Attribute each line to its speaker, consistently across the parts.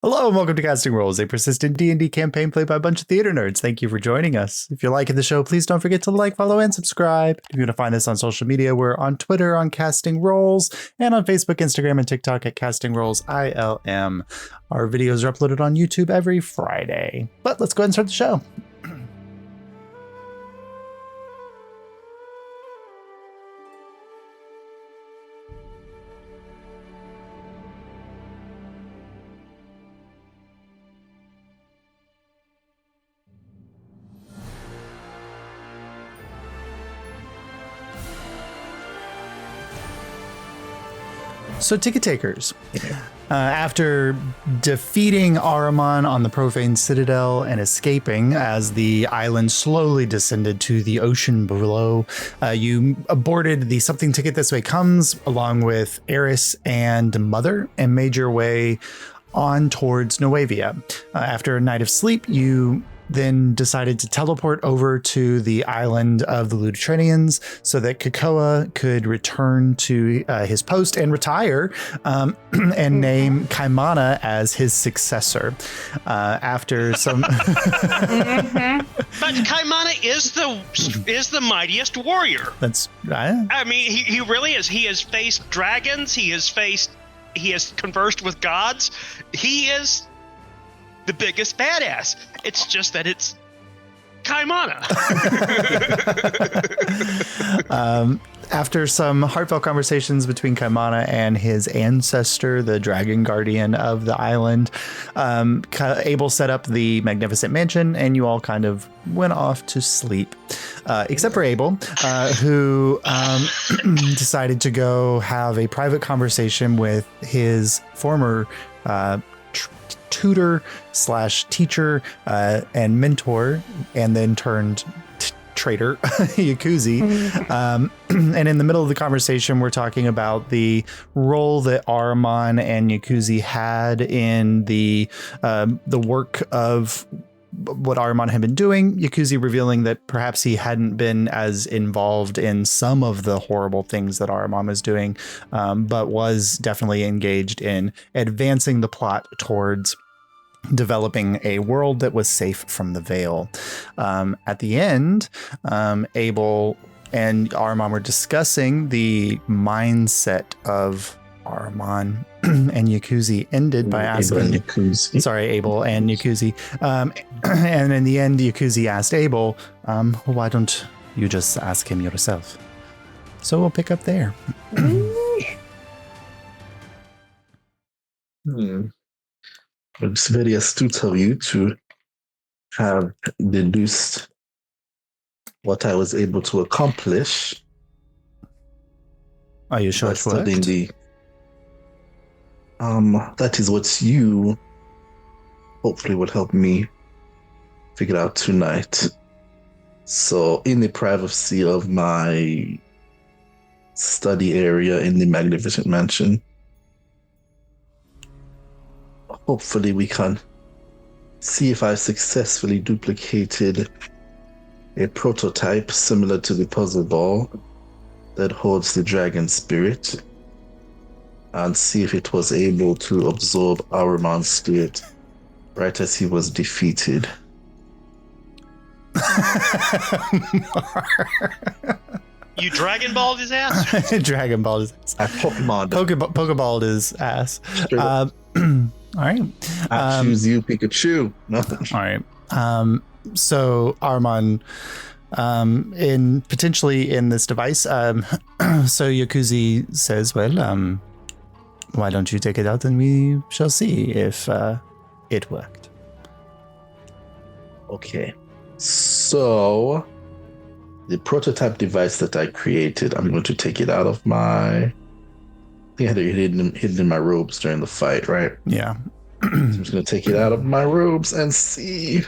Speaker 1: Hello and welcome to Casting Roles, a persistent D&D campaign played by a bunch of theater nerds. Thank you for joining us. If you're liking the show, please don't forget to like, follow, and subscribe. If you're going to find us on social media, we're on Twitter on Casting Roles and on Facebook, Instagram, and TikTok at Casting Roles ILM. Our videos are uploaded on YouTube every Friday. But let's go ahead and start the show. So, ticket takers. After defeating Ahriman on the Profane Citadel and escaping as the island slowly descended to the ocean below, you aborted the Something Ticket This Way Comes along with Eris and Mother and made your way on towards Nuevea. After a night of sleep, you then decided to teleport over to the island of the Ludotrinians so that Kakoa could return to his post and retire and name Kaimana as his successor. After some...
Speaker 2: But Kaimana is the mightiest warrior.
Speaker 1: That's...
Speaker 2: I mean, he really is. He has faced dragons. He has conversed with gods. He is the biggest badass. It's just that it's Kaimana.
Speaker 1: After some heartfelt conversations between Kaimana and his ancestor, the dragon guardian of the island, Abel set up the magnificent mansion, and you all kind of went off to sleep. Except for Abel, who decided to go have a private conversation with his former tutor / teacher and mentor, and then turned traitor, Yakuzi. And in the middle of the conversation, we're talking about the role that Ahriman and Yakuzi had in the work of what Ahriman had been doing. Yakuzi revealing that perhaps he hadn't been as involved in some of the horrible things that Ahriman was doing, but was definitely engaged in advancing the plot towards developing a world that was safe from the Veil. At the end, Abel and Ahriman were discussing the mindset of Ahriman, and Yakuzi ended by asking... Abel and Yakuzi. And in the end, Yakuzi asked Abel, why don't you just ask him yourself? So we'll pick up there.
Speaker 3: It's very astute of you to have deduced what I was able to accomplish.
Speaker 1: Are you sure it worked?
Speaker 3: That is what you hopefully will help me figure out tonight. So in the privacy of my study area in the magnificent mansion, hopefully we can see if I've successfully duplicated a prototype similar to the puzzle ball that holds the dragon spirit, and see if it was able to absorb Ahriman's spirit right as he was defeated.
Speaker 2: You Dragon Balled his ass?
Speaker 1: Dragon Balled his ass.
Speaker 3: I
Speaker 1: Pokeballed his ass. All right.
Speaker 3: I choose you, Pikachu. Nothing.
Speaker 1: All right. So Ahriman, potentially in this device, so Yakuzi says, well, why don't you take it out and we shall see if it worked.
Speaker 3: Okay. So the prototype device that I created, I'm going to take it out of my... I think I had it hidden in my robes during the fight, right?
Speaker 1: Yeah.
Speaker 3: So I'm just going to take it out of my robes and see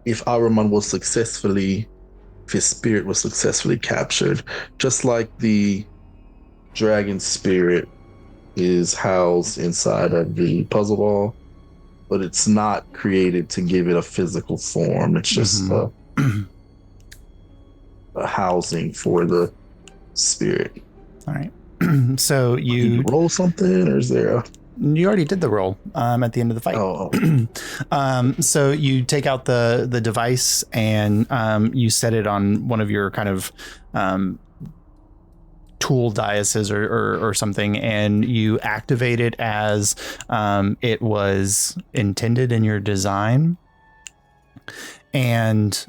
Speaker 3: if Ahriman was successfully... if his spirit was successfully captured. Just like the dragon spirit is housed inside of the puzzle ball, but it's not created to give it a physical form. It's just a housing for the spirit.
Speaker 1: All right. So you
Speaker 3: roll something, or is there a...
Speaker 1: You already did the roll at the end of the fight. So you take out the device and you set it on one of your kind of tool dioces or something, and you activate it as it was intended in your design. And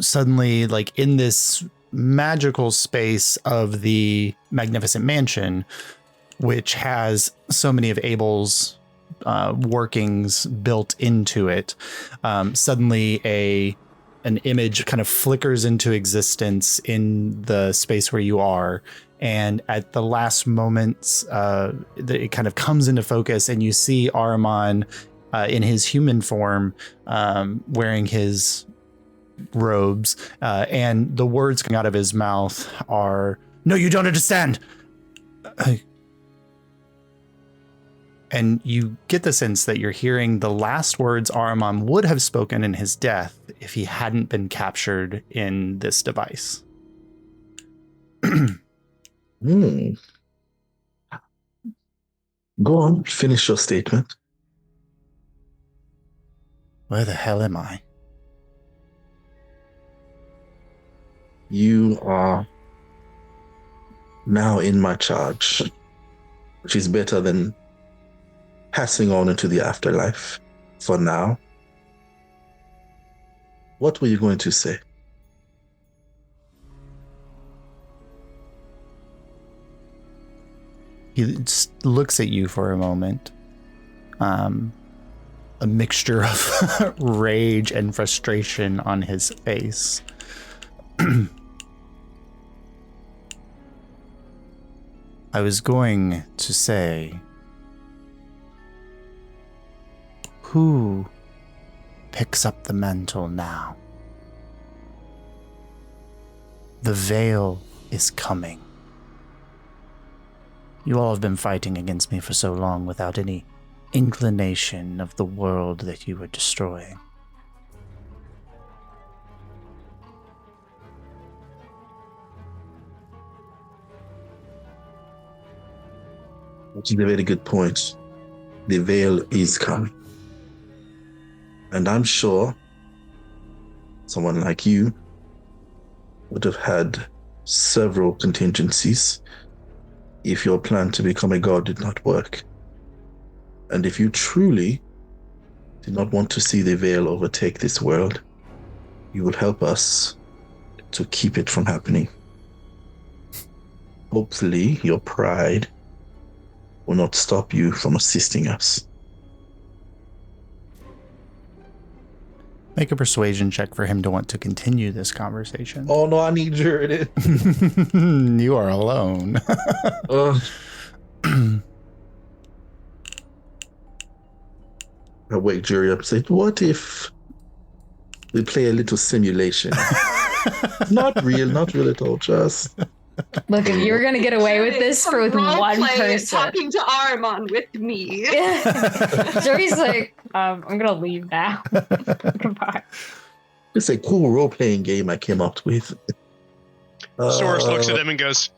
Speaker 1: suddenly, like in this magical space of the magnificent mansion, which has so many of Abel's workings built into it, suddenly an image kind of flickers into existence in the space where you are. And at the last moments, it kind of comes into focus, and you see Ahriman in his human form, wearing his robes, and the words coming out of his mouth are, "No, you don't understand." And you get the sense that you're hearing the last words Ahriman would have spoken in his death if he hadn't been captured in this device.
Speaker 3: Go on, finish your statement.
Speaker 1: Where the hell am I?
Speaker 3: You are now in my charge, which is better than passing on into the afterlife for now. What were you going to say?
Speaker 1: He just looks at you for a moment. A mixture of rage and frustration on his face. I was going to say, who picks up the mantle now? The veil is coming. You all have been fighting against me for so long without any inclination of the world that you were destroying.
Speaker 3: Which is a very good point. The veil is coming. And I'm sure someone like you would have had several contingencies if your plan to become a god did not work. And if you truly did not want to see the veil overtake this world, you would help us to keep it from happening. Hopefully, your pride will not stop you from assisting us.
Speaker 1: Make a persuasion check for him to want to continue this conversation.
Speaker 3: Oh no, I need Jared.
Speaker 1: You are alone.
Speaker 3: I wake Jerry up and say, what if we play a little simulation? Not real at all, just...
Speaker 4: Look, if you're gonna get away with this with one person,
Speaker 5: talking to Ahriman with me.
Speaker 4: Joey's like, I'm gonna leave now. Goodbye.
Speaker 3: It's a cool role-playing game I came up with.
Speaker 2: Source looks at him and goes,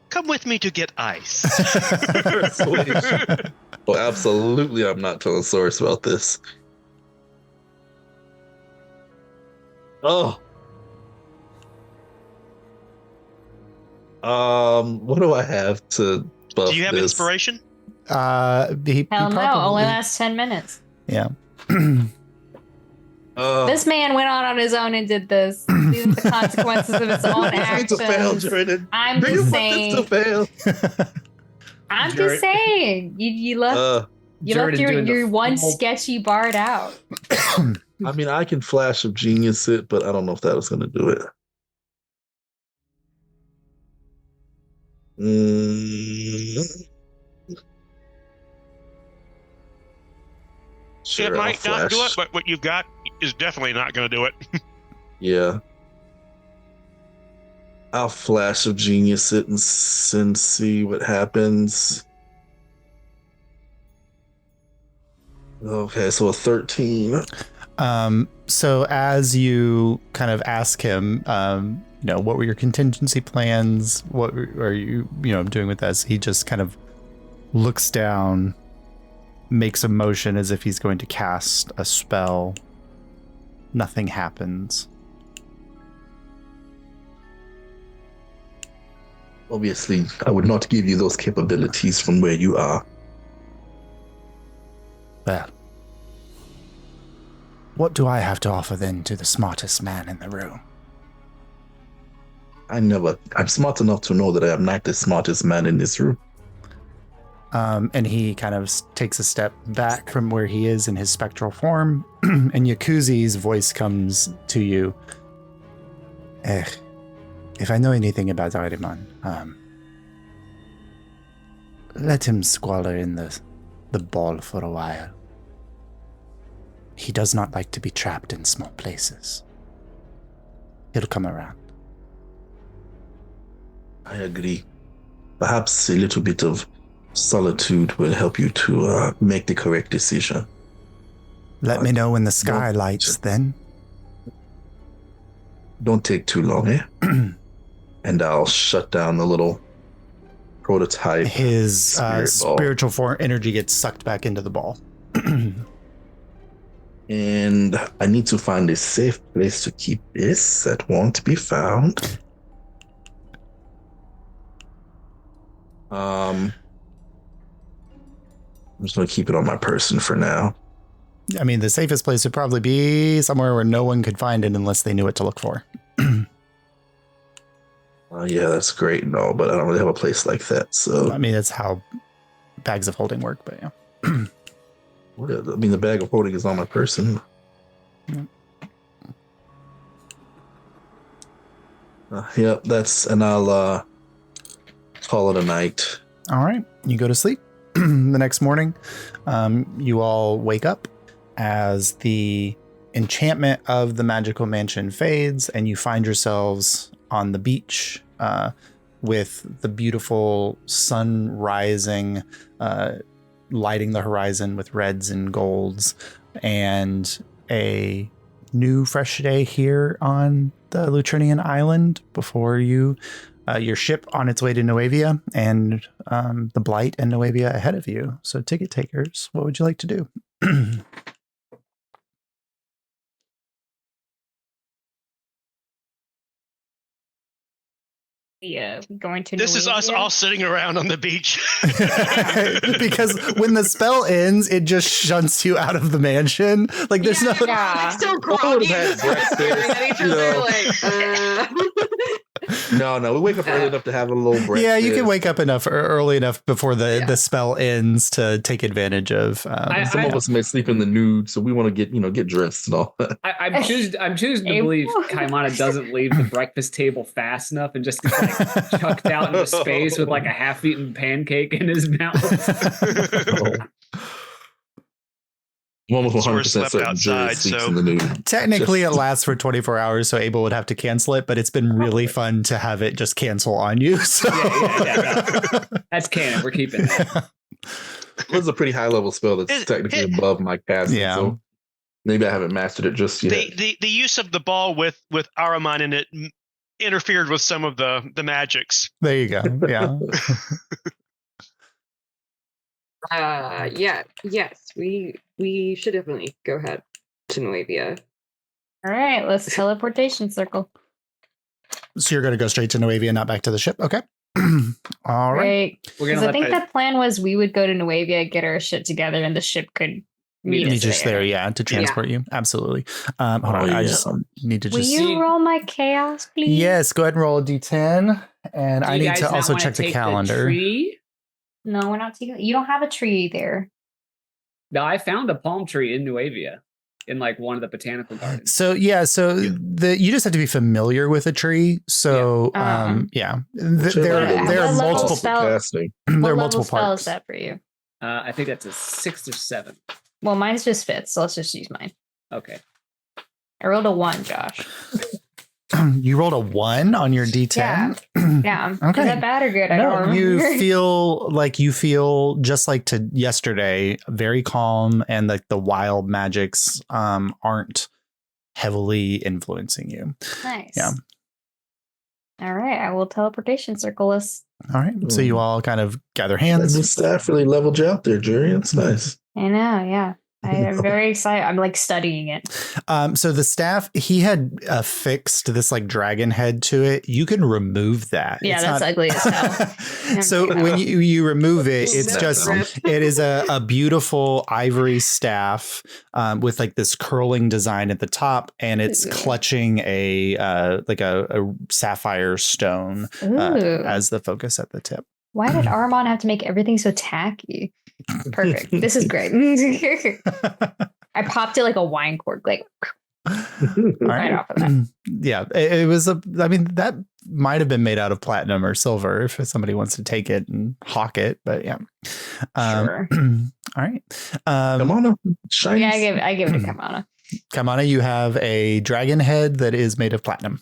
Speaker 2: "Come with me to get ice."
Speaker 3: Well, absolutely, I'm not telling Source about this. Oh. What do I have to buff
Speaker 2: Do you have
Speaker 3: this?
Speaker 2: inspiration?
Speaker 4: Hell no, only lasts 10 minutes.
Speaker 1: Yeah.
Speaker 4: This man went on his own and did this. These are the consequences of his own actions. I'm just saying. I'm just saying. You left your one sketchy bard out.
Speaker 3: I mean, I can flash of genius it, but I don't know if that was going to do it. Sure,
Speaker 2: it might not do it, but what you've got is definitely not going to do it.
Speaker 3: Yeah. I'll flash of genius it and see what happens. Okay, so a 13.
Speaker 1: So as you kind of ask him, what were your contingency plans? What are you doing with this? He just kind of looks down makes a motion as if he's going to cast a spell. Nothing happens.
Speaker 3: Obviously, I would not give you those capabilities from where you are.
Speaker 1: Well, what do I have to offer then to the smartest man in the room?
Speaker 3: I'm smart enough to know that I am not the smartest man in this room.
Speaker 1: And he kind of takes a step back from where he is in his spectral form, and Yakuzi's voice comes to you. If I know anything about Ariman, let him squalor in the ball for a while. He does not like to be trapped in small places. He'll come around.
Speaker 3: I agree. Perhaps a little bit of solitude will help you to make the correct decision.
Speaker 1: Let me know when the sky lights, then.
Speaker 3: Don't take too long, eh? And I'll shut down the little prototype.
Speaker 1: His spiritual form energy gets sucked back into the ball.
Speaker 3: And I need to find a safe place to keep this that won't be found. I'm just going to keep it on my person for now.
Speaker 1: I mean, the safest place would probably be somewhere where no one could find it unless they knew what to look for.
Speaker 3: Yeah, that's great and all, but I don't really have a place like that. So
Speaker 1: I mean, that's how bags of holding work, but yeah.
Speaker 3: I mean, the bag of holding is on my person. Yep, and I'll call it a night.
Speaker 1: All right, you go to sleep. The next morning, you all wake up as the enchantment of the magical mansion fades, and you find yourselves on the beach with the beautiful sun rising, lighting the horizon with reds and golds, and a new fresh day here on the Lutrinian island before you, your ship on its way to Nuevea, and the Blight and Nuevea ahead of you. So ticket takers, what would you like to do?
Speaker 4: Yeah, going to
Speaker 2: This is us
Speaker 4: Nuevea?
Speaker 2: all sitting around on the beach.
Speaker 1: Because when the spell ends, it just shunts you out of the mansion. Like there's no.
Speaker 4: Yeah.
Speaker 5: Still groggy,
Speaker 3: had
Speaker 5: just sort of staring at each other like,
Speaker 3: No, we wake up early enough to have a little breakfast.
Speaker 1: Yeah, you can wake up early enough before the spell ends to take advantage of.
Speaker 3: Some of us may sleep in the nude, so we want to get dressed and all that.
Speaker 6: I'm choosing to believe Kaimana doesn't leave the breakfast table fast enough and just gets like chucked out into space with like a half-eaten pancake in his mouth.
Speaker 3: I'm almost 100%
Speaker 2: Sort of slept
Speaker 3: certain
Speaker 2: outside,
Speaker 3: Jury sleeps
Speaker 2: so-
Speaker 3: in the nude.
Speaker 1: Technically, it lasts for 24 hours, so Abel would have to cancel it, but it's been really fun to have it just cancel on you. So.
Speaker 6: No. That's canon. We're keeping that.
Speaker 3: It was a pretty high-level spell that's technically above my casting, so maybe I haven't mastered it just yet.
Speaker 2: The use of the ball with Araman in it interfered with some of the magics.
Speaker 1: There you go. Yeah.
Speaker 5: yes, we should definitely go ahead to Nuevea.
Speaker 4: All right, let's teleportation circle.
Speaker 1: So you're going to go straight to Nuevea, not back to the ship? Okay. All right.
Speaker 4: Right.
Speaker 6: We're
Speaker 4: Because
Speaker 6: gonna
Speaker 4: I think the plan was we would go to Nuevea, get our shit together, and the ship could meet us
Speaker 1: just there, to transport you. Absolutely. Hold on. I just need to
Speaker 4: Will
Speaker 1: just.
Speaker 4: you roll my chaos, please?
Speaker 1: Yes, go ahead and roll a d10. And I need to also check the calendar.
Speaker 4: No, we're not taking. You don't have a tree there.
Speaker 6: No, I found a palm tree in Nuevea in like one of the botanical gardens.
Speaker 1: So you just have to be familiar with a tree. So there are multiple
Speaker 3: casting.
Speaker 1: There are
Speaker 4: What
Speaker 1: multiple
Speaker 4: level spell
Speaker 1: parts.
Speaker 4: is that for you?
Speaker 6: I think that's a 6 or 7.
Speaker 4: Well, mine's just fits, so let's just use mine.
Speaker 6: Okay.
Speaker 4: I rolled a 1, Josh.
Speaker 1: You rolled a 1 on your d10.
Speaker 4: Yeah.
Speaker 1: Okay.
Speaker 4: Is that bad or good? I don't remember.
Speaker 1: You feel just like to yesterday, very calm, and like the wild magics aren't heavily influencing you.
Speaker 4: Nice.
Speaker 1: Yeah.
Speaker 4: All right, I will teleportation circle us
Speaker 1: All right. So you all kind of gather
Speaker 3: That
Speaker 1: hands.
Speaker 3: new staff really leveled you out there, Jerry. That's nice.
Speaker 4: I know, yeah. I am very excited. I'm like studying it.
Speaker 1: So the staff, he had affixed this like dragon head to it. You can remove that.
Speaker 4: Yeah,
Speaker 1: It's
Speaker 4: that's
Speaker 1: not-
Speaker 4: ugly as hell.
Speaker 1: So when you remove it, it's just
Speaker 5: Snap.
Speaker 1: it is a beautiful ivory staff with like this curling design at the top, and it's
Speaker 4: Ooh.
Speaker 1: clutching a sapphire stone
Speaker 4: Ooh.
Speaker 1: as the focus at the tip.
Speaker 4: Why did Armand have to make everything so tacky? Perfect. This is great. I popped it like a wine cork, like right off of that.
Speaker 1: Yeah, it was I mean, that might have been made out of platinum or silver if somebody wants to take it and hawk it, but yeah.
Speaker 4: Sure.
Speaker 1: All right.
Speaker 3: Come on, shine.
Speaker 4: Yeah, I give it to Kamana.
Speaker 1: Kamana, you have a dragon head that is made of platinum.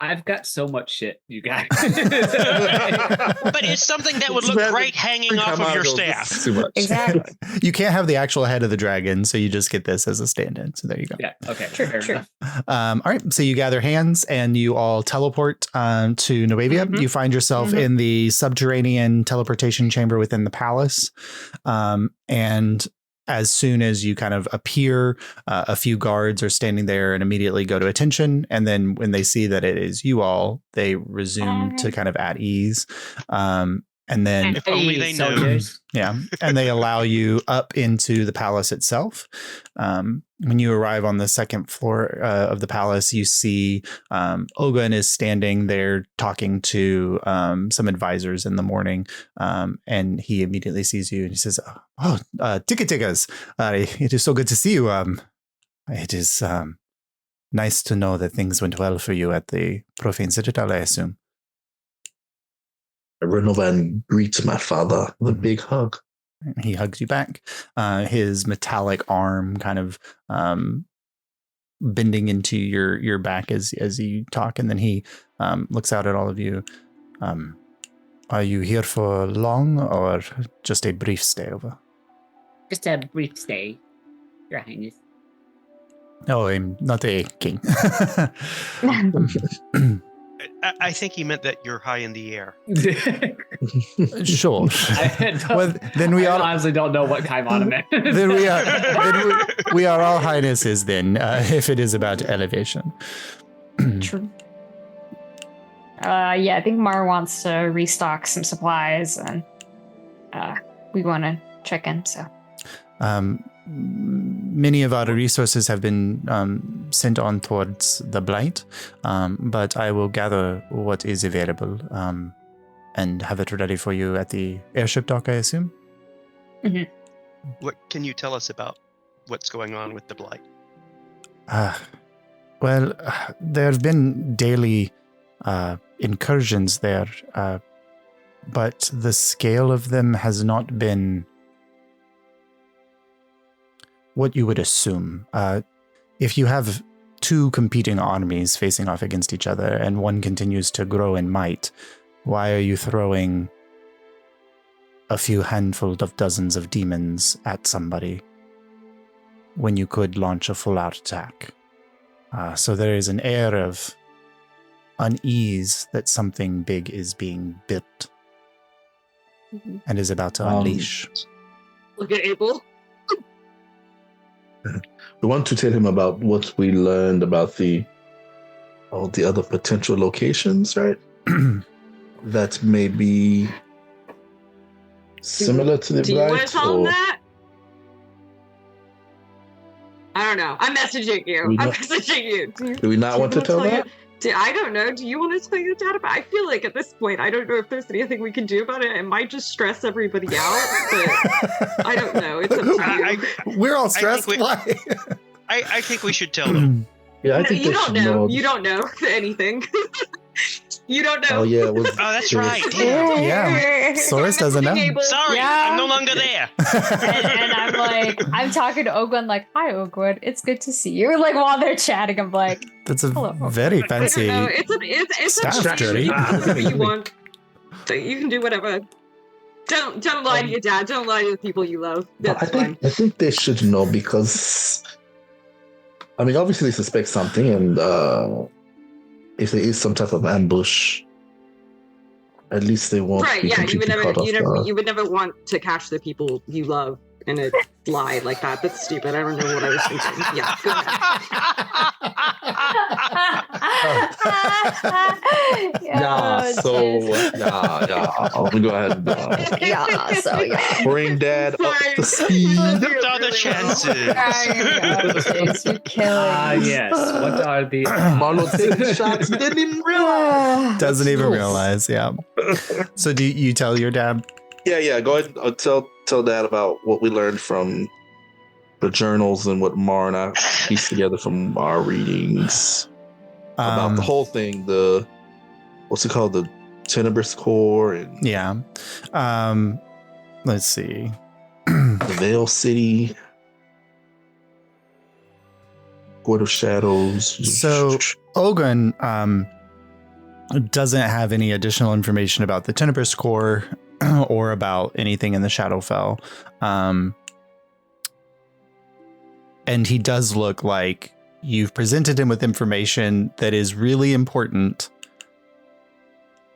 Speaker 6: I've got so much shit, you guys.
Speaker 2: But it's something that would look great hanging off of your staff.
Speaker 3: Too much.
Speaker 4: Exactly.
Speaker 1: You can't have the actual head of the dragon, so you just get this as a stand-in. So there you go.
Speaker 6: Yeah. Okay.
Speaker 4: True,
Speaker 6: fair
Speaker 4: true.
Speaker 6: enough.
Speaker 1: All right. So you gather hands and you all teleport to Nuevea.
Speaker 5: Mhm.
Speaker 1: You find yourself
Speaker 4: Mhm.
Speaker 1: in the subterranean teleportation chamber within the palace. And as soon as you kind of appear, a few guards are standing there and immediately go to attention. And then when they see that it is you all, they resume to kind of at ease. And then
Speaker 2: If only they knew.
Speaker 6: soldiers.
Speaker 1: yeah, and they allow you up into the palace itself. When you arrive on the second floor of the palace, you see Ogun is standing there talking to some advisors in the morning, and he immediately sees you and he says, "Oh, Tickas, it is so good to see you. It is nice to know that things went well for you at the Profane Citadel, I assume."
Speaker 3: I run over and greet my father with a big hug.
Speaker 1: He hugs you back. His metallic arm kind of bending into your back as you talk, and then he looks out at all of you. Are you here for long or just a brief stay over?
Speaker 6: Just a brief stay, Your Highness.
Speaker 1: No, I'm not a king.
Speaker 2: I think he meant that you're high in the air.
Speaker 1: Sure.
Speaker 6: I
Speaker 1: Well, then we
Speaker 6: I
Speaker 1: are.
Speaker 6: honestly don't know what Kaimana meant.
Speaker 1: Then we are. We are all highnesses. Then, if it is about elevation.
Speaker 4: True. Yeah, I think Mar wants to restock some supplies, and we want to check in. So,
Speaker 1: many of our resources have been sent on towards the Blight, but I will gather what is available and have it ready for you at the airship dock, I assume.
Speaker 2: What can you tell us about what's going on with the Blight?
Speaker 1: Well, there have been daily incursions there, but the scale of them has not been what you would assume. If you have two competing armies facing off against each other and one continues to grow in might, why are you throwing a few handful of dozens of demons at somebody when you could launch a full-out attack? So there is an air of unease that something big is being built and is about to unleash.
Speaker 5: Look at Abel.
Speaker 3: We want to tell him about what we learned about the other potential locations, right? That may be similar to the
Speaker 5: Do you want to
Speaker 3: Blight,
Speaker 5: tell him
Speaker 3: or
Speaker 5: that? I don't know. I'm messaging you.
Speaker 3: We
Speaker 5: I'm
Speaker 3: not-
Speaker 5: messaging you.
Speaker 3: do we not want to tell that?
Speaker 5: I don't know. Do you want to tell your dad about it? I feel like at this point, I don't know if there's anything we can do about it. It might just stress everybody out, but I don't know. It's up to you.
Speaker 1: We're all stressed.
Speaker 2: we-
Speaker 1: Why?
Speaker 2: I think we should tell them.
Speaker 3: Yeah, I think
Speaker 5: You
Speaker 3: they
Speaker 5: don't
Speaker 3: should
Speaker 5: know.
Speaker 3: know.
Speaker 5: You don't know anything. You don't know.
Speaker 3: Oh yeah, it was,
Speaker 2: Oh, that's
Speaker 3: it was-
Speaker 2: right. Damn.
Speaker 1: Yeah. Source doesn't know.
Speaker 5: Abel.
Speaker 2: Sorry,
Speaker 4: Yeah.
Speaker 2: I'm no longer there.
Speaker 4: and I'm like, I'm talking to Ogwen, like, "Hi, Ogwen, it's good to see you." Like while they're chatting, I'm like,
Speaker 1: That's a
Speaker 4: Hello.
Speaker 1: very
Speaker 5: I don't
Speaker 1: fancy.
Speaker 5: know. It's
Speaker 1: staff
Speaker 5: a
Speaker 1: journey.
Speaker 5: Whatever you want. So you can do whatever. Don't lie to your dad. Don't lie to the people you love. That's fine.
Speaker 3: I think they should know because, I mean, obviously they suspect something, and if there is some type of ambush, At least they won't
Speaker 5: Right,
Speaker 3: be
Speaker 5: yeah, you would
Speaker 3: completely
Speaker 5: never,
Speaker 3: cut off.
Speaker 5: you would never want to catch the people you love in a lie like that. That's stupid. I don't know what I was thinking. Yeah, go ahead.
Speaker 3: I'm gonna go ahead and bring Dad up to speed.
Speaker 2: What are the chances?
Speaker 4: You're killing.
Speaker 6: Yes. What are the
Speaker 3: Marlo taking shots. He didn't even realize.
Speaker 1: Doesn't even realize, yeah. So do you tell your dad?
Speaker 3: Yeah. Go ahead and tell Dad about what we learned from the journals and what Mar and I pieced together from our readings about the whole thing. The what's it called? The Tenebrous Core and
Speaker 1: let's see.
Speaker 3: the Veil City. Court of Shadows.
Speaker 1: So Ogun doesn't have any additional information about the Tenebrous Core or about anything in the Shadowfell. And he does look like you've presented him with information that is really important.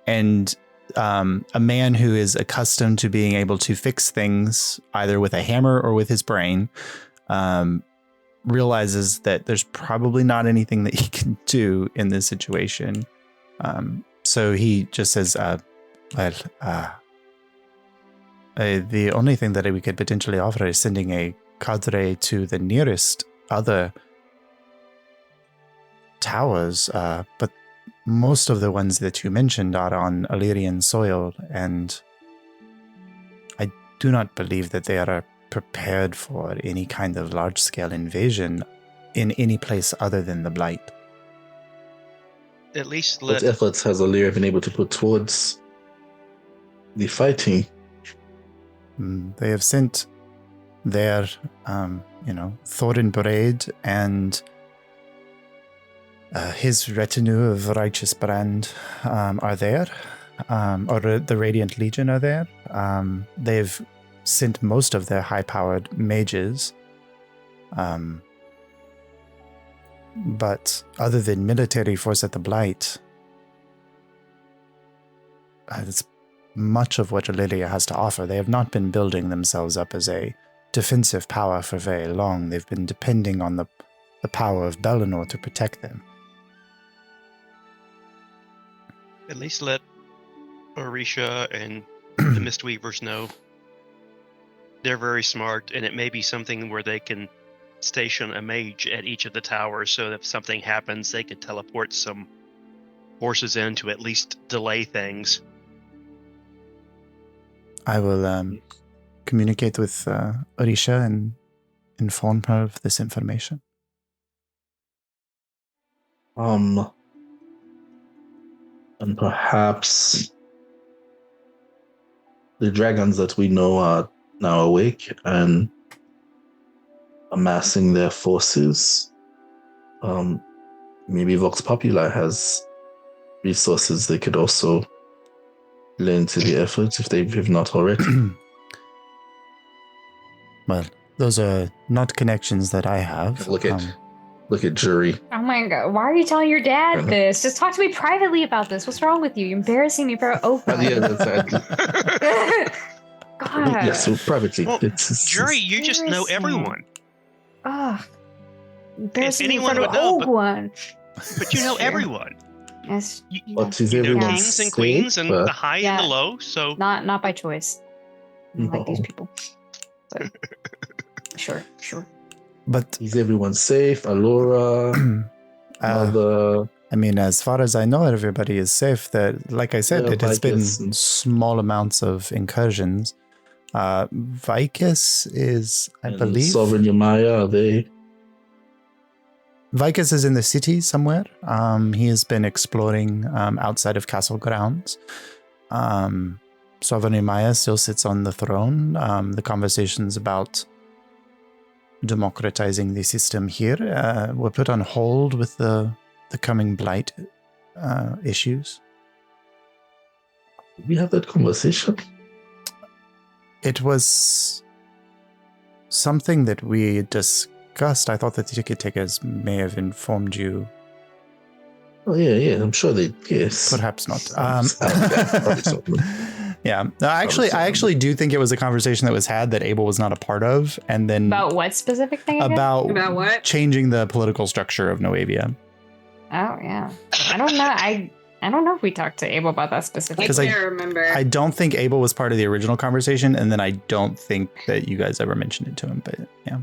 Speaker 1: And a man who is accustomed to being able to fix things either with a hammer or with his brain realizes that there's probably not anything that he can do in this situation. So he just says, the only thing that we could potentially offer is sending a cadre to the nearest other towers, but most of the ones that you mentioned are on Illyrian soil, and I do not believe that they are prepared for any kind of large-scale invasion in any place other than the Blight.
Speaker 2: At least
Speaker 3: What efforts has Alyria been able to put towards the fighting?
Speaker 1: They have sent their, Thorin Braid and his retinue of righteous brand are there, or the Radiant Legion are there. They've sent most of their high-powered mages. But other than military force at the Blight, it's much of what Alyria has to offer. They have not been building themselves up as a defensive power for very long. They've been depending on the power of Bellinor to protect them.
Speaker 2: At least let Orisha and the Mistweavers know. They're very smart, and it may be something where they can station a mage at each of the towers, so that if something happens, they could teleport some forces in to at least delay things.
Speaker 1: I will communicate with Orisha and inform her of this information.
Speaker 3: And perhaps the dragons that we know are now awake and amassing their forces. Maybe Vox Populi has resources they could also lend to the efforts if they have not already.
Speaker 1: Well, those are not connections that I have.
Speaker 3: Look at Jury.
Speaker 4: Oh my god, why are you telling your dad this? Just talk to me privately about this. What's wrong with you? You're embarrassing me for Oprah.
Speaker 3: Yeah, that's
Speaker 4: God.
Speaker 3: yeah, so privately.
Speaker 2: Well, Jury, you just know everyone.
Speaker 4: Ugh. Embarrassing me in
Speaker 2: anyone
Speaker 4: front of
Speaker 2: would know,
Speaker 4: Ogun.
Speaker 2: But you know everyone.
Speaker 4: Yes.
Speaker 3: But is
Speaker 2: You know
Speaker 3: everyone
Speaker 2: kings and
Speaker 3: safe?
Speaker 2: queens and
Speaker 3: But
Speaker 2: the high and the low, so...
Speaker 4: Not by choice. I don't like these
Speaker 3: No.
Speaker 4: people. But sure.
Speaker 1: But
Speaker 3: is everyone safe? Alora, Mother.
Speaker 1: I mean, as far as I know, everybody is safe. That, like I said,
Speaker 3: Yeah,
Speaker 1: it has been
Speaker 3: Vicus.
Speaker 1: small amounts of incursions. Vicus is, I
Speaker 3: and
Speaker 1: believe,
Speaker 3: Sovereign Yamaya, are they?
Speaker 1: Vicus is in the city somewhere. He has been exploring outside of castle grounds. Sovereign Maya still sits on the throne. The conversations about democratizing the system here were put on hold with the coming Blight issues.
Speaker 3: Did we have that conversation?
Speaker 1: It was something that we discussed. I thought that the ticket takers may have informed you
Speaker 3: Oh yeah. I'm sure they. Yes.
Speaker 1: Perhaps not.
Speaker 3: Probably something.
Speaker 1: Yeah. No, I actually do think it was a conversation that was had that Abel was not a part of, and then
Speaker 4: About what specific thing? Again?
Speaker 1: about
Speaker 5: what?
Speaker 1: changing the political structure of Nuevea.
Speaker 4: Oh yeah. I don't know. I don't know if we talked to Abel about that
Speaker 5: I
Speaker 4: specifically.
Speaker 1: Because I-
Speaker 5: can't remember.
Speaker 1: I don't think Abel was part of the original conversation, and then I don't think that you guys ever mentioned it to him. But yeah.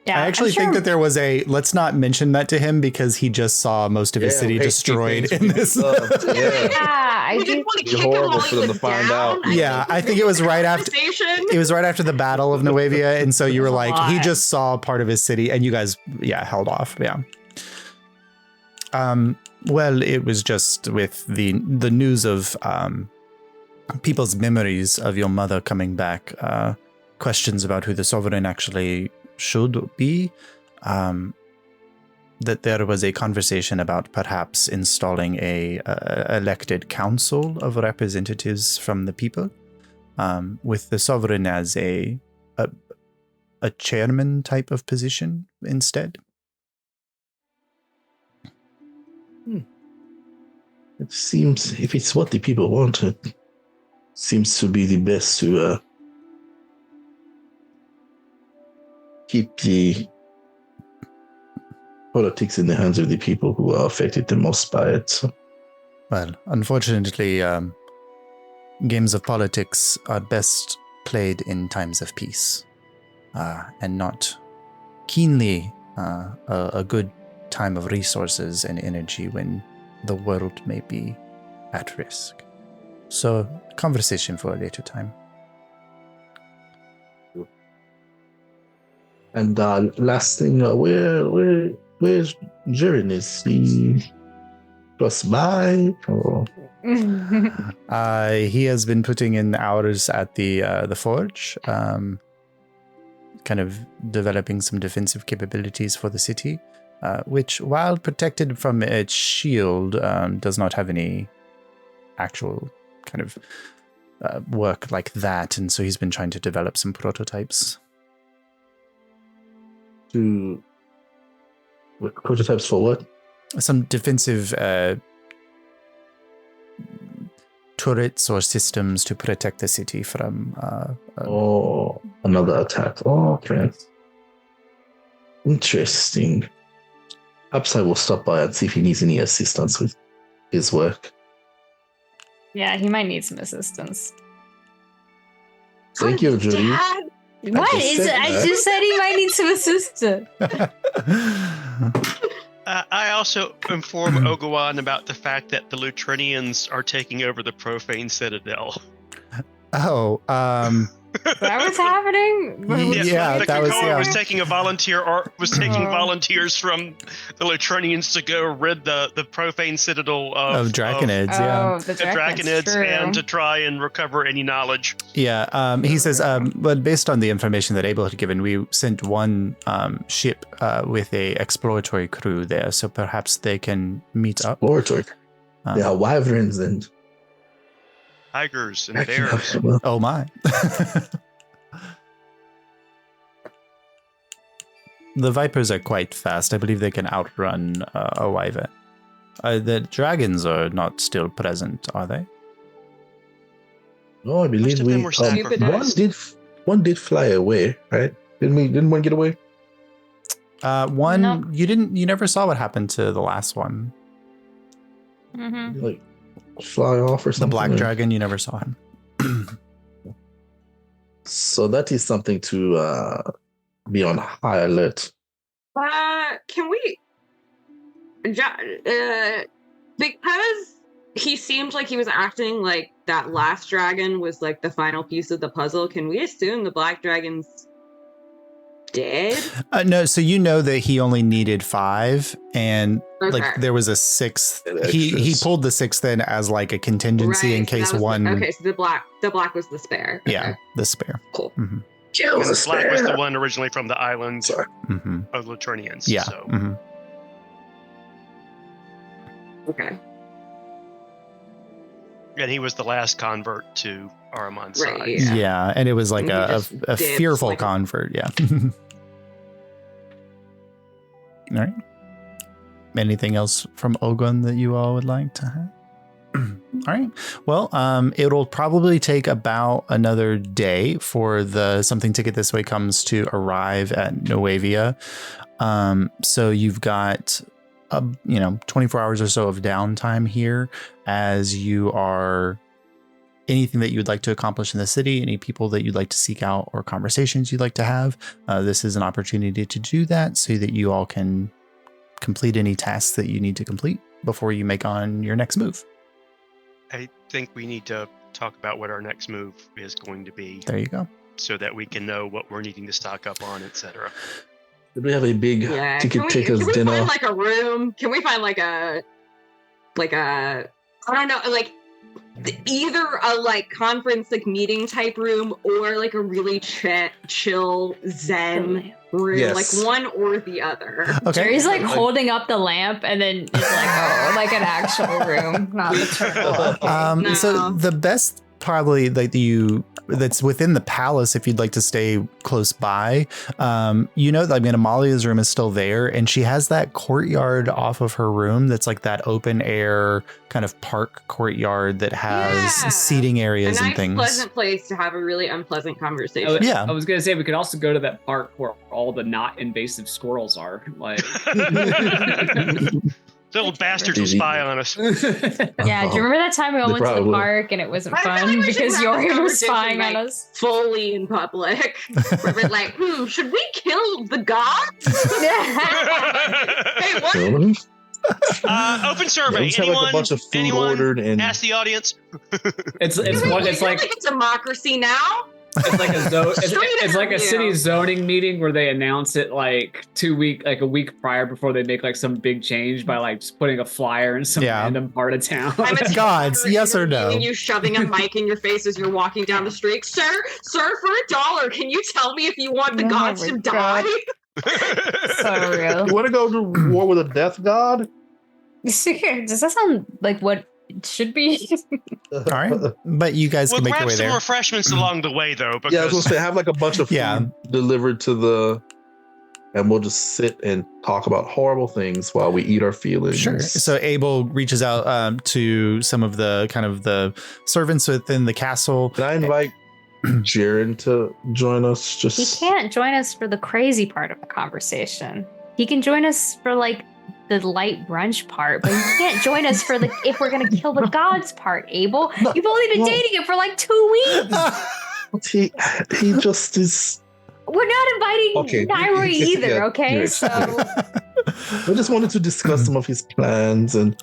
Speaker 4: Yeah,
Speaker 1: I actually think that there was let's not mention that to him because he just saw most of his city destroyed in this.
Speaker 3: Yeah.
Speaker 4: I
Speaker 5: we
Speaker 4: do.
Speaker 5: didn't want to
Speaker 3: Be
Speaker 5: kick him
Speaker 3: horrible
Speaker 5: while
Speaker 3: for
Speaker 5: he
Speaker 3: them
Speaker 5: was
Speaker 3: to find
Speaker 5: down.
Speaker 3: out.
Speaker 1: Yeah, I think it was right after.
Speaker 5: Conversation.
Speaker 1: It was right after the Battle of Nuevea, and so you were
Speaker 4: That's a
Speaker 1: like, he
Speaker 4: lot.
Speaker 1: just saw part of his city, and you guys, held off. Yeah. Well, it was just with the news of people's memories of your mother coming back, questions about who the sovereign actually should be, that there was a conversation about perhaps installing a elected council of representatives from the people, with the sovereign as a chairman type of position instead.
Speaker 3: It seems, if it's what the people want, it seems to be the best to keep the politics in the hands of the people who are affected the most by it. So,
Speaker 1: Well, unfortunately, games of politics are best played in times of peace, and not keenly a good time of resources and energy when the world may be at risk. So, conversation for a later time.
Speaker 3: and last thing, where's Jiren? Is he close by? Or
Speaker 1: He has been putting in hours at the forge, kind of developing some defensive capabilities for the city, which, while protected from its shield, does not have any actual kind of work like that. And so he's been trying to develop some prototypes.
Speaker 3: prototypes for what?
Speaker 1: Some defensive turrets or systems to protect the city from
Speaker 3: Another attack. Oh, okay. Interesting. Perhaps I will stop by and see if he needs any assistance with his work.
Speaker 4: Yeah, he might need some assistance.
Speaker 3: Thank you, Judy.
Speaker 5: Dad,
Speaker 4: What? I just said he might need some assistance.
Speaker 2: I also inform Ogawan about the fact that the Lutrinians are taking over the profane citadel.
Speaker 1: Oh,
Speaker 4: That was happening?
Speaker 1: Yeah,
Speaker 2: the
Speaker 1: that was-
Speaker 2: Krakoa
Speaker 1: yeah.
Speaker 2: was taking a volunteer or was taking volunteers from the Lutrinians to go rid the profane citadel of
Speaker 1: Draconids, yeah.
Speaker 4: Oh, the
Speaker 2: the
Speaker 4: Draconids,
Speaker 2: Draconids
Speaker 4: true.
Speaker 2: and to try and recover any knowledge.
Speaker 1: Yeah, he says, but based on the information that Abel had given, we sent one ship with a exploratory crew there, so perhaps they can meet up.
Speaker 3: Exploratory. They are wyverns and
Speaker 2: Tigers and bears.
Speaker 1: Oh my. The vipers are quite fast. I believe they can outrun a wyvern. The dragons are not still present, are they?
Speaker 3: No, I believe
Speaker 2: of them were sacrificed.
Speaker 3: one did fly away, right? Didn't one get away?
Speaker 1: One,
Speaker 4: No.
Speaker 1: you never saw what happened to the last one.
Speaker 4: Mm-hmm.
Speaker 3: Like fly off or
Speaker 1: The
Speaker 3: something?
Speaker 1: black dragon, you never saw him.
Speaker 3: So that is something to be on high alert.
Speaker 5: can we? Because he seemed like he was acting like that last dragon was like the final piece of the puzzle. Can we assume the black dragon's dead?
Speaker 1: No, so you know that he only needed 5, and
Speaker 5: Okay.
Speaker 1: like there was a 6th.
Speaker 3: And
Speaker 1: He
Speaker 3: extras.
Speaker 1: pulled the 6th in as like a contingency in
Speaker 5: Right, so
Speaker 1: case
Speaker 5: that was
Speaker 1: one.
Speaker 5: Okay, so the black was the spare. Okay,
Speaker 1: Yeah, the spare.
Speaker 5: cool.
Speaker 1: Mhm,
Speaker 3: Kill
Speaker 2: And
Speaker 3: the
Speaker 2: the black was the
Speaker 3: spare.
Speaker 2: one originally from the island
Speaker 3: Sorry.
Speaker 1: mhm.
Speaker 2: of Lutrinians.
Speaker 1: Yeah.
Speaker 2: So
Speaker 1: mhm.
Speaker 5: Okay,
Speaker 2: and he was the last convert to Aramon's
Speaker 5: Right,
Speaker 2: side.
Speaker 1: Yeah. And it was like
Speaker 5: And he
Speaker 1: a
Speaker 5: just dips
Speaker 1: fearful
Speaker 5: like a-
Speaker 1: convert. Yeah. All right. Anything else from Ogun that you all would like to have? All right. Well, it'll probably take about another day for the Something Ticket This Way comes to arrive at Nuevea. So you've got 24 hours or so of downtime here as you are anything that you would like to accomplish in the city, any people that you'd like to seek out or conversations you'd like to have. This is an opportunity to do that so that you all can complete any tasks that you need to complete before you make on your next move.
Speaker 2: I think we need to talk about what our next move is going to be
Speaker 1: There you go.
Speaker 2: so that we can know what we're needing to stock up on, etc.
Speaker 3: Did we have a big ticket takers
Speaker 5: can we
Speaker 3: dinner?
Speaker 5: find like a room? Can we find like a I don't know, like either a like conference like meeting type room or like a really chill zen room,
Speaker 3: Yes.
Speaker 5: like one or the other.
Speaker 1: Okay.
Speaker 4: Jerry's like holding up the lamp and then it's like, oh, like an actual room, not the turtle.
Speaker 5: No.
Speaker 1: So the best probably that's within the palace, if you'd like to stay close by, Amalia's room is still there, and she has that courtyard off of her room that's like that open air kind of park courtyard that has seating areas
Speaker 5: a nice,
Speaker 1: and things.
Speaker 5: pleasant place to have a really unpleasant conversation.
Speaker 1: Yeah.
Speaker 6: I was gonna say we could also go to that park where all the not invasive squirrels are. Like,
Speaker 2: Little bastards will spy on us.
Speaker 4: Yeah, do you remember that time we all went to the park and it wasn't
Speaker 5: I feel
Speaker 4: fun
Speaker 5: like we should
Speaker 4: because
Speaker 5: have
Speaker 4: Yori
Speaker 5: this
Speaker 4: was spying
Speaker 5: conversation,
Speaker 4: on
Speaker 5: like,
Speaker 4: us?
Speaker 5: fully in public. Where we're like, should we kill the gods? Hey, what?
Speaker 2: Open survey.
Speaker 3: Let's have like a bunch of food ordered and
Speaker 2: Ask the audience.
Speaker 6: it's
Speaker 5: Wait,
Speaker 6: like
Speaker 5: a democracy now.
Speaker 6: it's like it's like a
Speaker 5: Straight
Speaker 6: city
Speaker 5: interview.
Speaker 6: zoning meeting where they announce it like a week prior before they make like some big change by like just putting a flyer in some random part of town.
Speaker 5: I'm a
Speaker 1: Gods, yes or no?
Speaker 5: interviewing you, shoving a mic in your face as you're walking down the street. Sir, for $1, can you tell me if you want the
Speaker 4: Oh
Speaker 5: gods
Speaker 4: my
Speaker 5: to
Speaker 4: God.
Speaker 5: die?
Speaker 4: So real.
Speaker 3: you want to go to war with a death god?
Speaker 4: Does that sound like what it should be?
Speaker 1: All right. But you guys
Speaker 2: We'll
Speaker 1: can make your
Speaker 2: grab
Speaker 1: way
Speaker 2: some
Speaker 1: there.
Speaker 2: refreshments along the way, though. Because
Speaker 3: Yeah, I was gonna say have like a bunch of food
Speaker 1: Yeah.
Speaker 3: delivered to the, and we'll just sit and talk about horrible things while we eat our feelings.
Speaker 1: Sure. So Abel reaches out to some of the kind of the servants within the castle.
Speaker 3: Can I invite Jaren to join us?
Speaker 4: He
Speaker 3: Just
Speaker 4: can't join us for the crazy part of the conversation. He can join us for like the light brunch part, but he can't join us for the if we're gonna kill the gods part, Abel.
Speaker 3: No,
Speaker 4: You've only been
Speaker 3: no.
Speaker 4: dating him for like 2 weeks.
Speaker 3: he just is.
Speaker 4: We're not inviting
Speaker 3: Okay,
Speaker 4: Nairi
Speaker 3: yeah,
Speaker 4: either, okay?
Speaker 3: you're
Speaker 4: So
Speaker 3: I just wanted to discuss some of his plans, and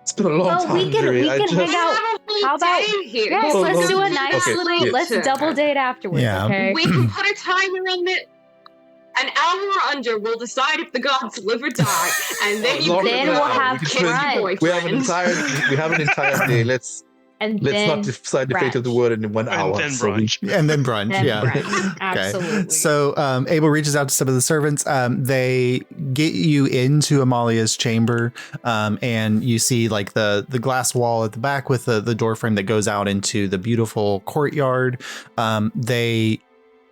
Speaker 3: it's been a long
Speaker 4: well,
Speaker 3: time.
Speaker 4: we can
Speaker 3: Jerry. I
Speaker 4: hang
Speaker 3: just-
Speaker 4: out. How about
Speaker 5: here?
Speaker 4: yes,
Speaker 3: Oh,
Speaker 4: let's
Speaker 3: oh,
Speaker 4: do a nice
Speaker 3: okay,
Speaker 4: little
Speaker 3: yeah.
Speaker 4: let's double date afterwards,
Speaker 1: Yeah.
Speaker 4: okay?
Speaker 5: We can put a timer on it. An hour or under, we'll decide if the gods live or die, and then you
Speaker 3: Longer
Speaker 5: can
Speaker 3: than
Speaker 4: we'll
Speaker 3: an hour.
Speaker 4: have
Speaker 3: We can
Speaker 5: kiss your
Speaker 4: brunch.
Speaker 5: boyfriend.
Speaker 3: we have an entire day. Let's
Speaker 4: And
Speaker 3: not
Speaker 4: then
Speaker 3: decide the fate of the world in 1 hour.
Speaker 2: and then
Speaker 3: So we-
Speaker 2: brunch.
Speaker 1: And then brunch.
Speaker 4: then
Speaker 1: yeah.
Speaker 4: brunch. Absolutely.
Speaker 1: So Abel reaches out to some of the servants. They get you into Amalia's chamber, and you see like the glass wall at the back with the door frame that goes out into the beautiful courtyard. They,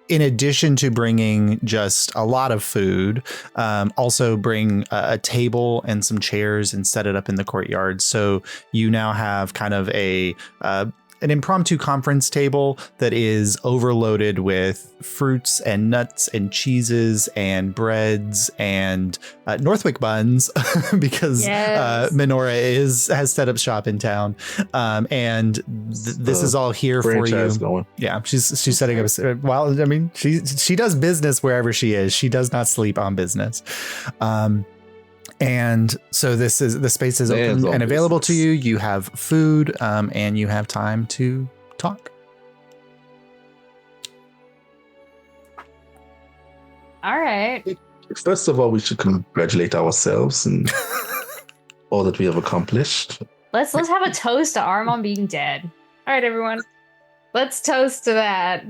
Speaker 1: in addition to bringing just a lot of food, also bring a table and some chairs and set it up in the courtyard. So you now have kind of an impromptu conference table that is overloaded with fruits and nuts and cheeses and breads and Northwick buns because
Speaker 4: Yes.
Speaker 1: Menorah has set up shop in town, and this is all here for you.
Speaker 3: franchise going.
Speaker 1: Yeah, she's setting up. Well, I mean, she does business wherever she is. She does not sleep on business. And so the space is
Speaker 3: Man's
Speaker 1: open
Speaker 3: on
Speaker 1: and available to
Speaker 3: business.
Speaker 1: you. You have food, and you have time to talk.
Speaker 4: All right.
Speaker 3: First of all, we should congratulate ourselves and all that we have accomplished.
Speaker 4: Let's have a toast to Armon being dead. All right, everyone. Let's toast to that.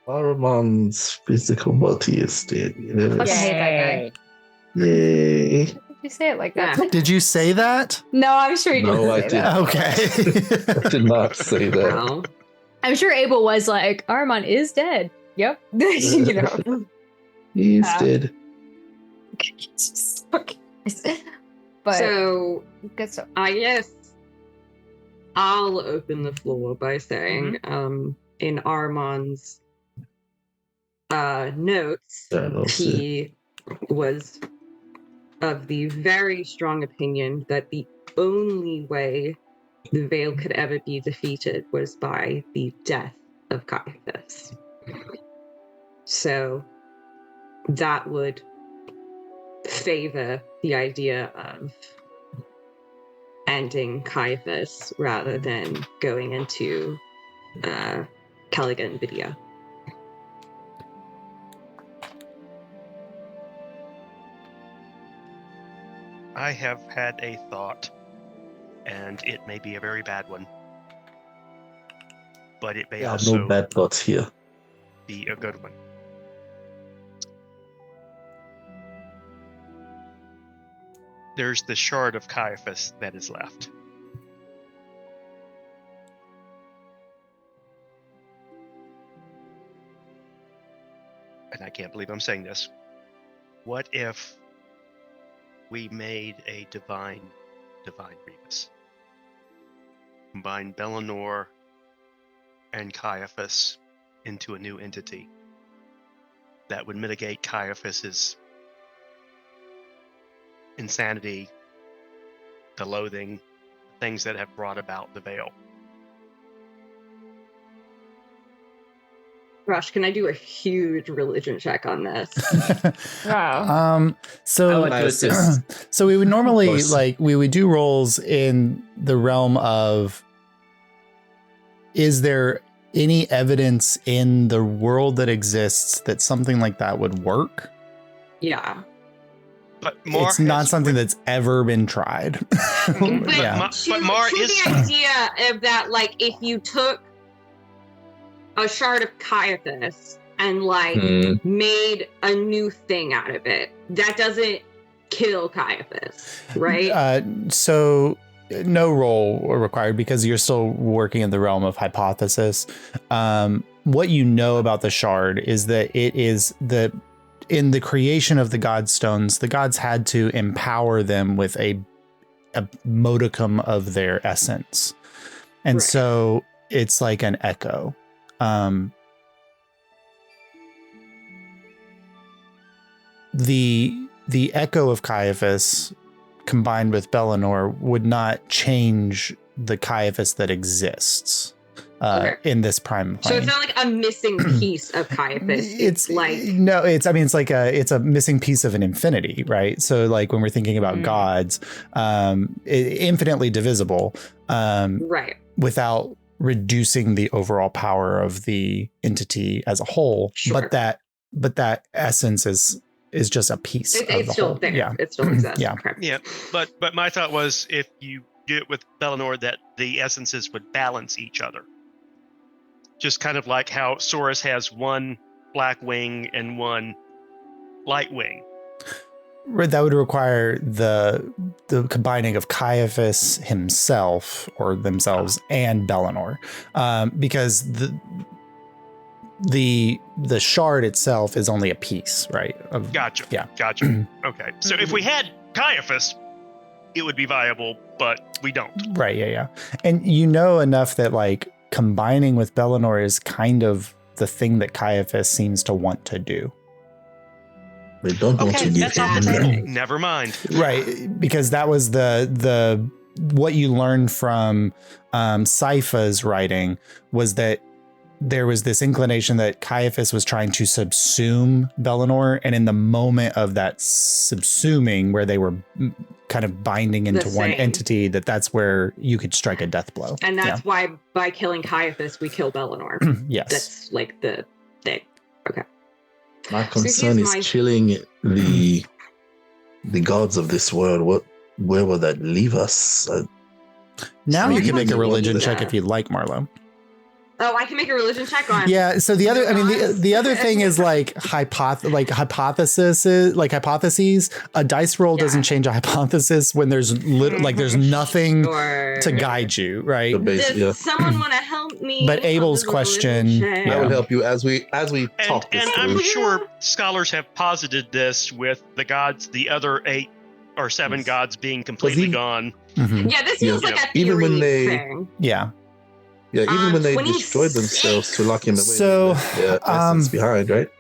Speaker 3: Aramon's physical body is dead.
Speaker 4: Fucking hate that guy.
Speaker 3: Yay.
Speaker 4: Did you say it like that?
Speaker 1: Did you say that?
Speaker 4: No, I'm sure you
Speaker 3: No, I
Speaker 4: didn't say that.
Speaker 1: Okay.
Speaker 3: I did not say that.
Speaker 5: Well,
Speaker 4: I'm sure Abel was like, Armon is dead. Yep. You know.
Speaker 3: He's dead.
Speaker 4: Jesus fucking Christ. But
Speaker 5: So
Speaker 4: good stuff.
Speaker 5: I guess I'll open the floor by saying, in Armand's notes, he was of the very strong opinion that the only way the Veil could ever be defeated was by the death of Caiaphas. So that would favor the idea of ending Caiaphas rather than going into Caligan video.
Speaker 2: I have had a thought, and it may be a very bad one, but it may also
Speaker 3: no bad thoughts here.
Speaker 2: be a good one. There's the shard of Caiaphas that is left. And I can't believe I'm saying this. What if we made a divine Rebus? Combine Bellinor and Caiaphas into a new entity that would mitigate Caiaphas's insanity, the loathing, things that have brought about the veil.
Speaker 5: Rush, can I do a huge religion check on this?
Speaker 4: Wow.
Speaker 1: So
Speaker 6: I like to assist.
Speaker 1: so we would normally
Speaker 3: Close.
Speaker 1: we would do rolls in the realm of, is there any evidence in the world that exists that something like that would work?
Speaker 5: Yeah.
Speaker 2: But Mar
Speaker 1: It's not
Speaker 2: has
Speaker 1: something that's ever been tried.
Speaker 5: But
Speaker 1: yeah.
Speaker 5: to
Speaker 2: Mar
Speaker 5: the
Speaker 2: is-
Speaker 5: idea of that, like, if you took a shard of Caiaphas and made a new thing out of it, that doesn't kill Caiaphas, right?
Speaker 1: So no roll required because you're still working in the realm of hypothesis. What you know about the shard is that it is in the creation of the Godstones, the gods had to empower them with a modicum of their essence. And
Speaker 5: Right.
Speaker 1: so it's like an echo. The echo of Caiaphas combined with Bellinor would not change the Caiaphas that exists in this prime plane.
Speaker 5: So it's not like a missing piece of Caiaphas.
Speaker 1: It's a missing piece of an infinity, right? So like when we're thinking about gods, infinitely divisible,
Speaker 5: right,
Speaker 1: without reducing the overall power of the entity as a whole.
Speaker 5: Sure.
Speaker 1: But that essence is just a piece of
Speaker 5: it's
Speaker 1: the
Speaker 5: still
Speaker 1: whole.
Speaker 5: there.
Speaker 1: Yeah.
Speaker 5: It still exists.
Speaker 1: Yeah.
Speaker 5: Okay.
Speaker 2: Yeah, but my thought was if you do it with Bellinor, that the essences would balance each other. Just kind of like how Saurus has one black wing and one light wing.
Speaker 1: Right, that would require the combining of Caiaphas himself or themselves and Bellinor, because the shard itself is only a piece, right?
Speaker 2: Gotcha.
Speaker 1: Yeah.
Speaker 2: Gotcha. Okay. So if we had Caiaphas, it would be viable, but we don't.
Speaker 1: Right. Yeah. And you know enough that like combining with Bellinor is kind of the thing that Caiaphas seems to want to do.
Speaker 3: They don't want
Speaker 2: Okay,
Speaker 3: to give
Speaker 2: that's off the
Speaker 3: him
Speaker 2: table.
Speaker 3: money.
Speaker 2: Never mind.
Speaker 1: Right, because that was the what you learned from Saifa's writing was that there was this inclination that Caiaphas was trying to subsume Bellinor, and in the moment of that subsuming, where they were kind of binding into one
Speaker 5: same.
Speaker 1: entity, that's where you could strike a death blow.
Speaker 5: And that's why by killing Caiaphas, we kill Bellinor.
Speaker 1: Yes.
Speaker 5: That's like the thing. Okay.
Speaker 3: My
Speaker 5: So
Speaker 3: concern
Speaker 5: here's
Speaker 3: is
Speaker 5: my-
Speaker 3: killing the gods of this world. Where will that leave us?
Speaker 1: Now
Speaker 3: So
Speaker 1: you
Speaker 3: you
Speaker 1: can make a
Speaker 3: can-
Speaker 1: religion
Speaker 5: Yeah.
Speaker 1: check if you'd like, Marlo.
Speaker 5: Oh, I can make a religion check on.
Speaker 1: Yeah. So the other, I mean,
Speaker 5: Gods.
Speaker 1: the other thing is like hypotheses. A dice roll doesn't change a hypothesis when there's there's nothing
Speaker 5: Sure.
Speaker 1: to guide you, right?
Speaker 3: The base,
Speaker 5: Does
Speaker 3: yeah.
Speaker 5: someone want to help me?
Speaker 1: But Abel's
Speaker 5: on the religion
Speaker 1: question-
Speaker 5: check?
Speaker 3: I
Speaker 1: Yeah.
Speaker 3: will help you as we talk this
Speaker 2: And
Speaker 3: through.
Speaker 2: I'm sure scholars have posited this with the gods, the other 8 or seven gods being completely gone.
Speaker 1: Mhm.
Speaker 5: Yeah, this feels like a
Speaker 3: even
Speaker 5: theory
Speaker 3: when they-
Speaker 5: thing.
Speaker 1: Yeah.
Speaker 3: Yeah, even when they
Speaker 5: 26.
Speaker 3: destroyed themselves to lock him away,
Speaker 1: So,
Speaker 3: they left their essence behind, right?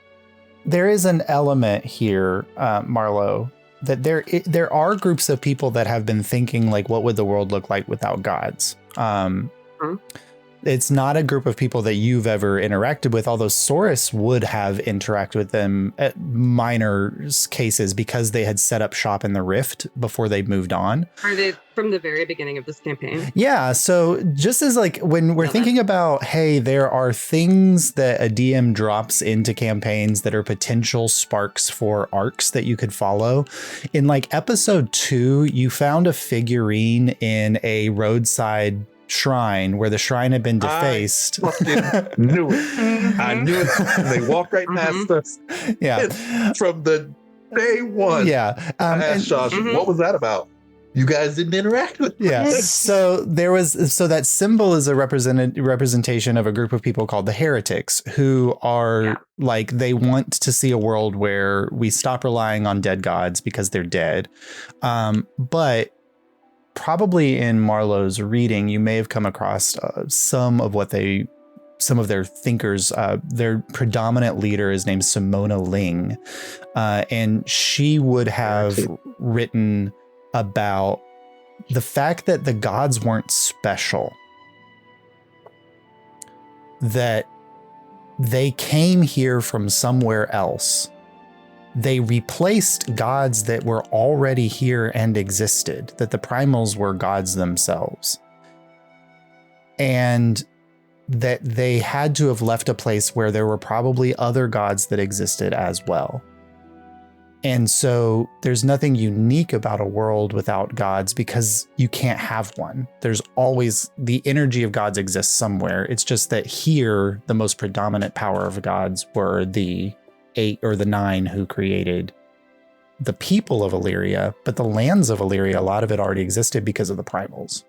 Speaker 1: There is an element here, Marlo, that there are groups of people that have been thinking like, what would the world look like without gods? It's not a group of people that you've ever interacted with, although Saurus would have interacted with them at minor cases because they had set up shop in the Rift before they moved on.
Speaker 5: Are they from the very beginning of this campaign?
Speaker 1: Yeah. So just as like when we're thinking about, hey, there are things that a DM drops into campaigns that are potential sparks for arcs that you could follow. In like episode 2, you found a figurine in a roadside shrine where the shrine had been defaced.
Speaker 3: I fucking knew it. I knew it. They walked right past us.
Speaker 1: Yeah.
Speaker 3: From the day one.
Speaker 1: Yeah.
Speaker 3: I asked Josh, what was that about? You guys didn't interact with me.
Speaker 1: Yeah. So that symbol is a representation of a group of people called the heretics who are like, they want to see a world where we stop relying on dead gods because they're dead. But probably in Marlowe's reading, you may have come across some of their thinkers. Their predominant leader is named Simona Ling, and she would have written about the fact that the gods weren't special, that they came here from somewhere else. They replaced gods that were already here and existed, that the primals were gods themselves. And that they had to have left a place where there were probably other gods that existed as well. And so there's nothing unique about a world without gods because you can't have one. There's always the energy of gods exists somewhere. It's just that here, the most predominant power of gods were the 8 or the 9 who created the people of Alyria, but the lands of Alyria, a lot of it already existed because of the primals.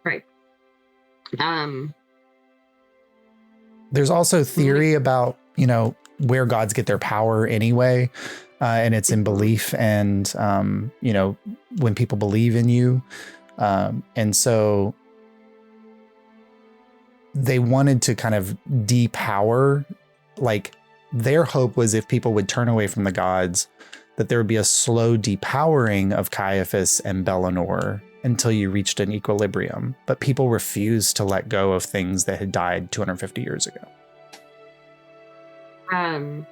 Speaker 5: Right.
Speaker 1: There's also theory about, where gods get their power anyway. And it's in belief and, when people believe in you. And so they wanted to kind of depower, like their hope was if people would turn away from the gods, that there would be a slow depowering of Caiaphas and Bellinor until you reached an equilibrium. But people refused to let go of things that had died 250 years ago.
Speaker 5: I'm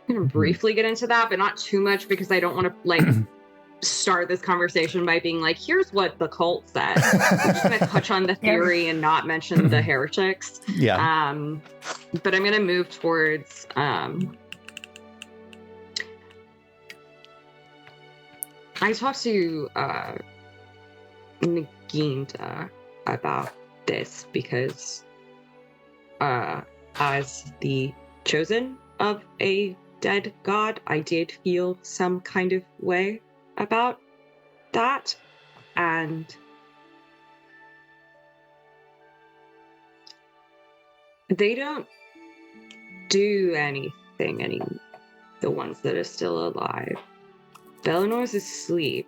Speaker 5: going to briefly get into that, but not too much because I don't want to start this conversation by being like, here's what the cult said. I'm just going to touch on the theory and not mention the heretics.
Speaker 1: Yeah.
Speaker 5: But I'm going to move towards I talked to Naginda about this because as the chosen of a dead god, I did feel some kind of way about that. And they don't do anything, the ones that are still alive. Belinor's asleep.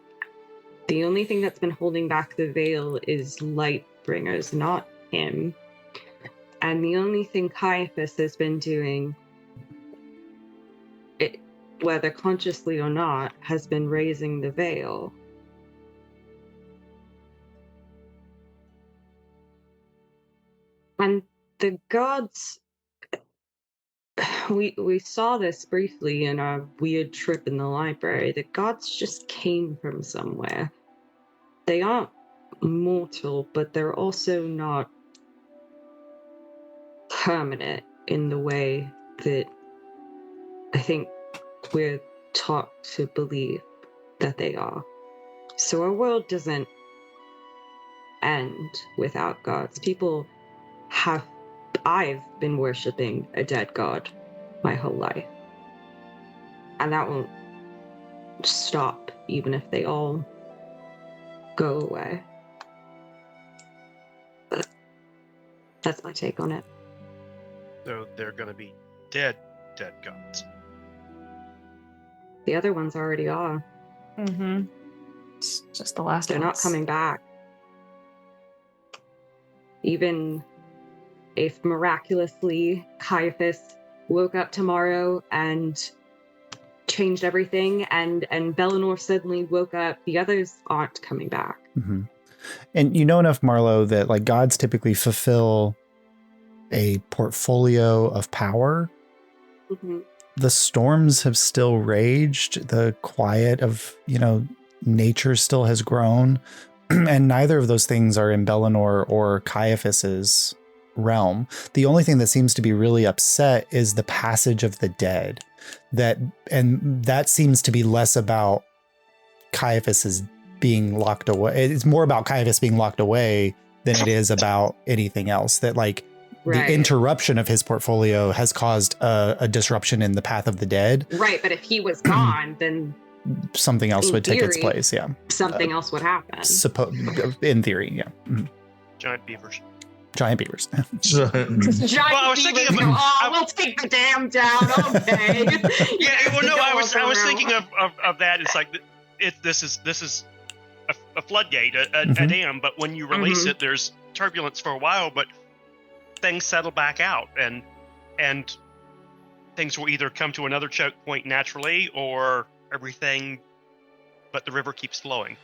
Speaker 5: The only thing that's been holding back the veil is Lightbringers, not him. And the only thing Caiaphas has been doing, whether consciously or not, has been raising the veil. And the gods, we saw this briefly in our weird trip in the library. The gods just came from somewhere. They aren't mortal, but they're also not permanent in the way that I think we're taught to believe that they are. So our world doesn't end without gods. I've been worshipping a dead god my whole life. And that won't stop even if they all go away. But that's my take on it.
Speaker 2: So they're going to be dead gods.
Speaker 5: The other ones already are.
Speaker 4: Mm-hmm. It's just the last
Speaker 5: They're not
Speaker 4: ones.
Speaker 5: coming back. Even if miraculously Caiaphas woke up tomorrow and changed everything, and Bellinor suddenly woke up, the others aren't coming back.
Speaker 1: Mm-hmm. And you know enough, Marlo, that like gods typically fulfill a portfolio of power.
Speaker 5: Mm-hmm.
Speaker 1: The storms have still raged. The quiet of, nature still has grown. And neither of those things are in Bellinor or Caiaphas's realm. The only thing that seems to be really upset is the passage of the dead. That seems to be less about Caiaphas's being locked away. It's more about Caiaphas being locked away than it is about anything else. That like the interruption of his portfolio has caused a disruption in the path of the dead.
Speaker 5: Right, but if he was gone, then
Speaker 1: something else would take its place. Yeah,
Speaker 5: something else would happen.
Speaker 1: In theory, yeah. Mm-hmm.
Speaker 2: Giant beavers.
Speaker 1: Giant beavers.
Speaker 5: Giant
Speaker 2: I was thinking
Speaker 5: beavers
Speaker 2: of.
Speaker 5: we'll take the dam down. Okay.
Speaker 2: Yeah. Well, no, I was thinking of that. It's like this is a floodgate, a dam. But when you release it, there's turbulence for a while, but things settle back out, and things will either come to another choke point naturally, or everything, but the river keeps flowing.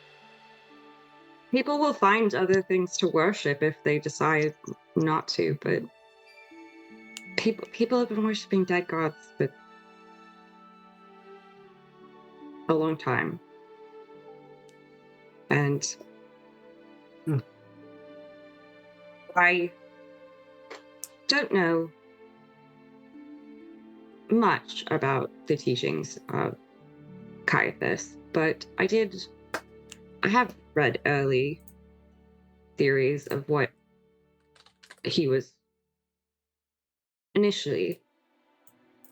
Speaker 5: People will find other things to worship if they decide not to, but people have been worshiping dead gods for a long time. And I don't know much about the teachings of Caiaphas, but I have read early theories of what he was initially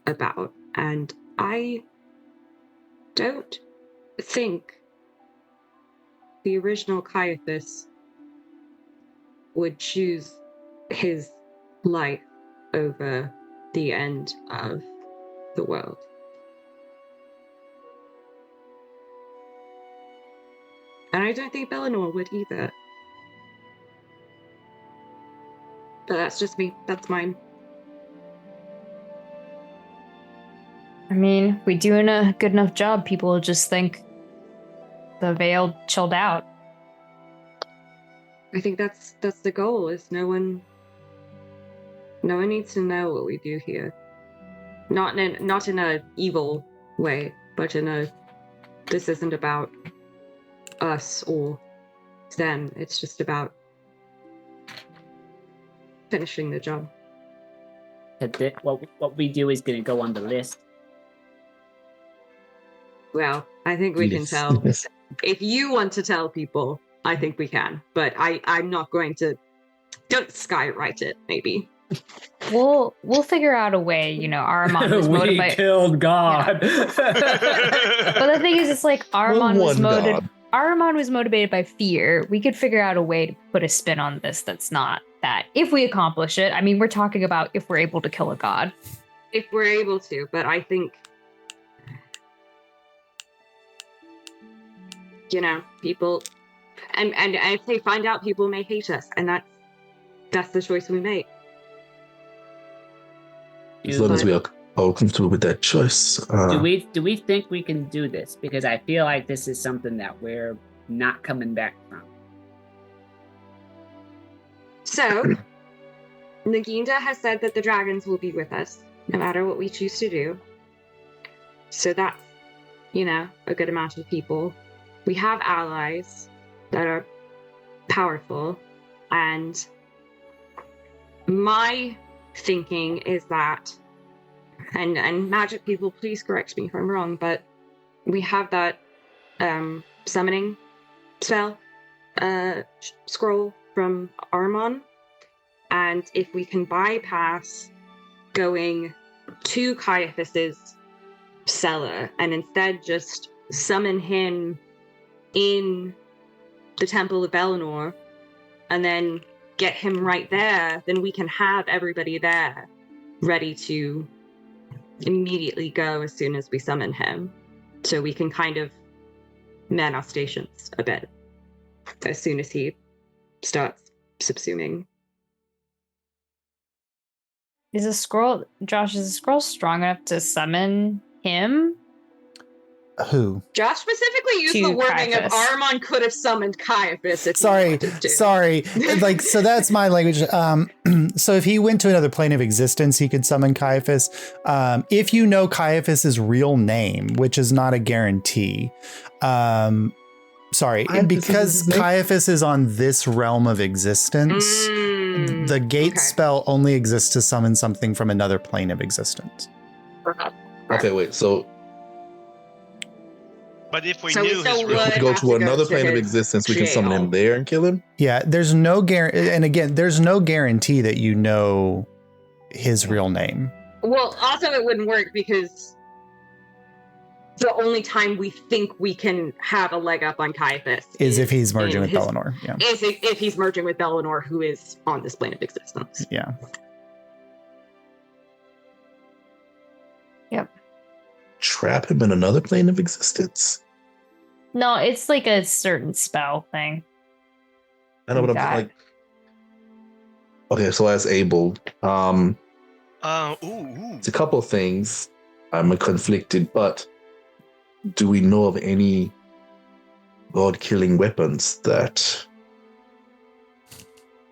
Speaker 5: about, and I don't think the original Caiaphas would choose his life over the end of the world. And I don't think Bellinor would either. But that's just me. That's mine.
Speaker 4: I mean, if we're doing a good enough job, people will just think the Veil chilled out.
Speaker 5: I think that's the goal, is no one needs to know what we do here. Not in a evil way, but in a, this isn't about us or them. It's just about finishing the job.
Speaker 6: What we do is going to go on the list.
Speaker 5: Well, I think we can tell. If you want to tell people, I think we can. But I'm not going to. Don't skywrite it, maybe.
Speaker 4: We'll figure out a way. Ahriman was motivated.
Speaker 6: We killed God.
Speaker 4: Yeah. But the thing is, it's like Ahriman was motivated by fear. We could figure out a way to put a spin on this that's not that. If we accomplish it, I mean, we're talking about if we're able to kill a god.
Speaker 5: If we're able to, but I think, people, and if they find out, people may hate us, and that's the choice we make.
Speaker 3: As long as we are all comfortable with that choice.
Speaker 6: Do we think we can do this? Because I feel like this is something that we're not coming back from.
Speaker 5: So, Naginda has said that the dragons will be with us, no matter what we choose to do. So that's, a good amount of people. We have allies that are powerful, and my thinking is that, and magic people, please correct me if I'm wrong, but we have that summoning spell scroll from Ahriman, and if we can bypass going to Caiaphas's cellar and instead just summon him in the Temple of Bellinor and then get him right there, then we can have everybody there ready to immediately go as soon as we summon him. So we can kind of mana stations a bit as soon as he starts subsuming.
Speaker 4: Is a scroll strong enough to summon him?
Speaker 1: Who?
Speaker 5: Josh specifically used
Speaker 4: To
Speaker 5: the wording
Speaker 4: Caiaphas.
Speaker 5: of Ahriman could have summoned Caiaphas if he
Speaker 1: Sorry.
Speaker 5: wanted to.
Speaker 1: Like, so that's my language. So if he went to another plane of existence, he could summon Caiaphas. If you know Caiaphas's real name, which is not a guarantee. Because Caiaphas is on this realm of existence, the gate spell only exists to summon something from another plane of existence.
Speaker 3: Okay, wait. So
Speaker 2: But if we
Speaker 5: So
Speaker 2: knew
Speaker 5: we
Speaker 2: his
Speaker 5: still
Speaker 2: real
Speaker 5: would
Speaker 3: if we go
Speaker 5: have
Speaker 3: to
Speaker 5: to
Speaker 3: another
Speaker 5: go
Speaker 3: plane
Speaker 5: to
Speaker 3: of
Speaker 5: his
Speaker 3: existence, we can summon him
Speaker 5: jail.
Speaker 3: there and kill him.
Speaker 1: Yeah, there's no guarantee. And again, there's no guarantee that you know his real name.
Speaker 5: Well, also it wouldn't work because the only time we think we can have a leg up on Caiaphas
Speaker 1: Is if he's merging
Speaker 5: in
Speaker 1: with
Speaker 5: his-
Speaker 1: Bellinor. Yeah.
Speaker 5: Is if he's merging with Bellinor, who is on this plane of existence.
Speaker 1: Yeah.
Speaker 3: Trap him in another plane of existence.
Speaker 4: No, it's like a certain spell thing.
Speaker 3: I know what I'm
Speaker 4: Got
Speaker 3: like. Okay, so as Abel,
Speaker 2: ooh.
Speaker 3: it's a couple of things. I'm conflicted, but do we know of any god-killing weapons that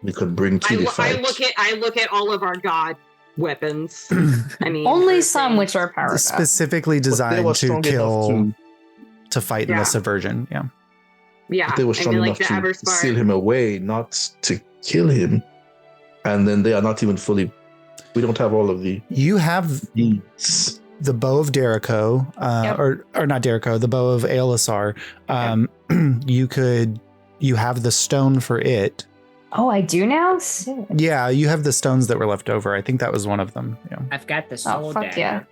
Speaker 3: we could bring to the fight?
Speaker 5: I look at all of our god weapons. I mean,
Speaker 4: Only some which are powered up.
Speaker 1: Specifically
Speaker 3: But they
Speaker 1: designed
Speaker 3: were
Speaker 1: to
Speaker 3: strong enough
Speaker 1: kill, to fight in
Speaker 5: Yeah.
Speaker 1: the subversion. Yeah.
Speaker 5: yeah,
Speaker 3: But they were strong enough
Speaker 5: the
Speaker 3: to
Speaker 5: Everspark.
Speaker 3: seal him away, not to kill him. And then they are not even fully. We don't have all of the
Speaker 1: You have
Speaker 3: needs.
Speaker 1: the bow of Derico, or not Derico, the bow of Aelisar. You have the stone for it.
Speaker 4: Oh, I do now? Sick.
Speaker 1: Yeah, you have the stones that were left over. I think that was one of them. Yeah.
Speaker 6: I've got the soul
Speaker 4: fuck
Speaker 6: dagger.
Speaker 4: yeah.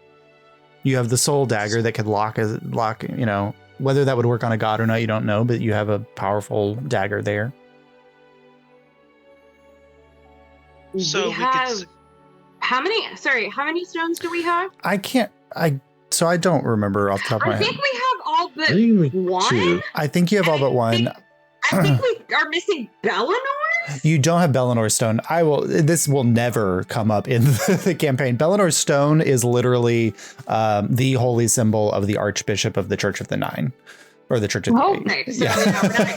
Speaker 1: You have the soul dagger that could lock, you know, whether that would work on a god or not, you don't know, but you have a powerful dagger there.
Speaker 2: So
Speaker 5: we
Speaker 2: we could
Speaker 5: have
Speaker 2: s-
Speaker 5: how many stones do we have?
Speaker 1: I don't remember off the top of my
Speaker 5: I
Speaker 1: head.
Speaker 5: think we have all but
Speaker 3: Really?
Speaker 5: one.
Speaker 3: Two.
Speaker 1: I think you have all but one.
Speaker 5: I think we are missing Bellinor.
Speaker 1: You don't have Bellinor's stone. This will never come up in the campaign. Bellinor's stone is literally the holy symbol of the Archbishop of the Church of the Nine, or the Church of the
Speaker 4: Oh,
Speaker 1: Eight.
Speaker 5: Nice. So,
Speaker 1: Yeah.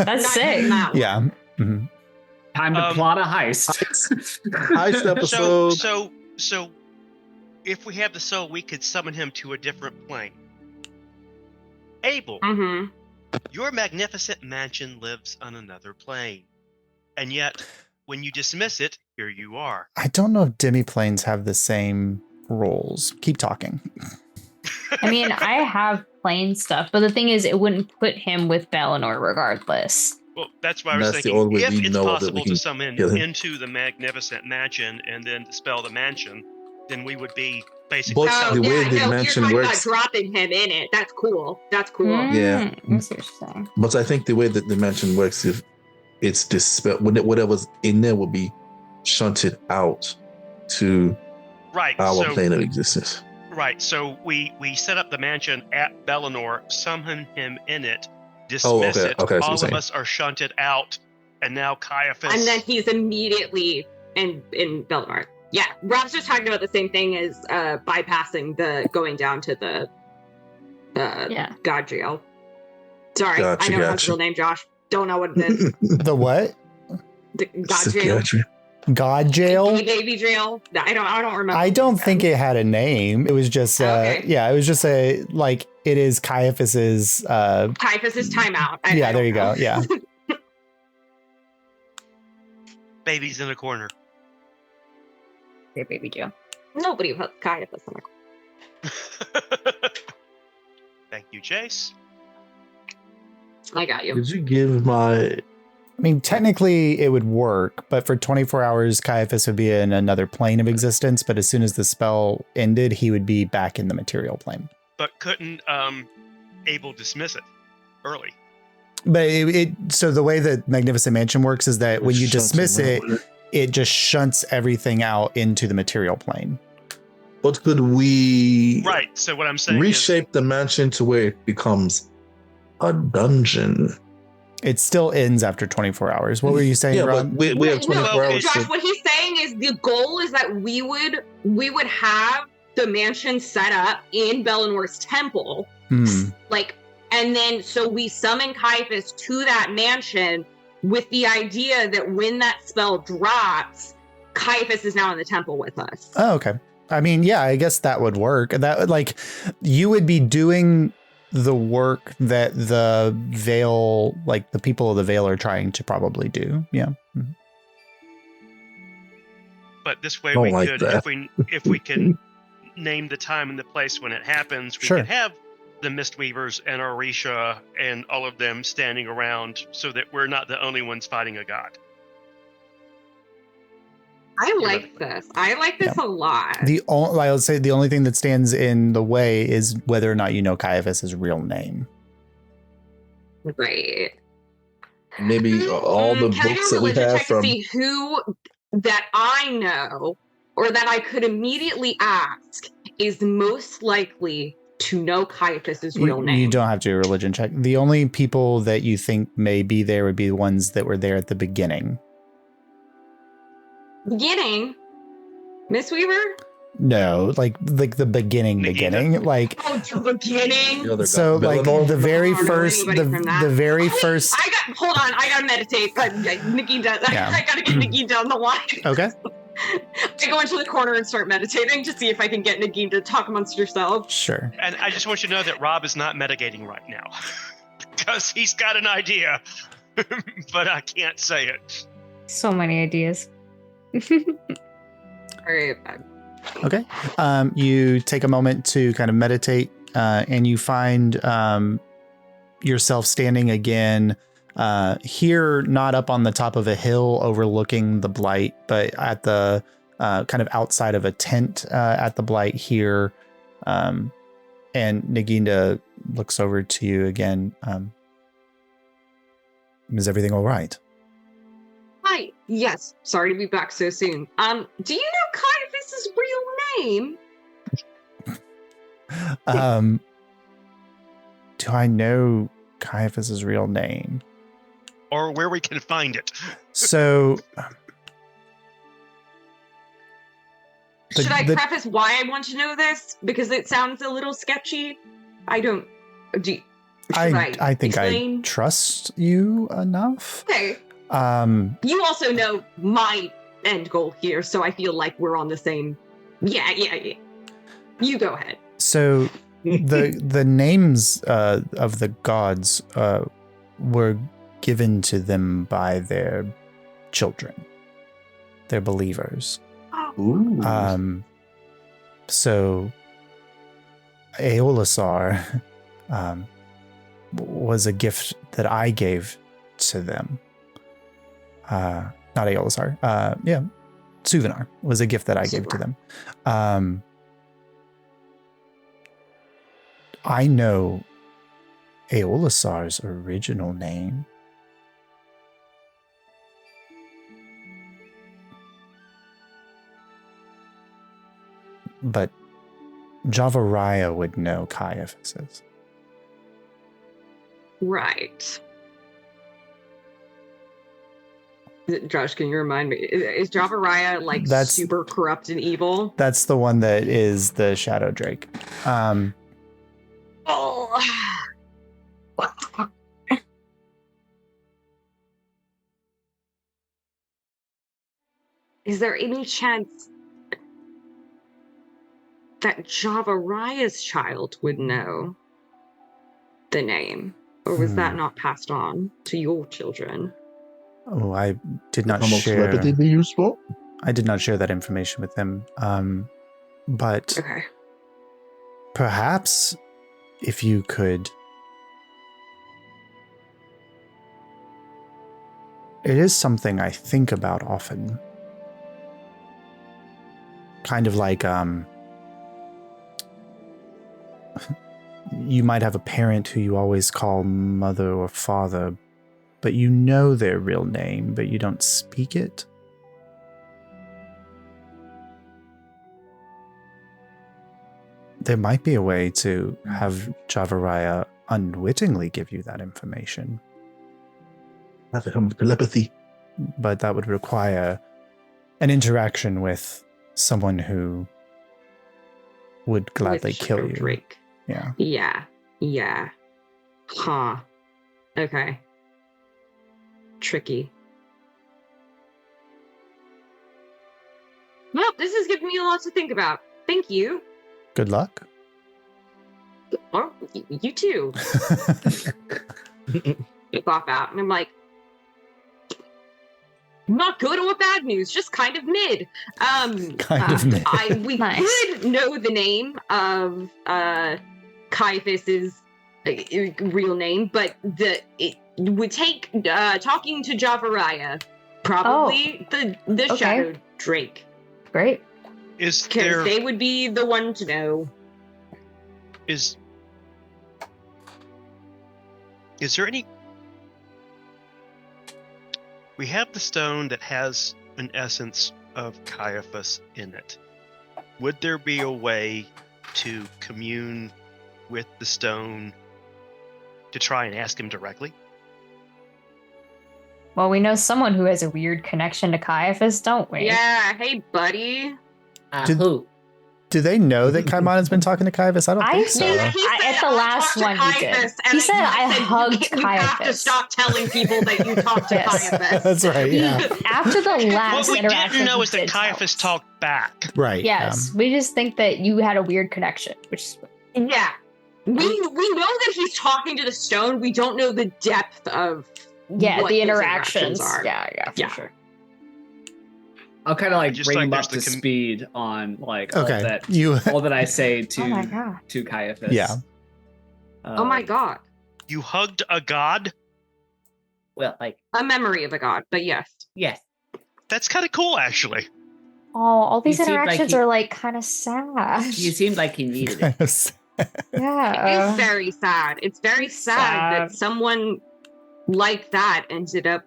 Speaker 4: That's
Speaker 5: not
Speaker 4: sick.
Speaker 5: using that one.
Speaker 1: Yeah. Mhm.
Speaker 6: Time to plot a heist.
Speaker 3: Heist episode.
Speaker 2: So if we have the soul, we could summon him to a different plane. Abel,
Speaker 5: Mm-hmm.
Speaker 2: your magnificent mansion lives on another plane. And yet, when you dismiss it, here you are.
Speaker 1: I don't know if demiplanes have the same rules. Keep talking.
Speaker 4: I mean, I have plain stuff, but the thing is, it wouldn't put him with Bellinor regardless.
Speaker 2: Well, that's why I was
Speaker 3: That's the
Speaker 2: thinking,
Speaker 3: only way
Speaker 2: if
Speaker 3: we
Speaker 2: it's
Speaker 3: know that we
Speaker 2: possible
Speaker 3: can
Speaker 2: to summon
Speaker 3: kill him.
Speaker 2: into the magnificent mansion and then dispel the mansion, then we would be basically...
Speaker 3: But
Speaker 5: Oh,
Speaker 3: the way
Speaker 5: yeah,
Speaker 3: the
Speaker 5: no,
Speaker 3: mansion
Speaker 5: you're talking
Speaker 3: works-
Speaker 5: about dropping him in it. That's cool. That's cool.
Speaker 3: Yeah.
Speaker 4: I see what you're saying.
Speaker 3: But I think the way that the mansion works, if it's dispelled, whatever's in there will be shunted out to
Speaker 2: Right,
Speaker 3: our
Speaker 2: so,
Speaker 3: plane of existence.
Speaker 2: right, so we set up the mansion at Bellinor, summon him in it, dismiss
Speaker 3: okay,
Speaker 2: it,
Speaker 3: okay, I see what
Speaker 2: all
Speaker 3: you're
Speaker 2: of
Speaker 3: saying.
Speaker 2: us are shunted out, and now Caiaphas...
Speaker 5: And then he's immediately in Bellinor. Yeah, Rob's just talking about the same thing as bypassing the going down to the
Speaker 4: Yeah.
Speaker 5: god jail. Sorry,
Speaker 3: Gotcha,
Speaker 5: I don't know his
Speaker 3: gotcha.
Speaker 5: real name, Josh. Don't know what it is.
Speaker 1: The what?
Speaker 5: The god jail.
Speaker 3: Psychiatry.
Speaker 1: God jail?
Speaker 5: Navy jail. I don't remember.
Speaker 1: I don't think it had a name. It was just,
Speaker 5: Okay.
Speaker 1: it was just it is Caiaphas's,
Speaker 5: Caiaphas's timeout.
Speaker 1: yeah, there you go. Yeah.
Speaker 2: Baby's in a corner.
Speaker 4: Great baby Joe.
Speaker 5: Nobody puts Caiaphas in a
Speaker 2: Thank you, Chase.
Speaker 5: I got you.
Speaker 3: Did you give my
Speaker 1: I mean, technically it would work, but for 24 hours, Caiaphas would be in another plane of existence. But as soon as the spell ended, he would be back in the material plane.
Speaker 2: But couldn't Abel dismiss it early.
Speaker 1: But so the way that Magnificent Mansion works is that when you dismiss it, it just shunts everything out into the material plane.
Speaker 3: But could we
Speaker 2: Right, so what I'm saying
Speaker 3: reshape the mansion to where it becomes a dungeon.
Speaker 1: It still ends after 24 hours. What were you saying,
Speaker 3: Yeah,
Speaker 1: Rob?
Speaker 3: but we have 24 hours.
Speaker 5: Josh, what he's saying is the goal is that we would have the mansion set up in Belenor's temple, like, and then so we summon Caiaphas to that mansion with the idea that when that spell drops, Caiaphas is now in the temple with us.
Speaker 1: Oh, okay. I mean, yeah, I guess that would work. That like you would be doing the work that the Veil, like the people of the Veil, are trying to probably do. Yeah. Mm-hmm.
Speaker 2: But this way
Speaker 3: Don't
Speaker 2: we
Speaker 3: like
Speaker 2: could,
Speaker 3: that.
Speaker 2: if we can name the time and the place when it happens, we
Speaker 1: Sure.
Speaker 2: could have the Mistweavers and Orisha and all of them standing around so that we're not the only ones fighting a god.
Speaker 5: I like this. I like this a lot.
Speaker 1: I would say the only thing that stands in the way is whether or not you know Caiaphas' real name.
Speaker 5: Right.
Speaker 3: Maybe all the
Speaker 5: Can I
Speaker 3: books
Speaker 5: do a
Speaker 3: that we
Speaker 5: religion
Speaker 3: have
Speaker 5: check
Speaker 3: from.
Speaker 5: to see who that I know or that I could immediately ask is most likely to know Caiaphas' real name?
Speaker 1: You don't have to do a religion check. The only people that you think may be there would be the ones that were there at the beginning.
Speaker 5: Beginning? Miss Weaver?
Speaker 1: No, like the beginning, like
Speaker 5: Oh, the beginning.
Speaker 1: so like the very first, the very first.
Speaker 5: Hold on, I gotta meditate. Nikki does.
Speaker 1: Yeah.
Speaker 5: I gotta get Nikki down the line.
Speaker 1: Okay.
Speaker 5: I go into the corner and start meditating to see if I can get Nikki to talk amongst yourselves.
Speaker 1: Sure.
Speaker 2: And I just want you to know that Rob is not metagaming right now because he's got an idea, but I can't say it.
Speaker 4: So many ideas.
Speaker 5: All right.
Speaker 1: Okay. You take a moment to kind of meditate, and you find yourself standing again here, not up on the top of a hill overlooking the Blight, but at the kind of outside of a tent at the Blight here. And Naginda looks over to you again. Is everything all right?
Speaker 5: Hi. Yes. Sorry to be back so soon. Do you know Caiaphas' real name?
Speaker 1: Do I know Caiaphas' real name?
Speaker 2: Or where we can find it.
Speaker 1: So
Speaker 5: Should I preface why I want to know this? Because it sounds a little sketchy. I don't.
Speaker 1: I think
Speaker 5: explain?
Speaker 1: I trust you enough.
Speaker 5: Okay. You also know my end goal here, so I feel like we're on the same. Yeah. You go ahead.
Speaker 1: So the names of the gods were given to them by their children, their believers.
Speaker 3: Ooh.
Speaker 1: So Aeolisar was a gift that I gave to them. Not Aeolisar. Suvenar was a gift that I gave to them. I know Aeolisar's original name. But Javaraya would know Caiaphas's.
Speaker 5: Right. Josh, can you remind me? Is Javaraya like super corrupt and evil?
Speaker 1: That's the one that is the Shadow Drake.
Speaker 5: Is there any chance that Javaraya's child would know the name? Or was that not passed on to your children?
Speaker 1: Oh, I did not
Speaker 3: Almost
Speaker 1: share.
Speaker 3: repetitively useful.
Speaker 1: I did not share that information with them. But
Speaker 5: okay.
Speaker 1: Perhaps if you could. It is something I think about often. Kind of like you might have a parent who you always call mother or father, but you know their real name, but you don't speak it. There might be a way to have Javaraya unwittingly give you that information.
Speaker 3: Have it on telepathy.
Speaker 1: But that would require an interaction with someone who would gladly
Speaker 5: With
Speaker 1: kill you.
Speaker 5: Drake.
Speaker 1: Yeah.
Speaker 5: Yeah. Huh. Okay. Tricky. Well, this is giving me a lot to think about. Thank you.
Speaker 1: Good luck.
Speaker 5: Oh, you too. I pop out, and I'm like, not good or bad news, just kind of mid.
Speaker 1: Kind of mid.
Speaker 5: We
Speaker 4: Nice.
Speaker 5: could know the name of Caiaphas's real name, but it would take talking to Javaraya, probably the
Speaker 4: okay.
Speaker 5: Shadow Drake,
Speaker 4: Great.
Speaker 2: Is
Speaker 5: because
Speaker 2: there
Speaker 5: they would be the one to know.
Speaker 2: is there any? We have the stone that has an essence of Caiaphas in it. Would there be a way to commune with the stone to try and ask him directly?
Speaker 4: Well, we know someone who has a weird connection to Caiaphas, don't we?
Speaker 5: Yeah, hey buddy.
Speaker 6: Who?
Speaker 1: Do they know that Kaimon has been talking to Caiaphas? I don't
Speaker 4: I
Speaker 1: think so.
Speaker 4: think-
Speaker 5: He said,
Speaker 4: at the last
Speaker 5: talked to
Speaker 4: one he did.
Speaker 5: Caiaphas,
Speaker 4: He
Speaker 5: and
Speaker 4: said, "I hugged
Speaker 5: you have to
Speaker 4: Caiaphas."
Speaker 5: stop telling people that you talked to
Speaker 4: Yes.
Speaker 5: Caiaphas.
Speaker 1: That's right, yeah.
Speaker 4: After the
Speaker 2: What
Speaker 4: last
Speaker 2: we
Speaker 4: interaction,
Speaker 2: didn't know
Speaker 4: he
Speaker 2: is that
Speaker 4: did tell
Speaker 2: Caiaphas
Speaker 4: us.
Speaker 2: talked back.
Speaker 1: Right.
Speaker 4: Yes, we just think that you had a weird connection, which is
Speaker 5: Yeah. We know that he's talking to the stone. We don't know the depth of what
Speaker 4: the
Speaker 5: those
Speaker 4: interactions.
Speaker 5: are.
Speaker 4: Yeah, for
Speaker 5: Yeah.
Speaker 4: sure.
Speaker 6: I'll kind of like
Speaker 2: Just
Speaker 6: bring
Speaker 2: like
Speaker 6: him
Speaker 2: there's
Speaker 6: up
Speaker 2: the
Speaker 6: to speed on like all
Speaker 1: Okay.
Speaker 6: that
Speaker 1: You
Speaker 6: all that I say
Speaker 4: Oh my
Speaker 6: to
Speaker 4: god.
Speaker 6: to Caiaphas.
Speaker 1: Yeah.
Speaker 5: Oh my god.
Speaker 2: You hugged a god?
Speaker 6: Well, like
Speaker 5: A memory of a god, but yes.
Speaker 6: yes,
Speaker 2: That's kind of cool, actually.
Speaker 4: Oh, all these
Speaker 6: He seemed like
Speaker 4: interactions
Speaker 6: he-
Speaker 4: are like kind of sad.
Speaker 6: he seemed like he needed it.
Speaker 1: kind of sad.
Speaker 4: Yeah.
Speaker 5: It's very sad. It's very sad that
Speaker 4: sad.
Speaker 5: someone like that ended up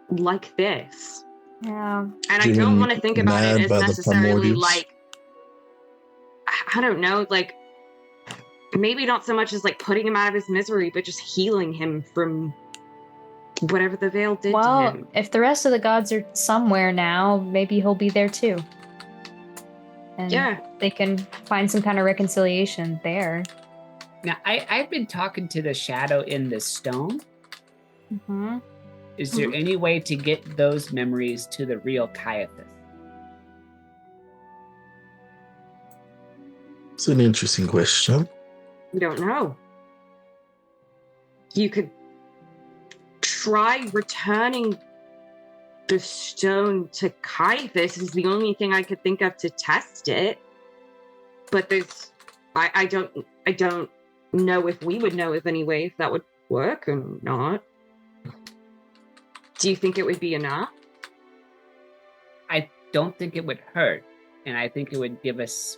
Speaker 5: like this.
Speaker 4: Yeah.
Speaker 5: And I
Speaker 3: Driven
Speaker 5: don't want to think about
Speaker 3: mad
Speaker 5: it as
Speaker 3: by the
Speaker 5: necessarily
Speaker 3: primordials.
Speaker 5: like, I don't know, like maybe not so much as like putting him out of his misery, but just healing him from whatever the veil did to
Speaker 4: Well,
Speaker 5: him.
Speaker 4: if the rest of the gods are somewhere now, maybe he'll be there too. And
Speaker 5: Yeah.
Speaker 4: they can find some kind of reconciliation there.
Speaker 6: Now I've been talking to the shadow in the stone.
Speaker 4: Mm-hmm.
Speaker 6: Is there any way to get those memories to the real Caiaphas?
Speaker 3: It's an interesting question.
Speaker 5: We don't know. You could try returning the stone to Caiaphas is the only thing I could think of to test it. But there's I don't know if we would know of any way if that would work or not. Do you think it would be enough?
Speaker 6: I don't think it would hurt, and I think it would give us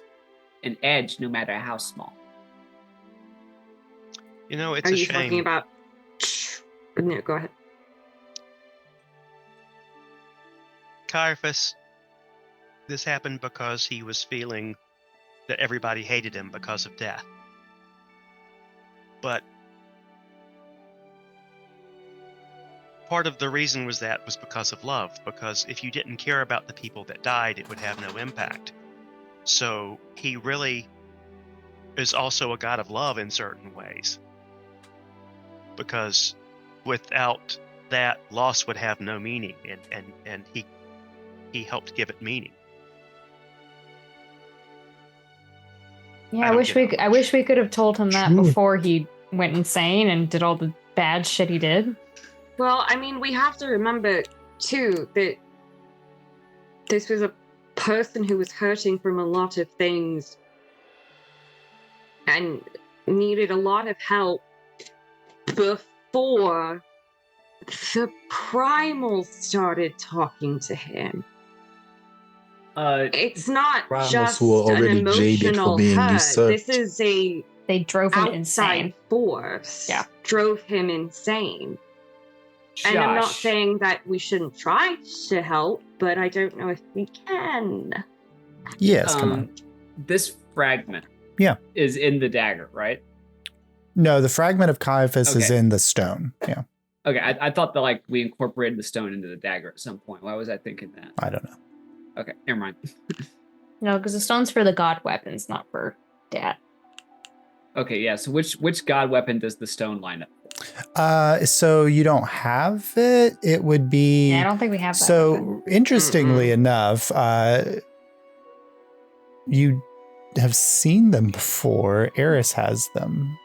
Speaker 6: an edge no matter how small.
Speaker 2: You know, it's
Speaker 5: Are
Speaker 2: a
Speaker 5: you
Speaker 2: shame.
Speaker 5: talking about No, go ahead.
Speaker 2: Caiaphas, this happened because he was feeling that everybody hated him because of death. But part of the reason was because of love, because if you didn't care about the people that died, it would have no impact. So he really is also a god of love in certain ways. Because without that, loss would have no meaning, and he helped give it meaning.
Speaker 4: Yeah,
Speaker 2: I
Speaker 4: I
Speaker 2: don't
Speaker 4: wish
Speaker 2: get
Speaker 4: we
Speaker 2: it.
Speaker 4: I wish we could have told him that
Speaker 3: True.
Speaker 4: before he went insane and did all the bad shit he did.
Speaker 5: Well, I mean, we have to remember, too, that this was a person who was hurting from a lot of things and needed a lot of help before the primals started talking to him. It's not
Speaker 3: Primals
Speaker 5: just
Speaker 3: who are
Speaker 5: an
Speaker 3: already jaded for
Speaker 5: emotional
Speaker 3: being
Speaker 5: hurt.
Speaker 3: usurped.
Speaker 5: This is a
Speaker 4: They drove him
Speaker 5: outside
Speaker 4: insane.
Speaker 5: force.
Speaker 4: Yeah.
Speaker 5: Drove him insane. And I'm not
Speaker 6: Josh,
Speaker 5: saying that we shouldn't try to help, but I don't know if we can.
Speaker 1: Yes, come on.
Speaker 6: This fragment
Speaker 1: Yeah.
Speaker 6: is in the dagger, right?
Speaker 1: No, the fragment of Caiaphas is
Speaker 6: Okay.
Speaker 1: in the stone. Yeah,
Speaker 6: Okay, I thought that like we incorporated the stone into the dagger at some point. Why was I thinking that?
Speaker 1: I don't know.
Speaker 6: Okay, never mind.
Speaker 4: No, because the stone's for the god weapons, not for Dad.
Speaker 6: Okay, yeah. So which god weapon does the stone line up for?
Speaker 1: So you don't have it. It would be.
Speaker 4: Yeah, I don't think we have that.
Speaker 1: So
Speaker 4: weapon.
Speaker 1: interestingly enough, you have seen them before. Eris has them.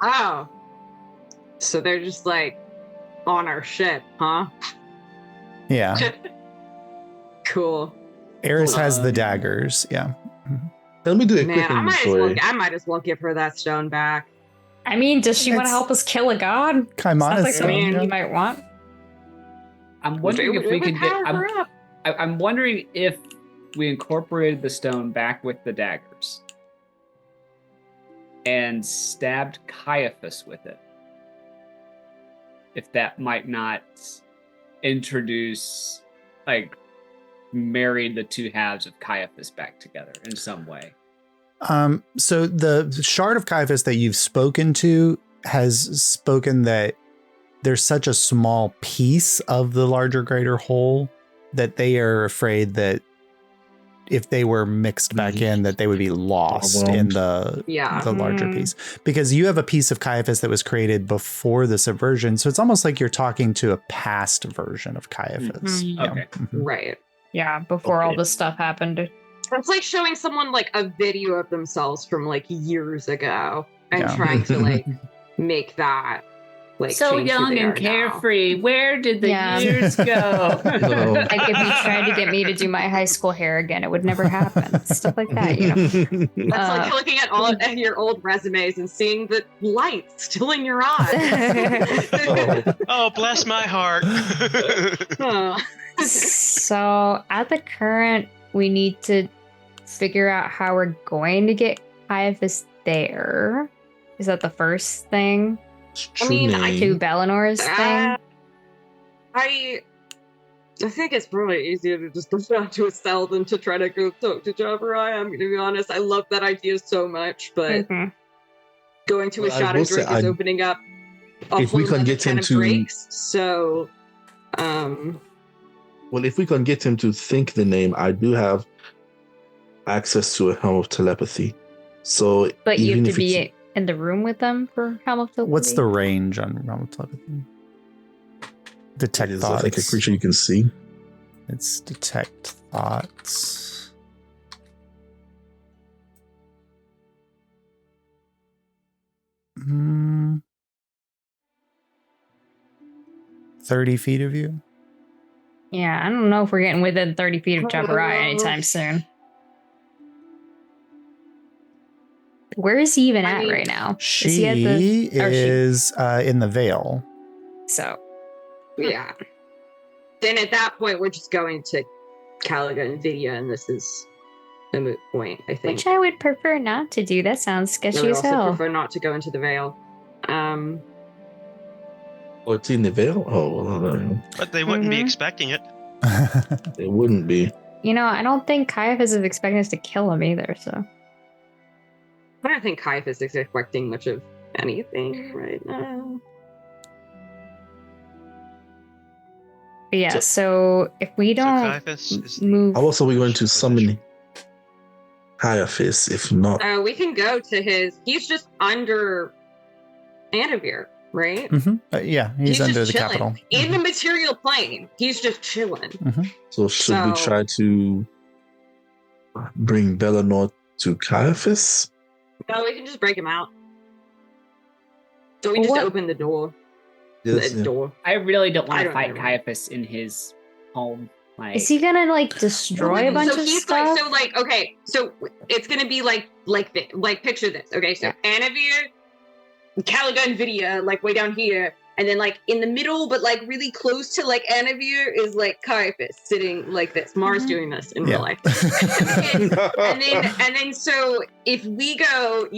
Speaker 5: Oh. So they're just like on our ship, huh?
Speaker 1: Yeah,
Speaker 5: Cool.
Speaker 1: Eris has the daggers. Yeah.
Speaker 3: Let me do a
Speaker 5: Man,
Speaker 3: quick inventory.
Speaker 5: I might as well give her that stone back.
Speaker 4: I mean, does she want to
Speaker 1: It's-
Speaker 4: help us kill a god?
Speaker 1: Kaimana's
Speaker 4: Sounds like
Speaker 1: stone,
Speaker 4: something
Speaker 1: yeah.
Speaker 4: you might want.
Speaker 6: I'm wondering if we could get.
Speaker 5: Power her up.
Speaker 6: I'm wondering if we incorporated the stone back with the daggers and stabbed Caiaphas with it. If that might not introduce, like, married the two halves of Caiaphas back together in some way.
Speaker 1: So the shard of Caiaphas that you've spoken to has spoken that there's such a small piece of the larger greater whole that they are afraid that if they were mixed back in, that they would be lost in the larger piece. Because you have a piece of Caiaphas that was created before the subversion. So it's almost like you're talking to a past version of Caiaphas.
Speaker 4: Mhm.
Speaker 1: Yeah.
Speaker 6: Okay.
Speaker 1: Mhm.
Speaker 5: Right.
Speaker 4: Yeah, before all this stuff happened.
Speaker 5: It's like showing someone like a video of themselves from like years ago and
Speaker 1: Yeah.
Speaker 5: trying to like make that like
Speaker 6: So
Speaker 5: change who
Speaker 6: young
Speaker 5: they
Speaker 6: and
Speaker 5: are now.
Speaker 6: carefree. Where did the
Speaker 4: Yeah.
Speaker 6: years go?
Speaker 3: No.
Speaker 4: Like if you tried to get me to do my high school hair again, it would never happen. Stuff like that, you know.
Speaker 5: That's like looking at all of your old resumes and seeing the light still in your eyes.
Speaker 2: Oh, bless my heart.
Speaker 5: Huh.
Speaker 4: So at the current, we need to figure out how we're going to get Caiaphas there. Is that the first thing?
Speaker 5: I mean,
Speaker 4: To Belenor's thing?
Speaker 5: I think it's probably easier to just go down to a cell than to try to go talk to Jabberai. I'm going to be honest. I love that idea so much, but
Speaker 4: Mhm.
Speaker 5: going to a
Speaker 3: Well, I
Speaker 5: shot
Speaker 3: will
Speaker 5: and drink
Speaker 3: say
Speaker 5: is
Speaker 3: I-
Speaker 5: opening up a
Speaker 3: if we
Speaker 5: whole
Speaker 3: can
Speaker 5: other
Speaker 3: get him
Speaker 5: can of
Speaker 3: to-
Speaker 5: drinks. So,
Speaker 3: Well, if we can get him to think the name, I do have access to a helm of telepathy. So,
Speaker 4: But you
Speaker 3: even
Speaker 4: have to
Speaker 3: if it's-
Speaker 4: be in the room with them for how much?
Speaker 1: What's the range on realm of telepathy? Detect
Speaker 3: it is,
Speaker 1: thoughts.
Speaker 3: I think, a creature you can see.
Speaker 1: It's detect thoughts. Mm, 30 feet of you?
Speaker 4: Yeah, I don't know if we're getting within 30 feet of Jabberai anytime soon. Where is he even
Speaker 5: I
Speaker 4: at
Speaker 5: mean,
Speaker 4: right now?
Speaker 1: She
Speaker 4: is he at the? Or she?
Speaker 1: is in the Vale.
Speaker 4: So
Speaker 5: yeah. Then at that point, we're just going to Caliga and Vidya, and this is a moot point, I think.
Speaker 4: which I would prefer not to do. That sounds
Speaker 5: I
Speaker 4: sketchy
Speaker 5: would
Speaker 4: as
Speaker 5: also
Speaker 4: hell.
Speaker 5: prefer not to go into the Vale.
Speaker 3: Or it's in the veil? Oh, well, I don't know.
Speaker 2: But they wouldn't be
Speaker 4: Mhm.
Speaker 2: expecting it.
Speaker 3: It wouldn't be.
Speaker 4: You know, I don't think Caiaphas is expecting us to kill him either. So
Speaker 5: I don't think Caiaphas is expecting much of anything right now.
Speaker 4: but yeah.
Speaker 3: So-
Speaker 4: So if we
Speaker 2: So
Speaker 4: don't
Speaker 2: Caiaphas is the-
Speaker 4: move,
Speaker 3: How else are we going to summon Caiaphas if not?
Speaker 5: We can go to his. He's just under Anavir, right?
Speaker 1: Mhm. Yeah, he's under
Speaker 5: just
Speaker 1: the
Speaker 5: chilling.
Speaker 1: capital.
Speaker 5: In the material plane. He's just chilling.
Speaker 3: So should we
Speaker 5: So-
Speaker 3: try to bring Belenor to Caiaphas?
Speaker 5: No, we can just break him out. So we just
Speaker 4: What?
Speaker 5: open the door.
Speaker 3: Yes,
Speaker 5: The
Speaker 3: yeah.
Speaker 5: door.
Speaker 6: I really don't want
Speaker 5: I
Speaker 6: to
Speaker 5: don't
Speaker 6: fight
Speaker 5: know.
Speaker 6: Caiaphas in his home. Like,
Speaker 4: is he gonna like destroy a bunch
Speaker 5: so
Speaker 4: of
Speaker 5: he's
Speaker 4: stuff?
Speaker 5: like, so like, okay, so it's gonna be like this, like picture this. Okay, so Anavir, Caliga and Vidya, like way down here, and then like in the middle, but like really close to like Anavir is like Caiaphas sitting like this. Mars
Speaker 4: Mhm.
Speaker 5: doing this in
Speaker 1: Yeah.
Speaker 5: real life. and then so if we go,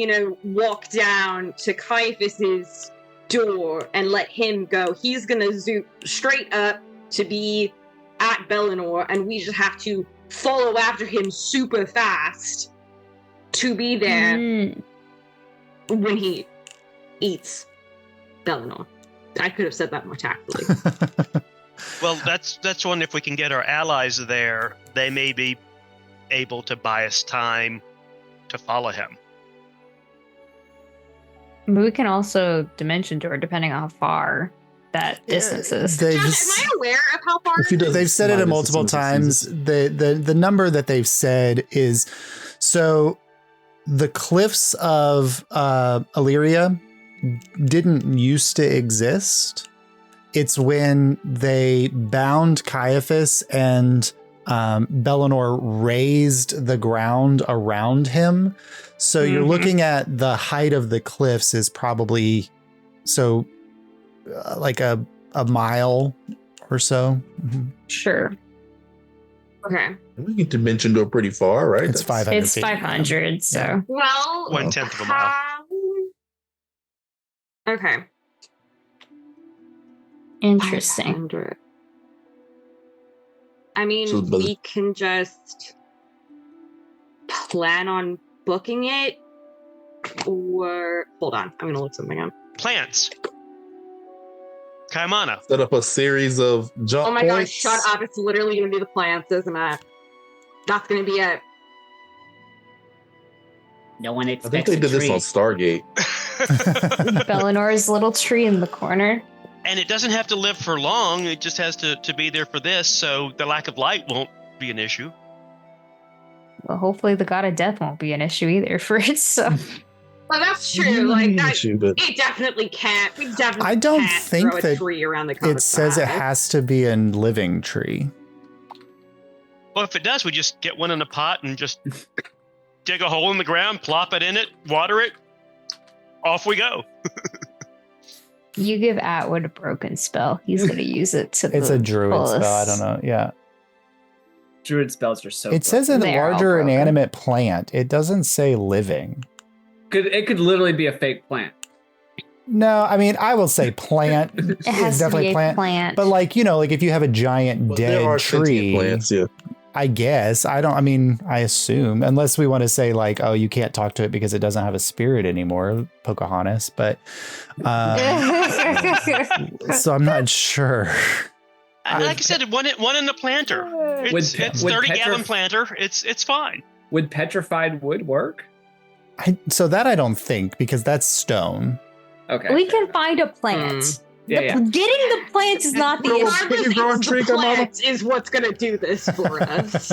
Speaker 5: walk down to Caiaphas's door and let him go, he's gonna zoom straight up to be at Belenor, and we just have to follow after him super fast to be there when he eats Bellinor. I could have said that more tactfully.
Speaker 2: Well, that's one. If we can get our allies there, they may be able to buy us time to follow him.
Speaker 4: But we can also dimension door depending on how far that distance is.
Speaker 5: Josh, am I aware of how far?
Speaker 1: They've said it multiple times. The number that they've said is, so the cliffs of Alyria didn't used to exist. It's when they bound Caiaphas and Bellinor raised the ground around him. So you're looking at the height of the cliffs is probably like a mile or so.
Speaker 4: Sure.
Speaker 5: Okay.
Speaker 3: We can dimension door pretty far, right?
Speaker 1: It's 500
Speaker 4: It's
Speaker 1: feet.
Speaker 4: 500, so.
Speaker 1: Yeah.
Speaker 5: Well,
Speaker 2: 1/10 of a mile.
Speaker 5: Okay.
Speaker 4: Interesting.
Speaker 5: 500. I mean,
Speaker 3: So, but-
Speaker 5: we can just plan on booking it, or hold on, I'm gonna look something up.
Speaker 2: Plants. Kaimana.
Speaker 3: Set up a series of jump
Speaker 5: Oh my gosh,
Speaker 3: points.
Speaker 5: shut up! It's literally gonna be the plants, isn't it? That's gonna be it.
Speaker 6: No one
Speaker 3: I
Speaker 6: expects
Speaker 3: think they
Speaker 6: a
Speaker 3: did this
Speaker 6: tree.
Speaker 3: on Stargate.
Speaker 4: Bellinor's little tree in the corner.
Speaker 2: And it doesn't have to live for long. It just has to be there for this, so the lack of light won't be an issue.
Speaker 4: Well, hopefully the god of death won't be an issue either for it. So
Speaker 5: Well, that's true. Like that,
Speaker 3: Issue, but
Speaker 5: it definitely can't. We definitely
Speaker 1: I don't
Speaker 5: can't
Speaker 1: think
Speaker 5: throw a
Speaker 1: that
Speaker 5: tree around the
Speaker 1: It says it
Speaker 5: commissar.
Speaker 1: has to be a living tree.
Speaker 2: Well, if it does, we just get one in a pot and just dig a hole in the ground, plop it in it, water it, off we go.
Speaker 4: you give Atwood a broken spell. He's going to use it to
Speaker 1: It's
Speaker 4: the
Speaker 1: a druid
Speaker 4: fullest.
Speaker 1: spell. I don't know. Yeah.
Speaker 6: Druid spells are so.
Speaker 1: It says a
Speaker 4: They are all
Speaker 1: larger
Speaker 4: broken.
Speaker 1: inanimate plant. It doesn't say living.
Speaker 6: it could literally be a fake plant.
Speaker 1: No, I mean, I will say plant.
Speaker 4: It
Speaker 1: It's
Speaker 4: has to
Speaker 1: definitely
Speaker 4: be a
Speaker 1: plant.
Speaker 4: plant.
Speaker 1: But like, like if you have a giant
Speaker 3: but there are
Speaker 1: dead
Speaker 3: sentient
Speaker 1: tree,
Speaker 3: plants, yeah.
Speaker 1: I guess. I assume, unless we want to say like, oh, you can't talk to it because it doesn't have a spirit anymore, Pocahontas. But so I'm not sure.
Speaker 2: Like I said, one in the planter. It's
Speaker 6: would
Speaker 2: 30-gallon planter. It's fine.
Speaker 6: Would petrified wood work?
Speaker 1: So that I don't think, because that's stone.
Speaker 6: Okay.
Speaker 4: we can find a plant.
Speaker 6: Yeah,
Speaker 4: Getting the plants is not the issue.
Speaker 5: Regardless,
Speaker 3: Grow a
Speaker 5: it's
Speaker 3: tree,
Speaker 5: the
Speaker 3: Kamala?
Speaker 5: plant is what's gonna do this for us.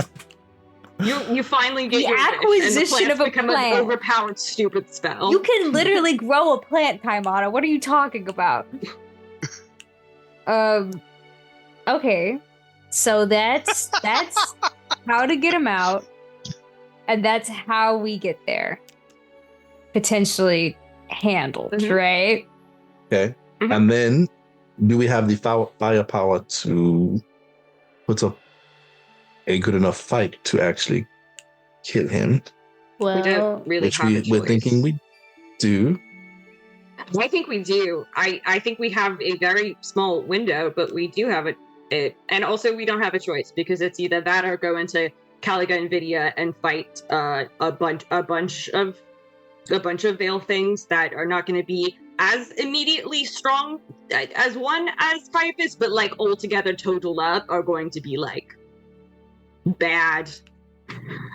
Speaker 5: You finally get
Speaker 4: The
Speaker 5: your wish, and
Speaker 4: acquisition
Speaker 5: the
Speaker 4: of a
Speaker 5: plants become
Speaker 4: plant.
Speaker 5: an overpowered stupid spell.
Speaker 4: You can literally grow a plant, Kaimana. What are you talking about? Okay. So that's how to get him out. And that's how we get there. Potentially handled,
Speaker 5: Mhm.
Speaker 4: right?
Speaker 3: Okay.
Speaker 5: Mhm.
Speaker 3: And then, do we have the firepower to put up a good enough fight to actually kill him?
Speaker 5: We don't really
Speaker 3: Which
Speaker 5: have a
Speaker 3: we're
Speaker 5: choice.
Speaker 3: thinking we do.
Speaker 5: I think we do. I think we have a very small window, but we do have it. And also, we don't have a choice because it's either that or go into Caliga and Vidya and fight a bunch of Veil things that are not going to be as immediately strong as one as Caiaphas, but like all together totaled up are going to be like bad,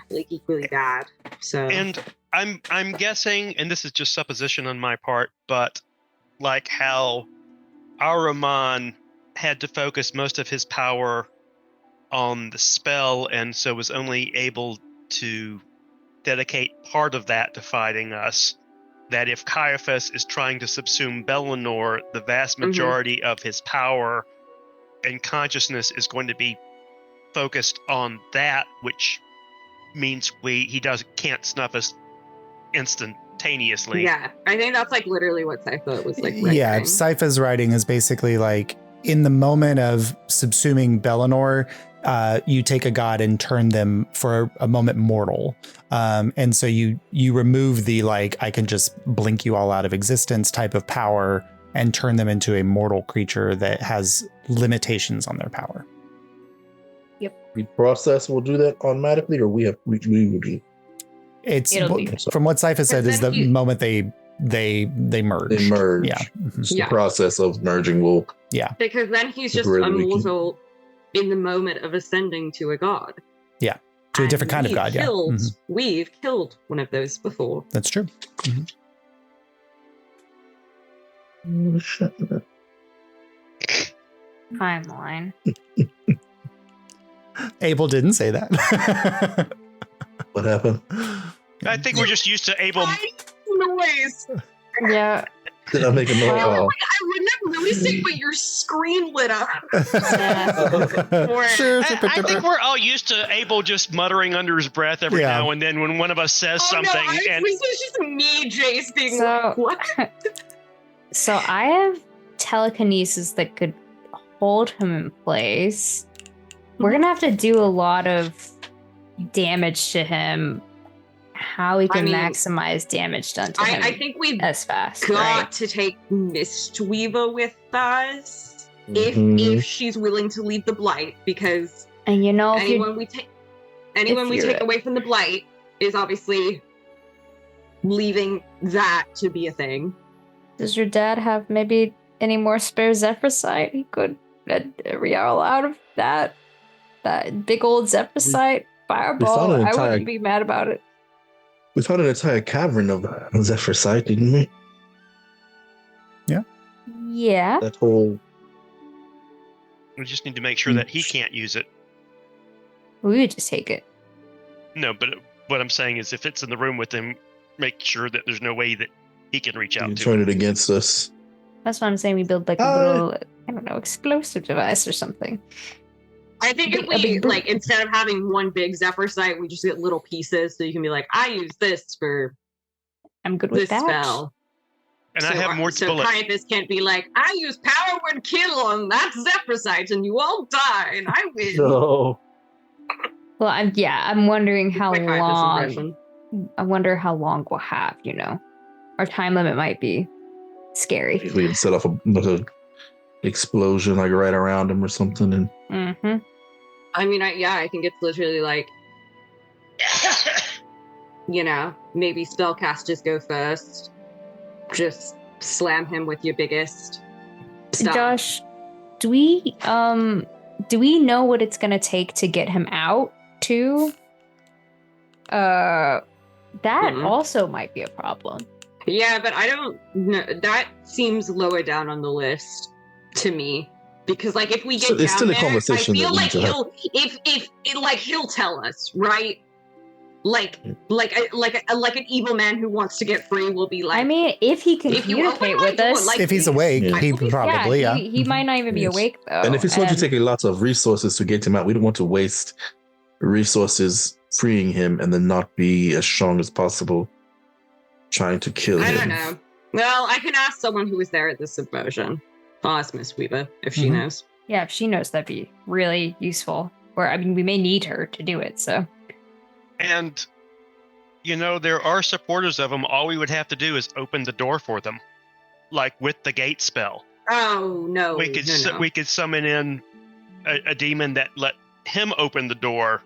Speaker 5: like equally bad. So
Speaker 2: And I'm guessing, and this is just supposition on my part, but like how Ahriman had to focus most of his power on the spell, and so was only able to dedicate part of that to fighting us. That if Caiaphas is trying to subsume Bellinor, the vast majority of his power and consciousness is going to be focused on that, which means he can't snuff us instantaneously.
Speaker 5: yeah, I think that's like literally what Sypha was like.
Speaker 1: Yeah,
Speaker 5: rendering.
Speaker 1: Sypha's writing is basically like, in the moment of subsuming Bellinor, you take a god and turn them for a moment mortal. And so you remove the like, I can just blink you all out of existence type of power and turn them into a mortal creature that has limitations on their power.
Speaker 3: The process will do that automatically, or we will do.
Speaker 1: It's
Speaker 4: It'll be-
Speaker 1: from what Sypha said is the
Speaker 5: then
Speaker 1: moment they merge.
Speaker 3: They merge.
Speaker 1: Yeah. Mhm.
Speaker 3: It's
Speaker 5: Yeah.
Speaker 3: The process of merging will.
Speaker 5: Because then he's just
Speaker 3: Really
Speaker 5: immortal in the moment of ascending to a god.
Speaker 1: To a different
Speaker 5: And
Speaker 1: kind of god. Yeah. Mhm.
Speaker 5: We've killed one of those before.
Speaker 1: That's true. Mhm.
Speaker 4: Timeline.
Speaker 1: Abel didn't say that.
Speaker 3: What happened?
Speaker 2: I think we're just used to Abel.
Speaker 5: Noise.
Speaker 4: Yeah.
Speaker 3: Did I make a noise?
Speaker 5: I would not notice it, but your screen lit up.
Speaker 2: I think we're all used to Abel just muttering under his breath every
Speaker 1: Yeah.
Speaker 2: now and then when one of us says something. And
Speaker 5: this was just me, Jace, being
Speaker 4: So-
Speaker 5: like, what?
Speaker 4: So I have telekinesis that could hold him in place. We're gonna have to do a lot of damage to him. How we can
Speaker 5: I mean,
Speaker 4: maximize damage done to him
Speaker 5: I think we've
Speaker 4: as fast.
Speaker 5: got
Speaker 4: Right?
Speaker 5: to take Mistweaver with us
Speaker 3: Mhm.
Speaker 5: if she's willing to leave the Blight, because
Speaker 4: And you know, if you
Speaker 5: anyone we take
Speaker 4: you're-
Speaker 5: away from the Blight is obviously leaving that to be a thing.
Speaker 4: does your dad have maybe any more spare Zephyrsite? He could real out of that big old Zephyrsite fireball.
Speaker 3: found an
Speaker 4: I
Speaker 3: entire-
Speaker 4: wouldn't be mad about it.
Speaker 3: We found an entire cavern of Zephyrsite, didn't we?
Speaker 4: Yeah.
Speaker 3: That whole.
Speaker 2: we just need to make sure that he can't use it.
Speaker 4: We would just take it.
Speaker 2: No, but what I'm saying is if it's in the room with him, make sure that there's no way that he can reach out
Speaker 3: You
Speaker 2: to
Speaker 3: turn
Speaker 2: it.
Speaker 3: it against us.
Speaker 4: That's why I'm saying we build like a little, I don't know, explosive device or something.
Speaker 5: I think if
Speaker 4: A
Speaker 5: we
Speaker 4: big-
Speaker 5: like instead of having one big Zephyrsite, we just get little pieces so you can be like, I use this for
Speaker 4: I'm good with
Speaker 5: this
Speaker 4: that.
Speaker 5: spell.
Speaker 2: And I have more
Speaker 5: so
Speaker 2: bullets.
Speaker 5: Caiaphas can't be like, I use power word kill on that Zephyrsite and you all die and I win.
Speaker 3: No.
Speaker 4: Well, I'm wondering how
Speaker 5: My Caiaphas
Speaker 4: long.
Speaker 5: impression.
Speaker 4: I wonder how long we'll have. You know, our time limit might be scary.
Speaker 3: We can set off a explosion like right around him or something, and
Speaker 4: Mm-hmm.
Speaker 5: I mean, I think it's literally like, maybe spellcasters go first. Just slam him with your biggest stuff.
Speaker 4: Josh, do we know what it's gonna take to get him out too? That
Speaker 5: Mhm.
Speaker 4: also might be a problem.
Speaker 5: Yeah, but I don't know. That seems lower down on the list to me. Because like if we get
Speaker 3: So it's
Speaker 5: down
Speaker 3: still a
Speaker 5: there,
Speaker 3: conversation
Speaker 5: I feel
Speaker 3: that we
Speaker 5: like
Speaker 3: need to have.
Speaker 5: he'll tell us, right? Like an evil man who wants to get free will be like,
Speaker 4: I mean, if he can
Speaker 5: if you
Speaker 4: communicate
Speaker 5: open my
Speaker 4: with
Speaker 5: door
Speaker 4: us,
Speaker 5: like
Speaker 1: If he's
Speaker 5: this,
Speaker 1: awake,
Speaker 3: Yeah.
Speaker 1: he probably, yeah.
Speaker 4: he might not even be
Speaker 3: Yes.
Speaker 4: awake though.
Speaker 3: and if it's going to take a lot of resources to get him out, we don't want to waste resources freeing him and then not be as strong as possible trying to kill
Speaker 5: I
Speaker 3: him.
Speaker 5: don't know. Well, I can ask someone who was there at the subversion. I'll ask Miss Weaver if she
Speaker 1: Mhm.
Speaker 5: knows.
Speaker 4: yeah, if she knows, that'd be really useful. Or I mean, we may need her to do it. So
Speaker 2: And, there are supporters of him. All we would have to do is open the door for them. Like with the gate spell.
Speaker 5: Oh no,
Speaker 2: we could
Speaker 5: no.
Speaker 2: we could summon in a demon that let him open the door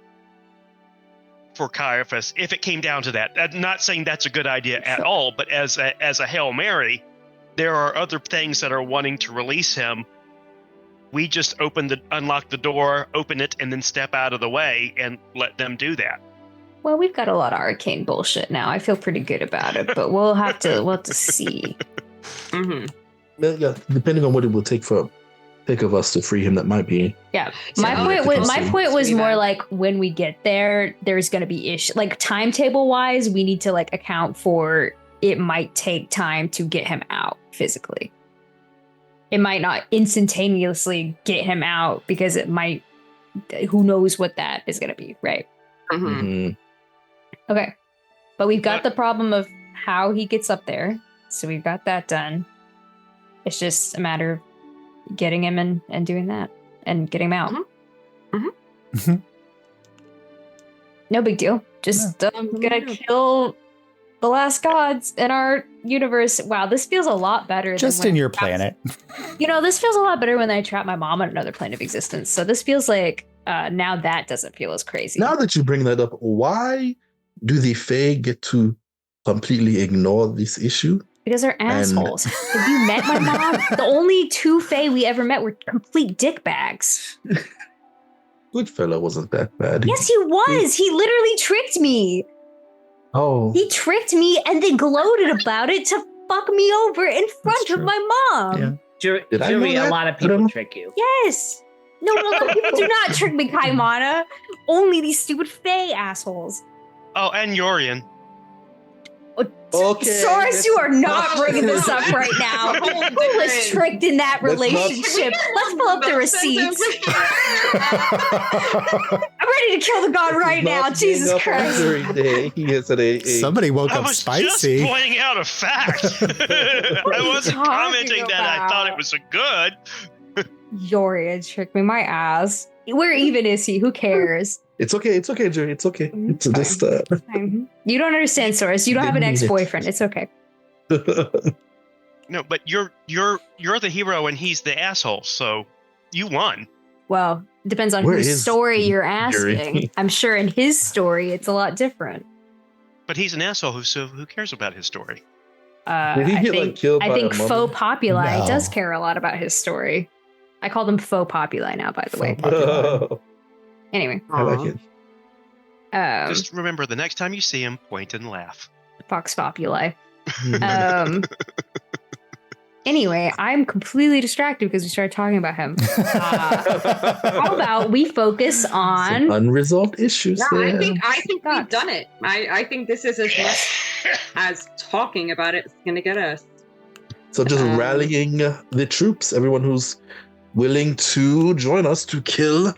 Speaker 2: for Caiaphas if it came down to that. I'm not saying that's a good idea at all, but as a Hail Mary, there are other things that are wanting to release him. We just unlock the door, open it, and then step out of the way and let them do that.
Speaker 4: well, we've got a lot of arcane bullshit now. I feel pretty good about it, but we'll have to see.
Speaker 5: Mm-hmm.
Speaker 3: Well, yeah, depending on what it will take of us to free him, that might be.
Speaker 4: Yeah,
Speaker 5: So
Speaker 4: my
Speaker 5: we have
Speaker 4: point
Speaker 5: to
Speaker 4: was
Speaker 5: consume
Speaker 4: more
Speaker 5: Weaver.
Speaker 4: like when we get there, there's gonna be issue. Like timetable wise, we need to like account for it might take time to get him out physically. It might not instantaneously get him out because it might. Who knows what that is gonna be, right?
Speaker 5: Mm-hmm.
Speaker 3: Mhm.
Speaker 4: Okay, but we've got the problem of how he gets up there, so we've got that done. It's just a matter of getting him in and doing that and getting him out.
Speaker 1: Mhm.
Speaker 4: No big deal. Just gonna kill the last gods in our universe. Wow, this feels a lot better.
Speaker 1: Just
Speaker 4: than
Speaker 1: in
Speaker 4: when
Speaker 1: your
Speaker 4: I trapped-
Speaker 1: planet.
Speaker 4: this feels a lot better when I trap my mom on another plane of existence. So this feels like now that doesn't feel as crazy.
Speaker 3: Now that you bring that up, why do the Fae get to completely ignore this issue?
Speaker 4: Because they're assholes. Have you met my mom? The only two Fae we ever met were complete dickbags.
Speaker 3: Goodfella wasn't that bad.
Speaker 4: Yes, he was. He literally tricked me.
Speaker 3: Oh.
Speaker 4: He tricked me and then gloated about it to fuck me over in front of my mom.
Speaker 1: Yeah.
Speaker 6: Jury, a lot of people trick you.
Speaker 4: Yes. No, a lot of people do not trick me, Kaimana. Only these stupid Fae assholes.
Speaker 2: Oh, and Yorian.
Speaker 3: Okay.
Speaker 4: Soros, you are not bringing this up right now. Who was tricked in that relationship? Let's pull up the receipts. I'm ready to kill the god right now. Jesus Christ.
Speaker 1: Somebody woke up spicy.
Speaker 2: Just pointing out a fact. I wasn't commenting that I thought it was a good.
Speaker 4: Yorian tricked me, my ass. Where even is he? Who cares?
Speaker 3: It's okay, Jerry. It's okay. It's just
Speaker 4: you don't understand, Soros. You don't have an ex-boyfriend. It's okay.
Speaker 2: No, but you're the hero and he's the asshole, so you won.
Speaker 4: Well, it depends on whose story you're asking. I'm sure in his story it's a lot different.
Speaker 2: But he's an asshole, so who cares about his story?
Speaker 3: Did he get killed by
Speaker 4: I think
Speaker 3: a mother?
Speaker 4: Faux Populi does care a lot about his story. I call them Faux Populi now, by the way. Anyway.
Speaker 3: I like it.
Speaker 2: Just remember, the next time you see him, point and laugh.
Speaker 4: Fox Populi. Anyway, I'm completely distracted because we started talking about him. How about we focus on
Speaker 3: some unresolved issues?
Speaker 5: No, I think we've done it. I think this is as much as talking about it is going to get us.
Speaker 3: So just rallying the troops, everyone who's willing to join us to kill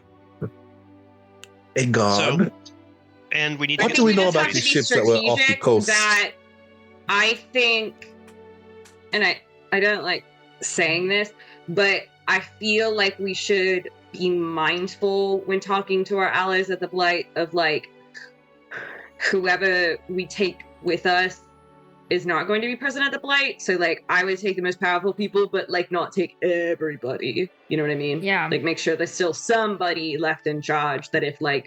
Speaker 3: a god.
Speaker 2: So, and we need.
Speaker 3: What do we know about the ships that were off the coast?
Speaker 5: That I think, and I don't like saying this, but I feel like we should be mindful when talking to our allies at the Blight of whoever we take with us is not going to be present at the Blight. So I would take the most powerful people, but not take everybody. You know what I mean?
Speaker 4: Yeah.
Speaker 5: Make sure there's still somebody left in charge that if all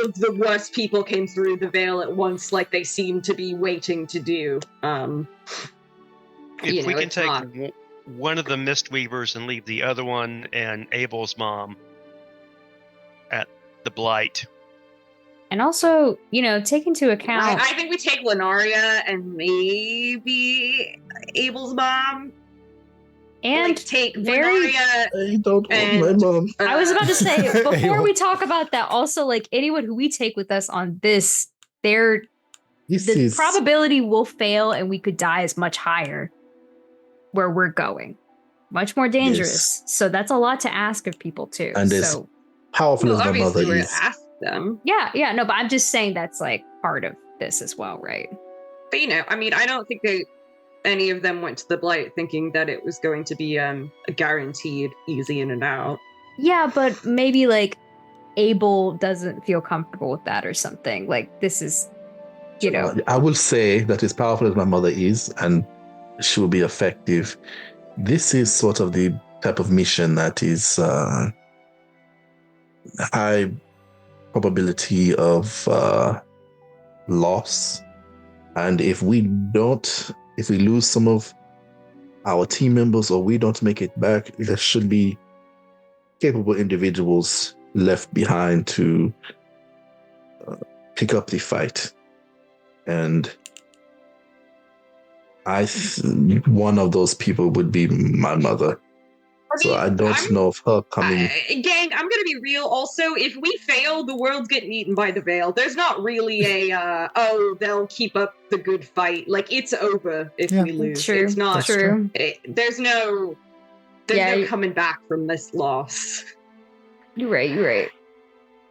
Speaker 5: of the worst people came through the veil at once, like they seem to be waiting to do.
Speaker 2: If we can take one of the Mistweavers and leave the other one and Abel's mom at the Blight.
Speaker 4: And also, take into account.
Speaker 5: I think we take Lenaria and maybe Abel's mom.
Speaker 4: And
Speaker 5: take
Speaker 4: very.
Speaker 3: I don't want my mom.
Speaker 4: I was about to say, before we talk about that, also, anyone who we take with us on this, the probability will fail and we could die is much higher where we're going. Much more dangerous. Yes. So that's a lot to ask of people, too.
Speaker 3: And as powerful as my mother is.
Speaker 5: Ask them.
Speaker 4: Yeah, no, but I'm just saying that's part of this as well, right?
Speaker 5: But I don't think any of them went to the Blight thinking that it was going to be a guaranteed easy in and out.
Speaker 4: Yeah, but maybe Abel doesn't feel comfortable with that or something. This is,
Speaker 3: I will say that as powerful as my mother is, and she will be effective, this is sort of the type of mission that is high probability of loss. And if we lose some of our team members or we don't make it back, there should be capable individuals left behind to pick up the fight. And one of those people would be my mother. So I don't know of her coming.
Speaker 5: Gang, I'm going to be real also. If we fail, the world's getting eaten by the veil. There's not really they'll keep up the good fight. It's over if we lose.
Speaker 4: True.
Speaker 5: It's not
Speaker 4: true.
Speaker 5: There's no coming back from this loss.
Speaker 4: You're right.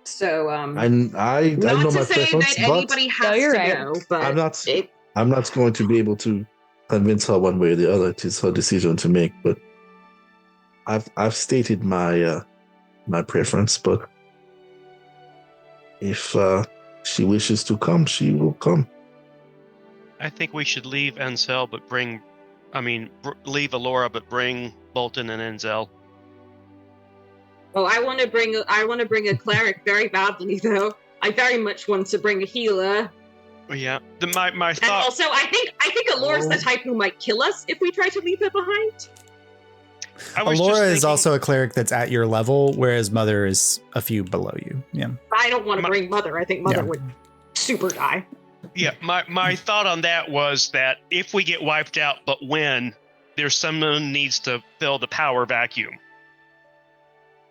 Speaker 5: So,
Speaker 3: I know my preference,
Speaker 5: that anybody has to go, but
Speaker 3: I'm not going to be able to convince her one way or the other. It is her decision to make, but I've stated my preference, but if she wishes to come, she will come.
Speaker 2: I think we should leave Ansel, but leave Alora, but bring Bolton and Enzel.
Speaker 5: Oh, I want to bring a cleric very badly, though. I very much want to bring a healer.
Speaker 2: Yeah. My
Speaker 5: And
Speaker 2: thought.
Speaker 5: also, I think Alora's the type who might kill us if we try to leave her behind.
Speaker 2: I was just
Speaker 1: Allura is
Speaker 2: thinking-
Speaker 1: also a cleric that's at your level, whereas Mother is a few below you. Yeah.
Speaker 5: I don't want to bring Mother. I think Mother would super die.
Speaker 2: Yeah, my thought on that was that if we get wiped out, but when, there's someone needs to fill the power vacuum.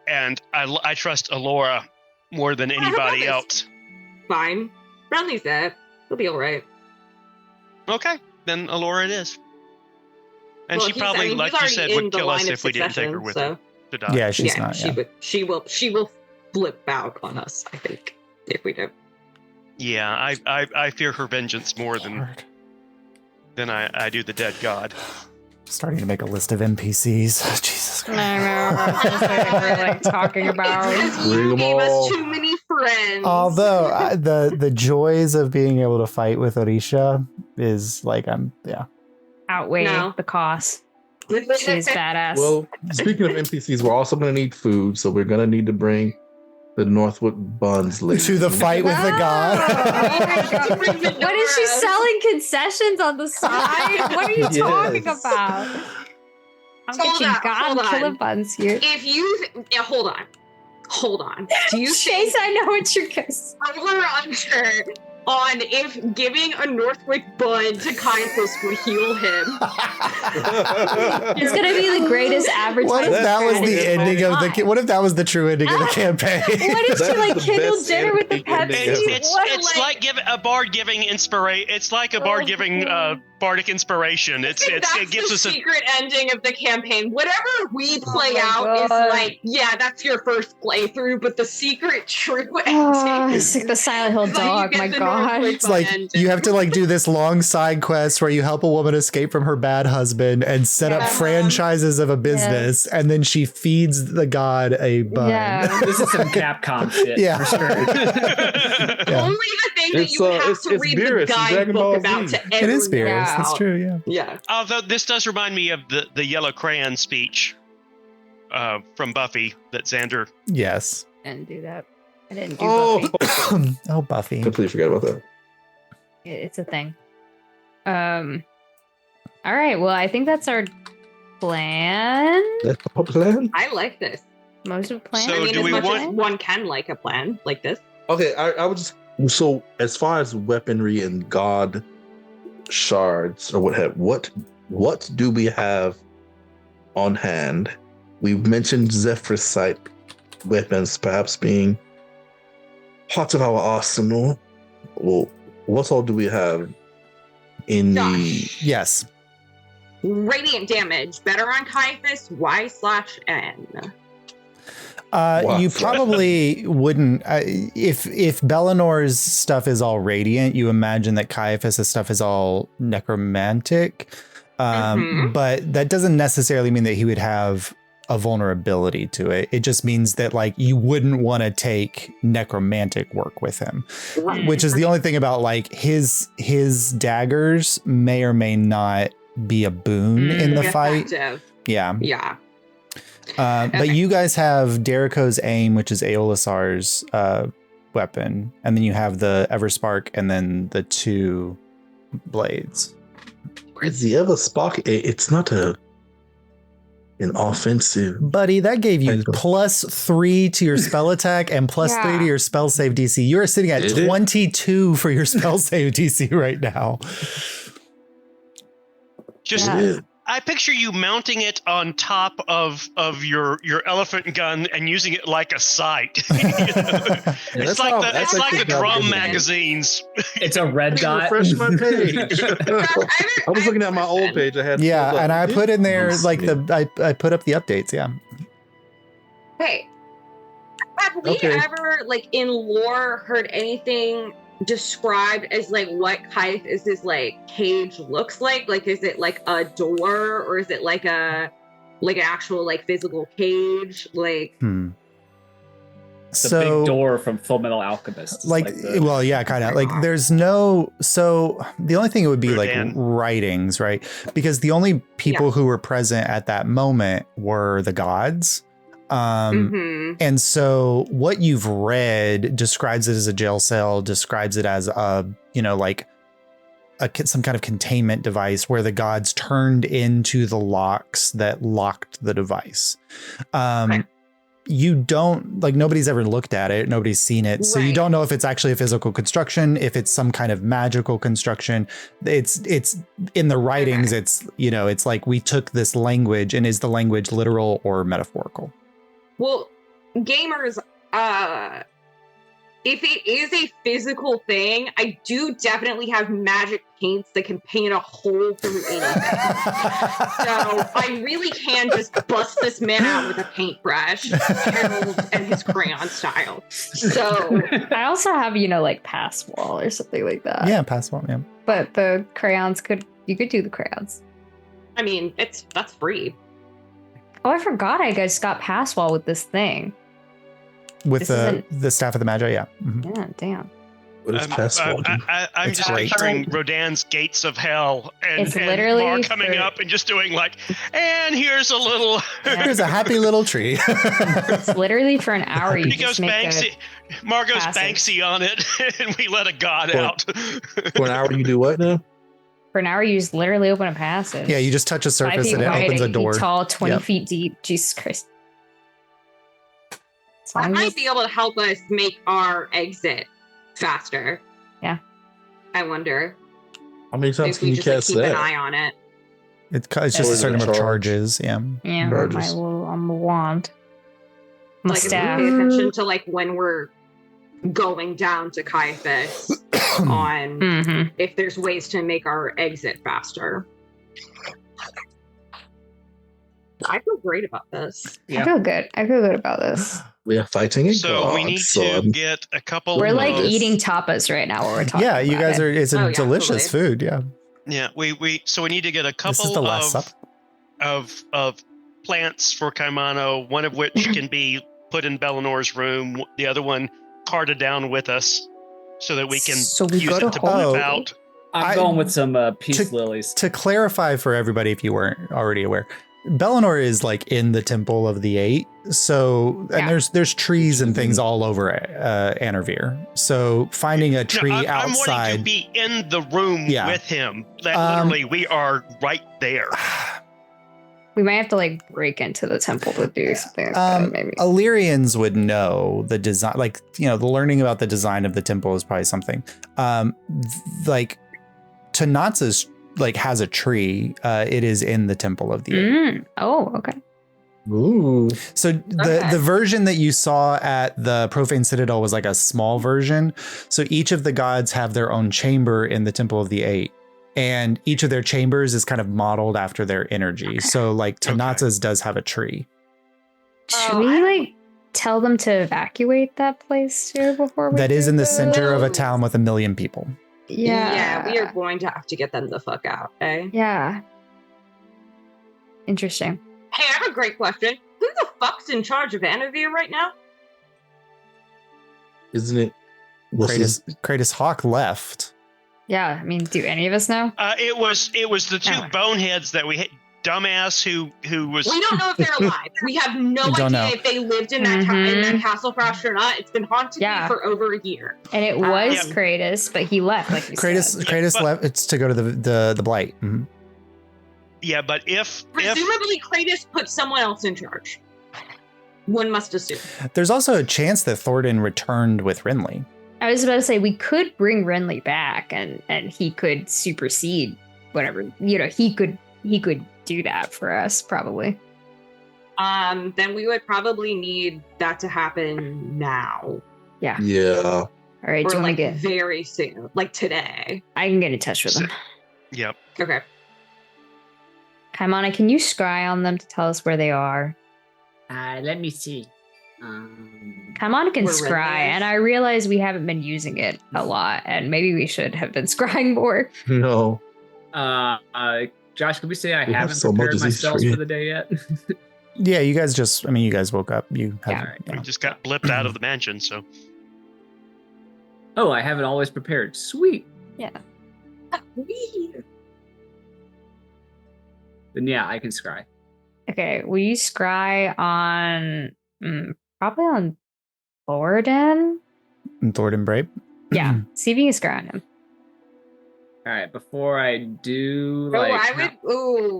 Speaker 2: And I trust Alyria more than anybody else.
Speaker 5: Fine. Brownlee's dead. He'll be all right.
Speaker 2: Okay, then Alyria it is. And
Speaker 5: Well,
Speaker 2: she probably, like you said, would kill us if we didn't take her with her to die.
Speaker 1: Yeah, she's not.
Speaker 5: She will flip out on us, I think, if we do.
Speaker 2: Yeah, I fear her vengeance more than I do the dead god.
Speaker 1: Starting to make a list of NPCs. Jesus Christ.
Speaker 4: I know. That's what we're like talking about.
Speaker 5: You gave us too many friends.
Speaker 1: Although the joys of being able to fight with Orisha is like
Speaker 4: Outweigh the cost. She's badass.
Speaker 3: Well, speaking of NPCs, we're also going to need food, so we're going to need to bring the Northwood Buns lady
Speaker 1: to the fight with the god.
Speaker 4: What is she selling concessions on the side? What are you talking about? I'm getting god killer buns here.
Speaker 5: If you hold on. Do you
Speaker 4: Chase, I know what you're gonna say.
Speaker 5: I'm unsure on if giving a Northwick bun to Caiaphas would heal him.
Speaker 4: It's gonna be the greatest advertisement.
Speaker 1: What if that was the ending of the? What if that was the true ending of the campaign?
Speaker 4: What if she like kindled dinner with the Pepsi?
Speaker 2: It's like giving a bard giving inspiration. It's like a bard giving bardic inspiration. It gives us a
Speaker 5: secret ending of the campaign. Whatever we play out is like, yeah, that's your first playthrough, but the secret true ending.
Speaker 4: It's like the Silent Hill dog. My God.
Speaker 1: It's like you have to like do this long side quest where you help a woman escape from her bad husband and set up franchises of a business, and then she feeds the god a bun.
Speaker 4: Yeah.
Speaker 6: This is some Capcom shit.
Speaker 1: Yeah.
Speaker 6: For sure.
Speaker 5: Only the thing that you have to read the guidebook about to ever
Speaker 1: It is Beerus.
Speaker 5: know.
Speaker 1: That's true. Yeah.
Speaker 5: Yeah.
Speaker 2: Although this does remind me of the Yellow Crayon speech from Buffy that Xander.
Speaker 1: Yes.
Speaker 4: I didn't do that. I didn't do Buffy.
Speaker 1: Oh, Buffy.
Speaker 3: Completely forgot about that.
Speaker 4: It's a thing. All right. Well, I think that's our plan.
Speaker 3: That's the plan.
Speaker 5: I like this.
Speaker 4: Most of the plan.
Speaker 2: So
Speaker 5: I mean,
Speaker 2: do
Speaker 5: as
Speaker 2: we
Speaker 5: much
Speaker 2: want-
Speaker 5: as one can like a plan like this.
Speaker 3: Okay, I would just so as far as weaponry and god shards or what do we have on hand? We've mentioned Zephrysite weapons perhaps being part of our arsenal. Well, what all do we have in the
Speaker 1: Yes.
Speaker 5: Radiant damage. Better on Caiaphas. Y/N.
Speaker 1: You probably wouldn't if Bellinor's stuff is all radiant. You imagine that Caiaphas' stuff is all necromantic, but that doesn't necessarily mean that he would have a vulnerability to it. It just means that like you wouldn't want to take necromantic work with him, which is the only thing about like his daggers may or may not be a boon in the fight. Yeah.
Speaker 5: Yeah.
Speaker 1: But you guys have Derico's aim, which is Aeolisar's weapon, and then you have the Everspark, and then the two blades.
Speaker 3: Where's the Everspark? It's not an offensive.
Speaker 1: Buddy, that gave you +3 to your spell attack and +3 to your spell save DC. You are sitting at 22 for your spell save DC right now.
Speaker 2: Just I picture you mounting it on top of your elephant gun and using it like a sight. It's like the drum magazines.
Speaker 6: It's a red dot.
Speaker 3: Refresh my page. I was looking at my old page. I had
Speaker 1: and I put in there like I put up the updates. Yeah.
Speaker 5: Hey, have we ever like in lore heard anything described as like what Caiaphas' like cage looks like? Like, is it like a door, or is it like an actual like physical cage? Like,
Speaker 6: the big door from Full Metal Alchemist.
Speaker 1: Well, yeah, kind of like there's no. So the only thing it would be like writings, right? Because the only people who were present at that moment were the gods. And so what you've read describes it as a jail cell, describes it as some kind of containment device where the gods turned into the locks that locked the device. You don't nobody's ever looked at it. Nobody's seen it. So you don't know if it's actually a physical construction, if it's some kind of magical construction. It's in the writings. It's, it's like we took this language, and is the language literal or metaphorical?
Speaker 5: Well, gamers, if it is a physical thing, I do definitely have magic paints that can paint a hole through anything. So I really can just bust this man out with a paintbrush, Harold and his crayon style. So
Speaker 4: I also have, pass wall or something like that.
Speaker 1: Yeah, pass wall, yeah.
Speaker 4: But the crayons you could do the crayons.
Speaker 5: I mean, that's free.
Speaker 4: Oh, I forgot I just got pass wall with this thing.
Speaker 1: With the Staff of the Magi, yeah. Mm-hmm.
Speaker 4: Yeah, damn.
Speaker 3: What is password?
Speaker 2: I'm
Speaker 1: It's
Speaker 2: just
Speaker 1: great.
Speaker 2: picturing Rodan's Gates of Hell and
Speaker 4: literally
Speaker 2: Mar coming up and just doing and here's a little...
Speaker 1: Here's a happy little tree.
Speaker 4: It's literally for an hour. You just make
Speaker 2: Mar goes Banksy on it, and we let a god out.
Speaker 3: For an hour, you do what now?
Speaker 4: For an hour, you just literally open a passage.
Speaker 1: Yeah, you just touch a
Speaker 4: 5
Speaker 1: surface
Speaker 4: feet
Speaker 1: and it
Speaker 4: wide,
Speaker 1: opens a
Speaker 4: 8
Speaker 1: door.
Speaker 4: feet tall, 20 feet deep. Jesus Christ.
Speaker 5: I might be able to help us make our exit faster.
Speaker 4: Yeah.
Speaker 5: I wonder
Speaker 3: How many times
Speaker 5: if
Speaker 3: can
Speaker 5: we
Speaker 3: you
Speaker 5: just
Speaker 3: cast
Speaker 5: keep an
Speaker 3: that?
Speaker 5: eye on it.
Speaker 1: It's just a certain number of charges. Yeah.
Speaker 4: Yeah,
Speaker 3: Charges.
Speaker 4: I'm a wand. My
Speaker 5: Like, if we
Speaker 4: staff.
Speaker 5: pay attention to when we're going down to Caiaphas on if there's ways to make our exit faster. I feel great about this.
Speaker 4: I feel good. I feel good about this.
Speaker 3: We are fighting a
Speaker 2: So
Speaker 3: god,
Speaker 2: we need to
Speaker 3: son.
Speaker 2: get a couple
Speaker 4: We're
Speaker 2: of...
Speaker 4: eating tapas right now while we're talking.
Speaker 1: Yeah, you guys are. It's a delicious food. Yeah.
Speaker 2: Yeah, so we need to get a
Speaker 1: This
Speaker 2: couple
Speaker 1: is the last supper.
Speaker 2: of plants for Kaimano, one of which can be put in Bellinor's room, the other one carted down with us so that we can use it to move out.
Speaker 6: I'm going with some peace lilies.
Speaker 1: To clarify for everybody, if you weren't already aware, Bellinor is in the Temple of the Eight. So, and there's trees and things all over Anervir. So finding a tree outside.
Speaker 2: I'm wanting to be in the room with him. That literally, we are right there.
Speaker 4: We might have to break into the temple to do something like that, maybe.
Speaker 1: Illyrians would know the design, the learning about the design of the temple is probably something. Tanatsa's has a tree. It is in the Temple of the Eight.
Speaker 4: Oh, okay.
Speaker 3: Ooh.
Speaker 1: So the version that you saw at the Profane Citadel was a small version. So each of the gods have their own chamber in the Temple of the Eight. And each of their chambers is kind of modeled after their energy. So Tanatsa's does have a tree.
Speaker 4: Should we tell them to evacuate that place too before we
Speaker 1: That is in the center of a
Speaker 5: No.
Speaker 1: town with 1 million people.
Speaker 4: Yeah.
Speaker 5: We are going to have to get them the fuck out, eh?
Speaker 4: Yeah. Interesting.
Speaker 5: Hey, I have a great question. Who the fuck's in charge of Anavir right now?
Speaker 3: Isn't it?
Speaker 1: Kratos Hawk left.
Speaker 4: Yeah, I mean, do any of us know?
Speaker 2: It was the two boneheads that we hit. Dumbass who was.
Speaker 5: We don't know if they're alive. We have no idea if they lived in that in that castle frost or not. It's been haunted me for over a year.
Speaker 4: And it was Kratos, but he left. Like you said.
Speaker 1: Kratos left. It's to go to the Blight. Mm-hmm.
Speaker 2: Yeah, but if
Speaker 5: presumably Kratos put someone else in charge. One must assume.
Speaker 1: There's also a chance that Thornton returned with Renly.
Speaker 4: I was about to say we could bring Renly back and he could supersede whatever. He could do that for us probably.
Speaker 5: Then we would probably need that to happen now.
Speaker 4: Yeah.
Speaker 3: Yeah.
Speaker 4: All right.
Speaker 5: Or
Speaker 4: do you want to get
Speaker 5: very soon, like today?
Speaker 4: I can get in touch with them.
Speaker 2: Yep.
Speaker 5: Okay.
Speaker 4: Kaimana, can you scry on them to tell us where they are?
Speaker 6: Let me see.
Speaker 4: Kaimana can scry, and I realize we haven't been using it a lot, and maybe we should have been scrying more.
Speaker 3: No.
Speaker 6: Josh, can we say I
Speaker 3: We have
Speaker 6: haven't
Speaker 3: so much
Speaker 6: prepared
Speaker 3: as
Speaker 6: my
Speaker 3: these
Speaker 6: spells
Speaker 3: three.
Speaker 6: for the day yet?
Speaker 1: Yeah, you guys you guys woke up. You have.
Speaker 2: We just got blipped out of the mansion, so.
Speaker 6: Oh, I have it always prepared. Sweet.
Speaker 4: Yeah.
Speaker 6: Then yeah, I can scry.
Speaker 4: Okay, will you scry on Probably on Thornton.
Speaker 1: And Thornton Brape.
Speaker 4: Yeah, see if you can scry on him.
Speaker 6: All right, before I do, like,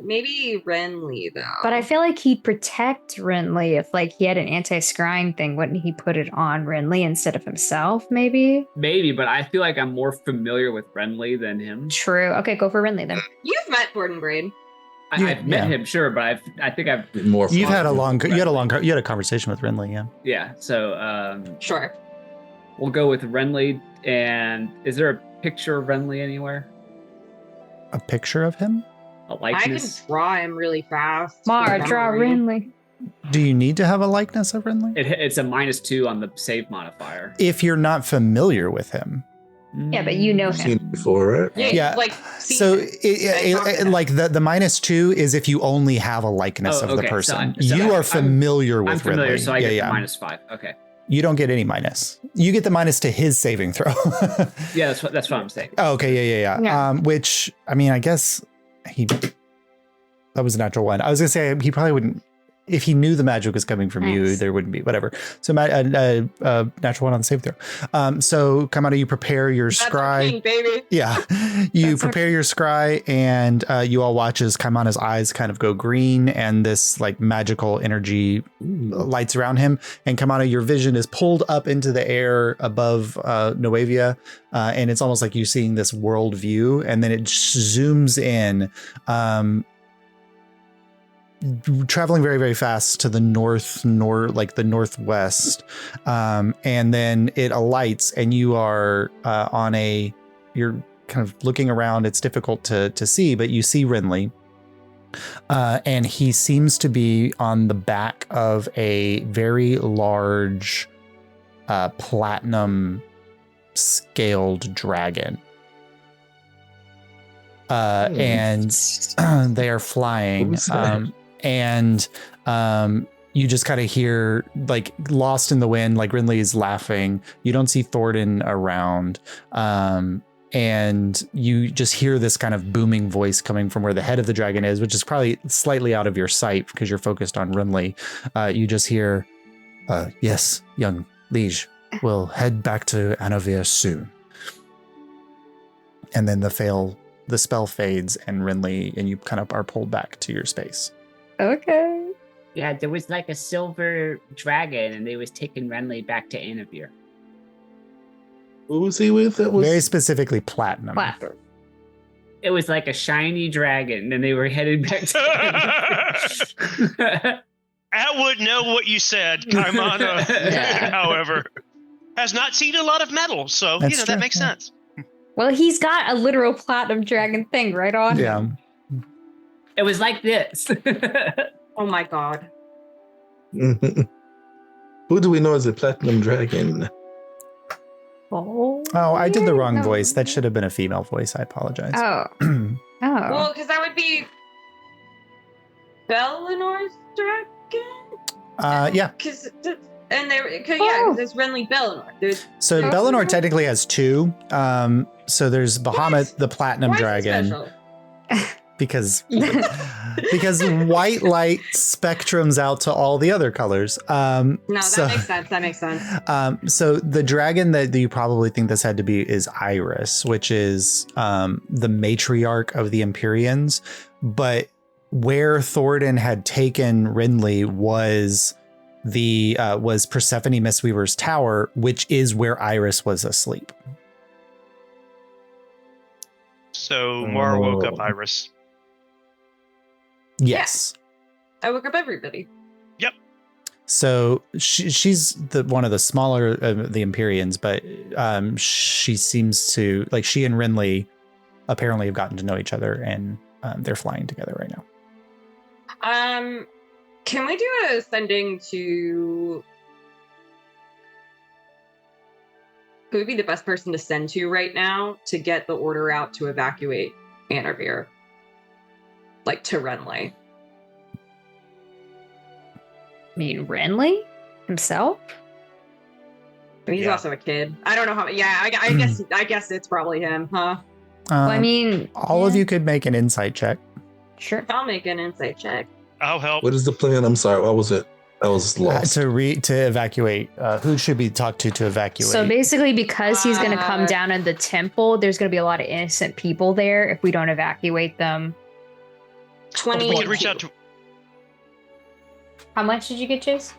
Speaker 5: Maybe Renly though.
Speaker 4: But I feel like he'd protect Renly if like he had an anti-scrying thing. Wouldn't he put it on Renly instead of himself? Maybe,
Speaker 6: but I feel like I'm more familiar with Renly than him.
Speaker 4: True. Okay, go for Renly then.
Speaker 5: You've met Gordon Braid.
Speaker 6: I've met him, sure, but I think I've
Speaker 3: more.
Speaker 1: You had a conversation with Renly, yeah.
Speaker 6: Yeah. So
Speaker 5: Sure.
Speaker 6: We'll go with Renly. And is there a picture of Renly anywhere?
Speaker 1: A picture of him?
Speaker 6: A likeness?
Speaker 5: I can draw him really fast.
Speaker 4: Mar, draw Renly.
Speaker 1: Do you need to have a likeness of Renly?
Speaker 6: It's a -2 on the save modifier.
Speaker 1: If you're not familiar with him.
Speaker 4: Yeah, but you know
Speaker 3: You've seen
Speaker 4: him.
Speaker 3: it before, right?
Speaker 1: Yeah.
Speaker 5: Like,
Speaker 1: So like the -2 is if you only have a likeness of the person.
Speaker 6: So
Speaker 1: you are familiar with
Speaker 6: I'm familiar,
Speaker 1: Renly.
Speaker 6: so I get the -5. Okay.
Speaker 1: You don't get any minus. You get the minus to his saving throw.
Speaker 6: Yeah, that's what I'm saying.
Speaker 1: Oh, okay, yeah. Which, I mean, I guess that was a natural one. I was gonna say he probably wouldn't, if he knew the magic was coming from you, there wouldn't be, whatever. So natural one on the save throw. So Kamado, you prepare your scry.
Speaker 5: King, baby.
Speaker 1: Yeah, you prepare your scry, and you all watch as Kaimana's eyes kind of go green, and this like magical energy lights around him. And Kamado, your vision is pulled up into the air above Nuevea, and it's almost like you're seeing this world view, and then it zooms in. Traveling very, very fast to the like the northwest, and then it alights, and you are you're kind of looking around. It's difficult to see, but you see Renly, and he seems to be on the back of a very large platinum scaled dragon. And they are flying. And you just kind of hear, like, lost in the wind, like Renly is laughing. You don't see Thornton around. And you just hear this kind of booming voice coming from where the head of the dragon is, which is probably slightly out of your sight because you're focused on Renly. You just hear, yes, young liege, we'll head back to Alyria soon. And then the spell fades, and Renly and you kind of are pulled back to your space.
Speaker 4: Okay.
Speaker 7: Yeah, there was like a silver dragon, and they was taking Renly back to Alyria.
Speaker 3: Who was he with? That was
Speaker 1: very specifically platinum.
Speaker 7: It was like a shiny dragon, and they were headed back to Alyria.
Speaker 2: Atwood know what you said, Kaimana, however, has not seen a lot of metal, so that makes sense.
Speaker 4: Well, he's got a literal platinum dragon thing right on.
Speaker 1: Yeah.
Speaker 7: It was like this.
Speaker 5: Oh my god.
Speaker 3: Who do we know as a platinum dragon?
Speaker 4: Oh,
Speaker 1: I did the wrong voice. That should have been a female voice. I apologize.
Speaker 4: Oh.
Speaker 5: Well, because that would be Belinor's dragon?
Speaker 1: Yeah.
Speaker 5: Because it's Renly Belinor.
Speaker 1: So Belinor technically has two. So there's Bahamut, the platinum dragon. Because white light spectrums out to all the other colors.
Speaker 5: That makes sense.
Speaker 1: So the dragon that you probably think this had to be is Iris, which is the matriarch of the Empyreans. But where Thornton had taken Renly was Persephone Mistweaver's tower, which is where Iris was asleep.
Speaker 2: So Mara woke up Iris.
Speaker 1: Yes.
Speaker 5: I woke up everybody.
Speaker 2: Yep.
Speaker 1: So she's one of the smaller of the Empyreans, but she seems to, like, she and Renly apparently have gotten to know each other, and they're flying together right now.
Speaker 5: Can we do a sending to... Who would be the best person to send to right now to get the order out to evacuate Alyria? Like, to Renly.
Speaker 4: I mean, Renly himself?
Speaker 5: But he's also a kid. I don't know how. Yeah, I guess it's probably him, huh?
Speaker 4: Well, I mean,
Speaker 1: all of you could make an insight check.
Speaker 4: Sure.
Speaker 5: I'll make an insight check.
Speaker 2: I'll help.
Speaker 3: What is the plan? I'm sorry. What was it? I was lost.
Speaker 1: to evacuate. Who should be talked to evacuate?
Speaker 4: So basically, because he's going to come down in the temple, there's going to be a lot of innocent people there if we don't evacuate them.
Speaker 5: 20.
Speaker 2: We could reach out to.
Speaker 4: How much did you get, Chase?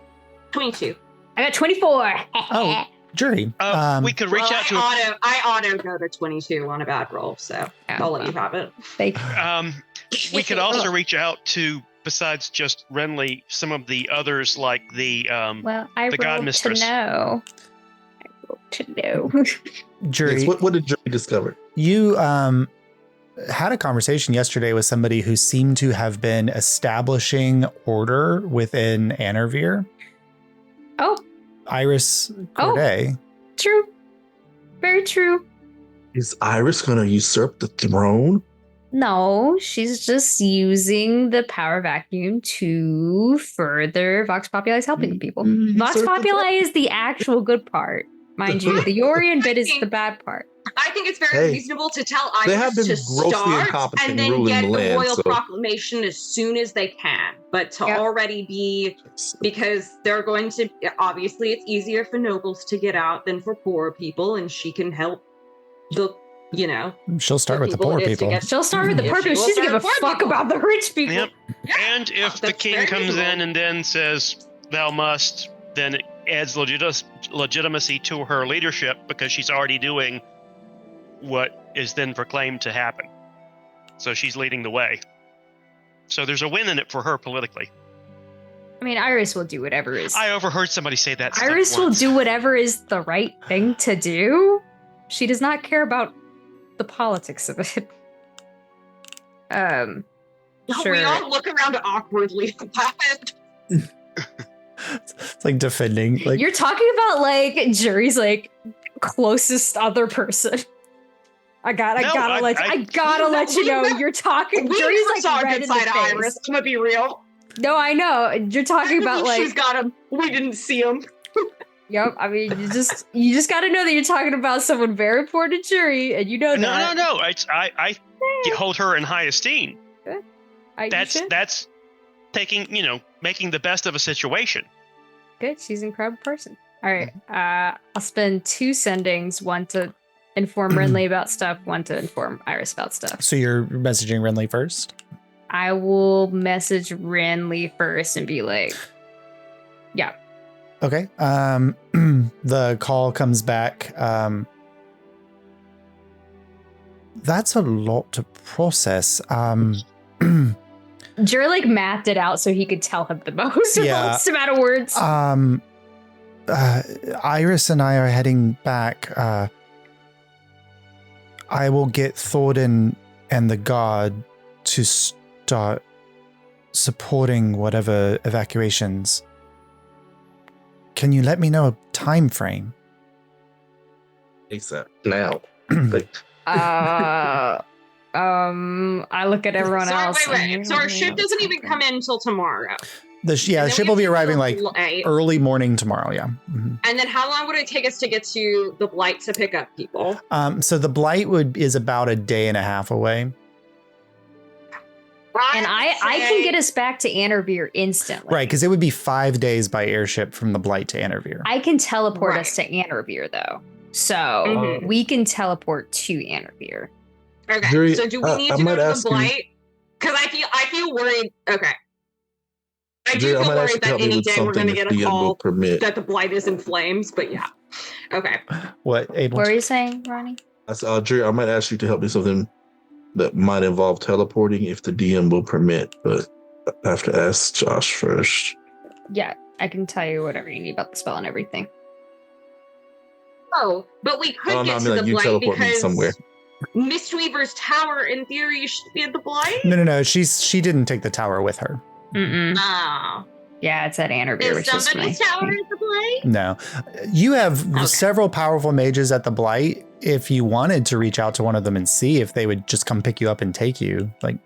Speaker 5: 22.
Speaker 4: I got 24.
Speaker 1: Oh, jury.
Speaker 2: We could reach out to.
Speaker 5: I auto go to 22 on a bad roll, so I'll let you have it.
Speaker 2: We could also reach out to, besides just Renly, some of the others like the
Speaker 4: well, I
Speaker 2: the God
Speaker 4: rolled
Speaker 2: Mistress.
Speaker 4: to know. I rolled to know.
Speaker 1: Jury.
Speaker 3: Yes, what did jury discover?
Speaker 1: You had a conversation yesterday with somebody who seemed to have been establishing order within Anervir.
Speaker 4: Oh,
Speaker 1: Iris Corday.
Speaker 4: true. Very true.
Speaker 3: Is Iris going to usurp the throne?
Speaker 4: No, she's just using the power vacuum to further Vox Populi helping people. Vox Populi is the actual good part. Mind you, the Yorian bit is the bad part.
Speaker 5: I think it's very reasonable to tell
Speaker 3: they have
Speaker 5: Iris
Speaker 3: been
Speaker 5: to
Speaker 3: grossly
Speaker 5: start
Speaker 3: incompetent
Speaker 5: and
Speaker 3: in
Speaker 5: then
Speaker 3: ruling
Speaker 5: get
Speaker 3: the
Speaker 5: the
Speaker 3: land,
Speaker 5: royal
Speaker 3: so-
Speaker 5: proclamation as soon as they can. But to already be, because they're going to, obviously it's easier for nobles to get out than for poor people, and she can help the,
Speaker 1: She'll start with the poor people.
Speaker 4: She'll start with the poor people. She doesn't give a fuck about the rich people.
Speaker 2: Yep. And if the king
Speaker 5: very
Speaker 2: comes
Speaker 5: reasonable.
Speaker 2: in and then says, "Thou must," then it adds legitimacy to her leadership because she's already doing what is then proclaimed to happen. So she's leading the way. So there's a win in it for her politically.
Speaker 4: I mean, Iris will do whatever is.
Speaker 2: I overheard somebody say that.
Speaker 4: Iris will do whatever is the right thing to do. She does not care about the politics of it. Sure.
Speaker 5: We all look around awkwardly.
Speaker 1: It's like defending. Like
Speaker 4: You're talking about like Jury's like closest other person. I gotta let you know you're talking.
Speaker 5: We
Speaker 4: Jury's
Speaker 5: never
Speaker 4: like
Speaker 5: saw a
Speaker 4: red
Speaker 5: good
Speaker 4: in the
Speaker 5: side of
Speaker 4: face.
Speaker 5: Iris. I'm gonna be real.
Speaker 4: No, I know. You're talking about like
Speaker 5: she's got him. We didn't see him.
Speaker 4: Yep. I mean, you just got to know that you're talking about someone very important to Jury, and you know that.
Speaker 2: No. I hold her in high esteem. That's taking, making the best of a situation.
Speaker 4: Good. She's an incredible person. All right. I'll spend 2 sendings, one to inform Renly about stuff, one to inform Iris about stuff.
Speaker 1: So you're messaging Renly first?
Speaker 4: I will message Renly first and be like, yeah.
Speaker 1: Okay. The call comes back. That's a lot to process.
Speaker 4: Jur like mapped it out so he could tell him the most amount of words.
Speaker 1: Iris and I are heading back. I will get Thordan and the guard to start supporting whatever evacuations. Can you let me know a time frame?
Speaker 3: ASAP. Now.
Speaker 4: I look at everyone else.
Speaker 5: Wait. So our ship doesn't even come in until tomorrow.
Speaker 1: The ship will be arriving like early morning tomorrow. Yeah. Mm-hmm.
Speaker 5: And then how long would it take us to get to the Blight to pick up people?
Speaker 1: So the Blight is about a day and a half away.
Speaker 4: And I can get us back to Anervir instantly.
Speaker 1: Right, because it would be 5 days by airship from the Blight to Anervir.
Speaker 4: I can teleport us to Anervir, though. So we can teleport to Anervir.
Speaker 5: Okay,
Speaker 3: Jury,
Speaker 5: so do we need to go to the Blight? Because I feel worried. Okay. I do feel worried that any day we're going to get a call that the Blight is in flames, but yeah. Okay.
Speaker 1: What, Abel?
Speaker 4: What were you saying, Ronnie?
Speaker 3: Jury, I might ask you to help me with something that might involve teleporting if the DM will permit, but I have to ask Josh first.
Speaker 4: Yeah, I can tell you whatever you need about the spell and everything.
Speaker 5: Oh, but we could get to the
Speaker 3: you
Speaker 5: Blight
Speaker 3: teleport me
Speaker 5: because
Speaker 3: somewhere.
Speaker 5: Mistweaver's tower, in theory, should be at the Blight?
Speaker 1: No. She didn't take the tower with her.
Speaker 4: Mm-mm.
Speaker 5: Oh.
Speaker 4: Yeah, it's at Anervir, which is
Speaker 5: somebody's tower at the Blight?
Speaker 1: No. You have several powerful mages at the Blight. If you wanted to reach out to one of them and see if they would just come pick you up and take you, like.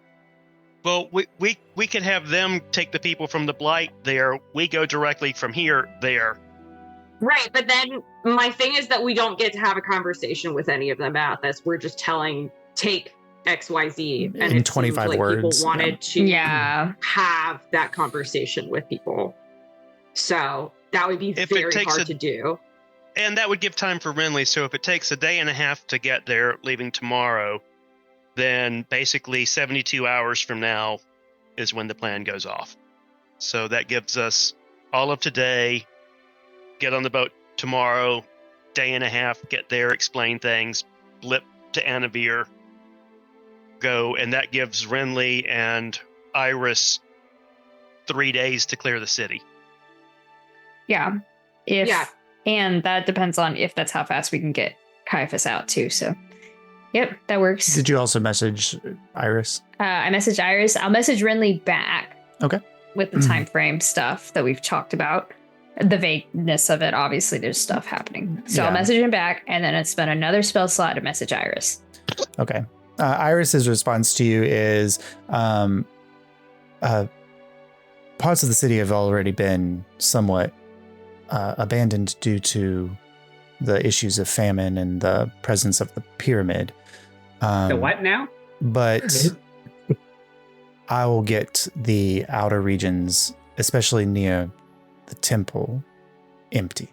Speaker 2: Well, we could have them take the people from the Blight there. We go directly from here there.
Speaker 5: Right, but then my thing is that we don't get to have a conversation with any of them about this. We're just take XYZ. And
Speaker 1: in
Speaker 5: it
Speaker 1: 25
Speaker 5: seems like
Speaker 1: words.
Speaker 5: people wanted to have that conversation with people. So that would be
Speaker 2: If it
Speaker 5: very
Speaker 2: takes
Speaker 5: hard to do.
Speaker 2: And that would give time for Renly. So if it takes a day and a half to get there, leaving tomorrow, then basically 72 hours from now is when the plan goes off. So that gives us all of today, get on the boat tomorrow, day and a half, get there, explain things, blip to Anavir, go, and that gives Renly and Iris 3 days to clear the city.
Speaker 4: Yeah. And that depends on if that's how fast we can get Caiaphas out too. So, yep, that works.
Speaker 1: Did you also message Iris?
Speaker 4: I messaged Iris. I'll message Renly back.
Speaker 1: Okay.
Speaker 4: With the time frame stuff that we've talked about. The vagueness of it, obviously, there's stuff happening. So I'll message him back, and then it's been another spell slot to message Iris.
Speaker 1: Okay. Iris's response to you is parts of the city have already been somewhat abandoned due to the issues of famine and the presence of the pyramid.
Speaker 6: The what now?
Speaker 1: But I will get the outer regions, especially near the temple, empty.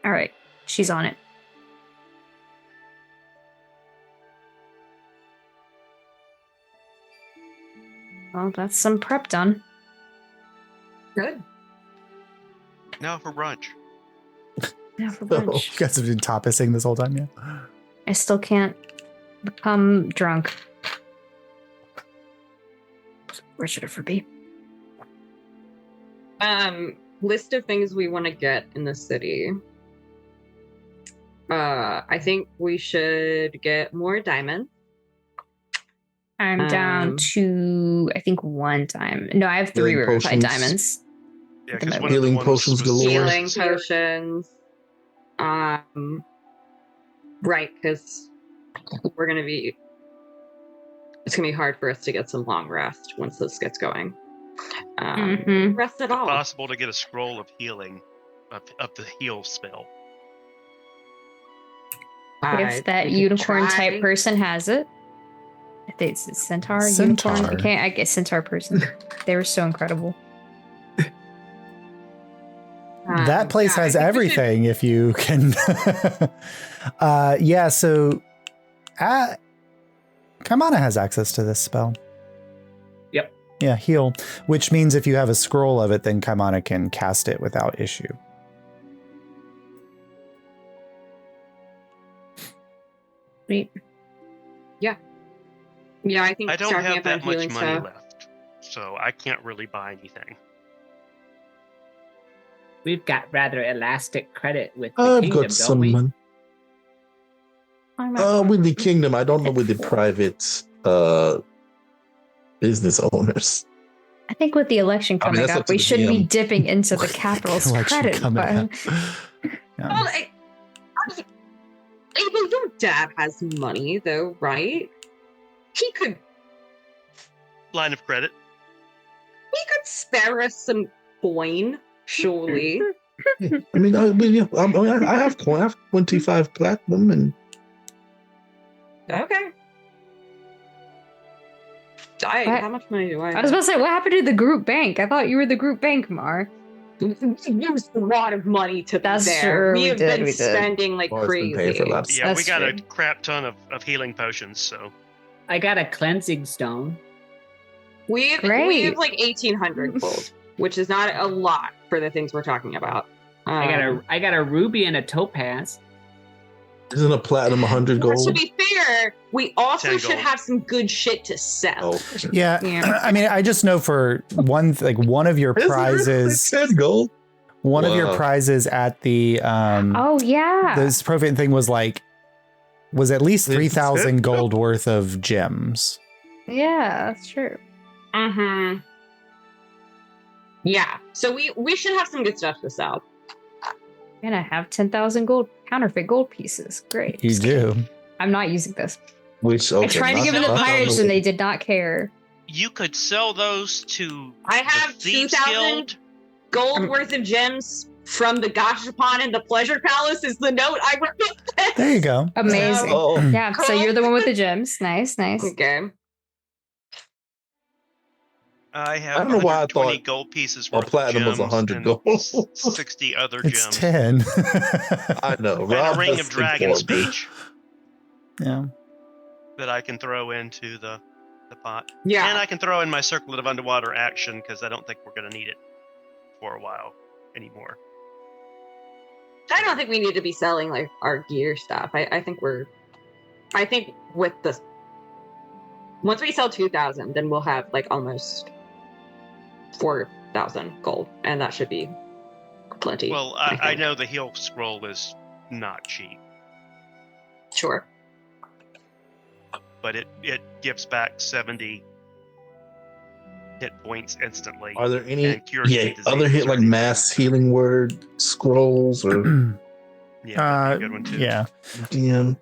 Speaker 4: All right. She's on it. Well, that's some prep done.
Speaker 5: Good.
Speaker 2: Now for brunch.
Speaker 4: Now for
Speaker 1: Oh,
Speaker 4: brunch.
Speaker 1: you guys have been tapasing this whole time, yeah?
Speaker 4: I still can't become drunk. Where should it be?
Speaker 5: List of things we want to get in the city. I think we should get more diamonds.
Speaker 4: I'm down to, I think, 1 time. No, I have 3
Speaker 3: Healing
Speaker 4: Riverside
Speaker 3: potions.
Speaker 4: diamonds.
Speaker 2: Yeah,
Speaker 4: At the
Speaker 2: 'cause
Speaker 4: moment.
Speaker 2: one of the
Speaker 3: Healing
Speaker 2: ones
Speaker 3: potions
Speaker 2: was-
Speaker 3: galore.
Speaker 5: Healing potions. Right, because we're gonna be. It's gonna be hard for us to get some long rest once this gets going. Rest at all.
Speaker 2: Possible to get a scroll of healing, of the heal spell.
Speaker 4: If that
Speaker 5: We could
Speaker 4: unicorn
Speaker 5: try.
Speaker 4: type person has it. I think it's a centaur,
Speaker 1: Centaur.
Speaker 4: unicorn. I guess centaur person. They were so incredible.
Speaker 1: That place
Speaker 5: yeah, I
Speaker 1: has
Speaker 5: think we should-
Speaker 1: everything if you can. Yeah, so Kaimana has access to this spell.
Speaker 6: Yep.
Speaker 1: Yeah, heal, which means if you have a scroll of it, then Kaimana can cast it without issue.
Speaker 4: Sweet.
Speaker 5: Yeah, I think
Speaker 2: I don't
Speaker 5: stocking
Speaker 2: have
Speaker 5: up on
Speaker 2: that much
Speaker 5: healing
Speaker 2: money
Speaker 5: stuff.
Speaker 2: left, so I can't really buy anything.
Speaker 7: We've got rather elastic credit with the
Speaker 3: I've
Speaker 7: kingdom,
Speaker 3: got
Speaker 7: don't
Speaker 3: some
Speaker 7: we?
Speaker 3: money. With the kingdom, I don't know with the private business owners.
Speaker 4: I think with the election
Speaker 3: I mean,
Speaker 4: coming
Speaker 3: that's up
Speaker 4: up,
Speaker 3: to
Speaker 4: we
Speaker 3: the
Speaker 4: should be
Speaker 3: DM.
Speaker 4: dipping into the capital's
Speaker 1: Election
Speaker 4: credit.
Speaker 1: coming
Speaker 4: But
Speaker 1: up.
Speaker 5: Well,
Speaker 1: Yeah.
Speaker 5: Abel, your dad has money, though, right? He could
Speaker 2: Line of credit.
Speaker 5: spare us some coin, surely.
Speaker 3: I mean, I have coin. I have 25 platinum, and
Speaker 5: Okay.
Speaker 4: What?
Speaker 5: How much money do I
Speaker 4: I
Speaker 5: have?
Speaker 4: was about to say, what happened to the group bank? I thought you were the group bank, Mar.
Speaker 5: We used a lot of money to
Speaker 4: That's
Speaker 5: be there.
Speaker 4: true,
Speaker 5: We
Speaker 4: we
Speaker 5: have
Speaker 4: did,
Speaker 5: been
Speaker 4: we did.
Speaker 5: spending like
Speaker 3: Mar's been
Speaker 5: crazy.
Speaker 3: paying for lots.
Speaker 2: Yeah, we
Speaker 4: That's
Speaker 2: got a
Speaker 4: true.
Speaker 2: crap ton of healing potions, so
Speaker 7: I got a cleansing stone.
Speaker 5: We have
Speaker 4: Great.
Speaker 5: like 1,800 gold, which is not a lot for the things we're talking about.
Speaker 7: I got a ruby and a topaz.
Speaker 3: isn't a platinum 100
Speaker 5: To
Speaker 3: gold?
Speaker 5: be fair, we also
Speaker 2: 10
Speaker 5: should
Speaker 2: gold.
Speaker 5: have some good shit to sell.
Speaker 3: Oh,
Speaker 1: Yeah,
Speaker 4: Yeah.
Speaker 1: I mean, I just know for one of your prizes,
Speaker 3: 10 gold.
Speaker 1: one of your
Speaker 3: Wow.
Speaker 1: prizes at the
Speaker 4: Oh, yeah.
Speaker 1: this profit thing was at least
Speaker 3: It's
Speaker 1: 3,000
Speaker 3: it?
Speaker 1: gold worth of gems.
Speaker 4: Yeah, that's true.
Speaker 5: Mm-hmm. Yeah. So we should have some good stuff to sell.
Speaker 4: And I have 10,000 gold counterfeit gold pieces. Great.
Speaker 1: You do.
Speaker 4: I'm not using this.
Speaker 3: Which okay,
Speaker 4: I tried to
Speaker 3: not-
Speaker 4: give it to the
Speaker 3: not-
Speaker 4: pirates and they did not care.
Speaker 2: you could sell those to
Speaker 5: I have
Speaker 2: the Thieves
Speaker 5: 2,000
Speaker 2: Guild.
Speaker 5: gold worth of gems from the Gashapon and the Pleasure Palace is the note I wrote.
Speaker 1: There you go.
Speaker 4: Amazing.
Speaker 3: Oh,
Speaker 4: Yeah, so you're the one with the gems. Nice, nice.
Speaker 5: Okay.
Speaker 2: I have
Speaker 3: I don't know why I
Speaker 2: 120
Speaker 3: thought
Speaker 2: gold pieces
Speaker 3: a
Speaker 2: worth
Speaker 3: platinum
Speaker 2: of
Speaker 3: was
Speaker 2: gems
Speaker 3: 100
Speaker 2: and
Speaker 3: gold.
Speaker 2: 60 other
Speaker 1: It's
Speaker 2: gems.
Speaker 1: 10.
Speaker 3: I know.
Speaker 2: And
Speaker 3: Rob
Speaker 2: a ring
Speaker 3: has
Speaker 2: of dragon
Speaker 3: informed.
Speaker 2: speech
Speaker 1: Yeah.
Speaker 2: that I can throw into the pot.
Speaker 5: Yeah.
Speaker 2: And I can throw in my circlet of underwater action because I don't think we're going to need it for a while anymore.
Speaker 5: I don't think we need to be selling like our gear stuff. I think with this, once we sell 2,000, then we'll have like almost 4,000 gold, and that should be plenty.
Speaker 2: Well, I know the heal scroll is not cheap,
Speaker 5: Sure.
Speaker 2: but it gives back 70 hit points instantly.
Speaker 3: Are there any
Speaker 2: and cures any
Speaker 3: other
Speaker 2: diseases or
Speaker 3: like
Speaker 2: anything.
Speaker 3: mass healing word scrolls or
Speaker 2: Yeah, that'd be a good one too.
Speaker 1: Yeah.
Speaker 3: DM?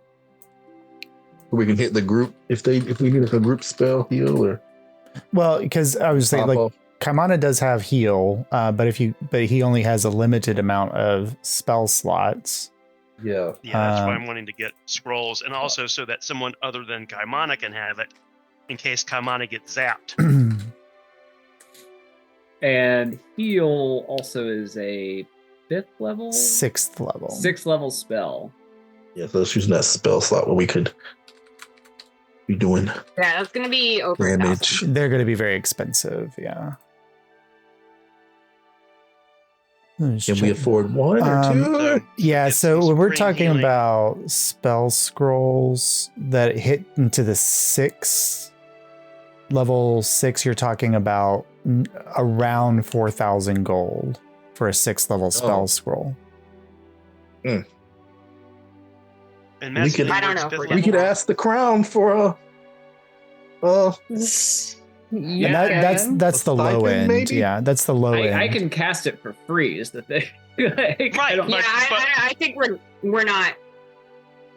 Speaker 3: We can hit the group if we need a group spell heal or
Speaker 1: Well, because I was saying,
Speaker 3: pop
Speaker 1: like,
Speaker 3: off.
Speaker 1: Kaimana does have heal, but he only has a limited amount of spell slots.
Speaker 3: Yeah.
Speaker 2: Yeah, that's why I'm wanting to get scrolls, and also so that someone other than Kaimana can have it, in case Kaimana gets zapped.
Speaker 6: And heal also is a 5th level?
Speaker 1: 6th level.
Speaker 6: 6th level spell.
Speaker 3: Yeah, so it's using that spell slot where we could be doing
Speaker 5: Yeah, that's gonna be over 1,000.
Speaker 3: damage.
Speaker 1: They're going to be very expensive. Yeah. Let's
Speaker 3: Can we
Speaker 1: check.
Speaker 3: afford one or two?
Speaker 2: So
Speaker 1: Yeah,
Speaker 2: get
Speaker 1: so
Speaker 2: some
Speaker 1: when we're
Speaker 2: supreme
Speaker 1: talking
Speaker 2: healing.
Speaker 1: about spell scrolls that hit into the 6th level 6, you're talking about around 4,000 gold for a 6th level spell
Speaker 3: Oh.
Speaker 1: scroll.
Speaker 2: And
Speaker 3: We
Speaker 2: Mass
Speaker 3: could-
Speaker 2: Healing
Speaker 5: I don't
Speaker 2: Word's
Speaker 5: know if
Speaker 2: fifth
Speaker 5: we're
Speaker 3: We
Speaker 2: level.
Speaker 3: could ask the crown for
Speaker 1: And that's the low
Speaker 3: stipend,
Speaker 1: end.
Speaker 3: maybe?
Speaker 1: Yeah, that's the low end.
Speaker 6: I can cast it for free is the thing. Like,
Speaker 2: Right,
Speaker 6: don't-
Speaker 5: Yeah, I think we're not.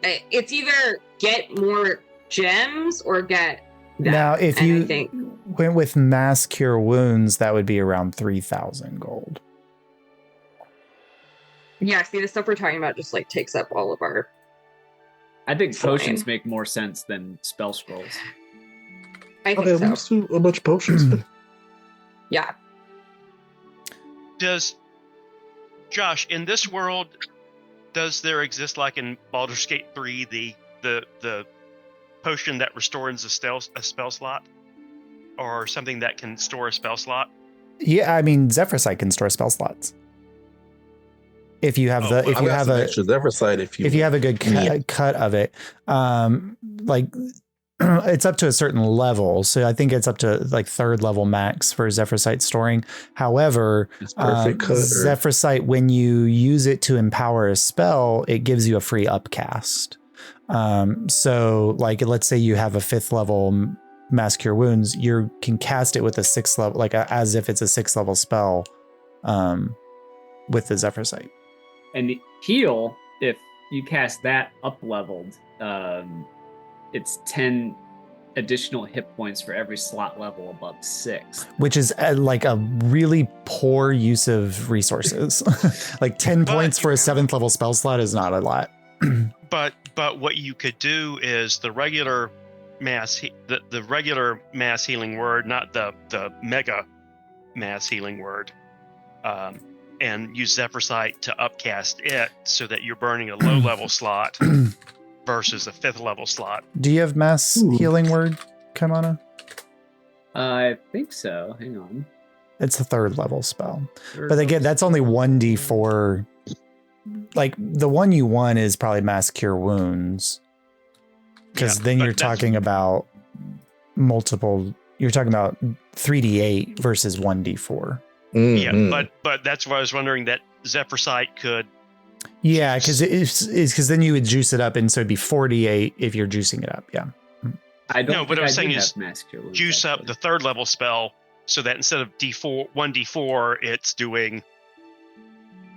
Speaker 5: It's either get more gems or get that.
Speaker 1: Now, if
Speaker 5: And I
Speaker 1: you
Speaker 5: think-
Speaker 1: went with mass cure wounds, that would be around 3,000 gold.
Speaker 5: Yeah, see, the stuff we're talking about just like takes up all of our.
Speaker 6: I think
Speaker 5: Fine.
Speaker 6: potions make more sense than spell scrolls.
Speaker 5: I think
Speaker 3: Okay,
Speaker 5: so.
Speaker 3: let's do a bunch of potions.
Speaker 5: Yeah.
Speaker 2: Does Josh, in this world, does there exist, like in Baldur's Gate 3, the potion that restores a spell slot, or something that can store a spell slot?
Speaker 1: Yeah, I mean, Zephyr can store spell slots. If you have
Speaker 2: Oh,
Speaker 1: the, if
Speaker 2: well,
Speaker 1: you
Speaker 3: I've got
Speaker 1: have
Speaker 3: some
Speaker 1: a,
Speaker 3: extra Zephyr
Speaker 1: if you have a good cut of it, like it's up to a certain level. So I think it's up to like 3rd level max for Zephyr storing. However,
Speaker 3: It's perfect cut.
Speaker 1: Zephyr when you use it to empower a spell, it gives you a free upcast. So like, let's say you have a 5th level mass cure wounds, you can cast it with a 6th level, like as if it's a 6th level spell, with the Zephyr
Speaker 6: And heal, if you cast that up leveled, it's 10 additional hit points for every slot level above 6.
Speaker 1: which is like a really poor use of resources. Like 10 points for a 7th level spell slot is not a lot.
Speaker 2: But what you could do is the regular the regular mass healing word, not the mega mass healing word, and use Zephyr to upcast it so that you're burning a low level slot versus a 5th level slot.
Speaker 1: Do you have mass healing word, Kaimana?
Speaker 6: I think so. Hang on.
Speaker 1: It's a 3rd level spell. But again, that's only 1d4. Like the one you won is probably mass cure wounds. Because
Speaker 2: Yeah,
Speaker 1: then
Speaker 2: but
Speaker 1: you're
Speaker 2: that's-
Speaker 1: talking about you're talking about 3d8 versus 1d4.
Speaker 2: Yeah, but that's why I was wondering that Zephyr could.
Speaker 1: Yeah, because then you would juice it up, and so it'd be 48 if you're juicing it up. Yeah.
Speaker 6: I don't
Speaker 2: No, what
Speaker 6: think
Speaker 2: I was
Speaker 6: do
Speaker 2: saying
Speaker 6: have
Speaker 2: is
Speaker 6: Mass Cure Wounds,
Speaker 2: Juice up
Speaker 6: actually.
Speaker 2: the 3rd level spell so that instead of 1d4, it's doing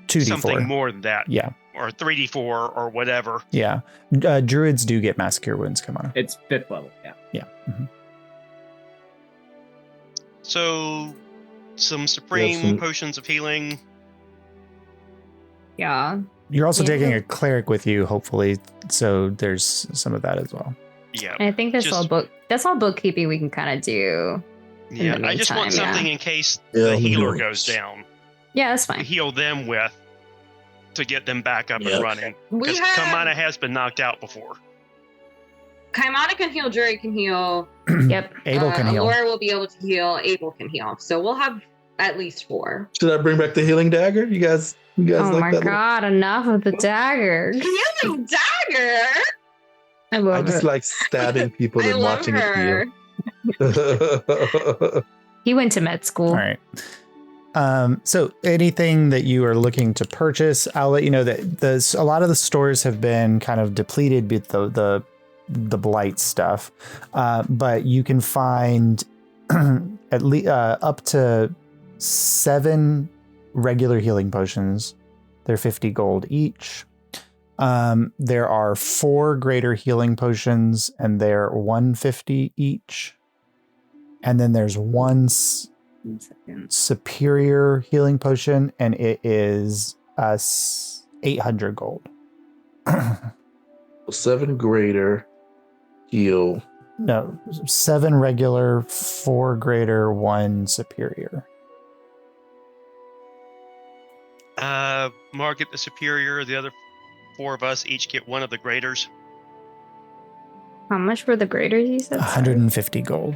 Speaker 1: 2d4.
Speaker 2: something more than that.
Speaker 1: Yeah.
Speaker 2: Or 3d4 or whatever.
Speaker 1: Yeah. Druids do get mass cure wounds, Kaimana.
Speaker 6: It's 5th level, yeah.
Speaker 1: Yeah. Mhm.
Speaker 2: So, some supreme
Speaker 3: some-
Speaker 2: potions of healing.
Speaker 4: Yeah.
Speaker 1: You're also
Speaker 4: Yeah.
Speaker 1: taking a cleric with you, hopefully, so there's some of that as well.
Speaker 2: Yeah.
Speaker 4: And I think that's
Speaker 2: Just-
Speaker 4: all bookkeeping we can kind of do.
Speaker 2: Yeah, I just want
Speaker 4: meantime,
Speaker 2: something in case
Speaker 3: Yeah,
Speaker 2: the healer
Speaker 3: yeah.
Speaker 2: goes down.
Speaker 4: Yeah, that's
Speaker 2: To
Speaker 4: fine.
Speaker 2: heal them with to get them back up
Speaker 3: Yeah.
Speaker 2: and running.
Speaker 5: We
Speaker 2: Because
Speaker 5: have
Speaker 2: Kamana has been knocked out before.
Speaker 5: Kaimana can heal, Jury can heal,
Speaker 4: Yep.
Speaker 1: Abel can heal.
Speaker 5: Alyria will be able to heal, Abel can heal. So we'll have at least 4.
Speaker 3: Should I bring back the healing dagger? You guys
Speaker 4: Oh
Speaker 3: like
Speaker 4: my
Speaker 3: that?
Speaker 4: god, enough of the daggers.
Speaker 5: Healing dagger!
Speaker 4: I
Speaker 3: I
Speaker 4: love
Speaker 3: just
Speaker 4: it.
Speaker 3: like stabbing people
Speaker 5: I
Speaker 3: and
Speaker 5: love
Speaker 3: watching
Speaker 5: her.
Speaker 3: it heal.
Speaker 4: He went to med school.
Speaker 1: All right. So anything that you are looking to purchase, I'll let you know that a lot of the stores have been kind of depleted with the blight stuff, but you can find at least up to 7 regular healing potions. They're 50 gold each. There are 4 greater healing potions, and they're 150 each. And then there's one
Speaker 4: 1 second.
Speaker 1: superior healing potion, and it is 800 gold.
Speaker 3: 7 greater heal.
Speaker 1: No, 7 regular, 4 greater, 1 superior.
Speaker 2: Mark get the superior. The other 4 of us each get one of the graders.
Speaker 4: How much were the graders you said?
Speaker 1: 150 gold.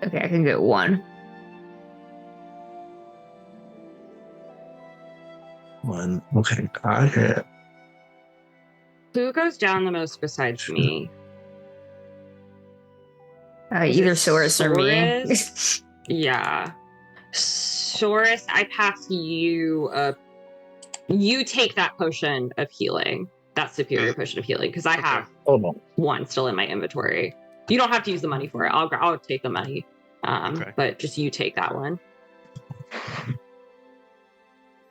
Speaker 4: Okay, I can get 1.
Speaker 3: One. Okay, I have.
Speaker 5: Who goes down the most besides me? Is
Speaker 4: Either
Speaker 5: it
Speaker 4: Source or me.
Speaker 5: Source? Yeah. Source, I pass you you take that potion of healing. That superior potion of healing. Because I have
Speaker 3: Hold on.
Speaker 5: 1 still in my inventory. You don't have to use the money for it. I'll take the money. But just you take that one.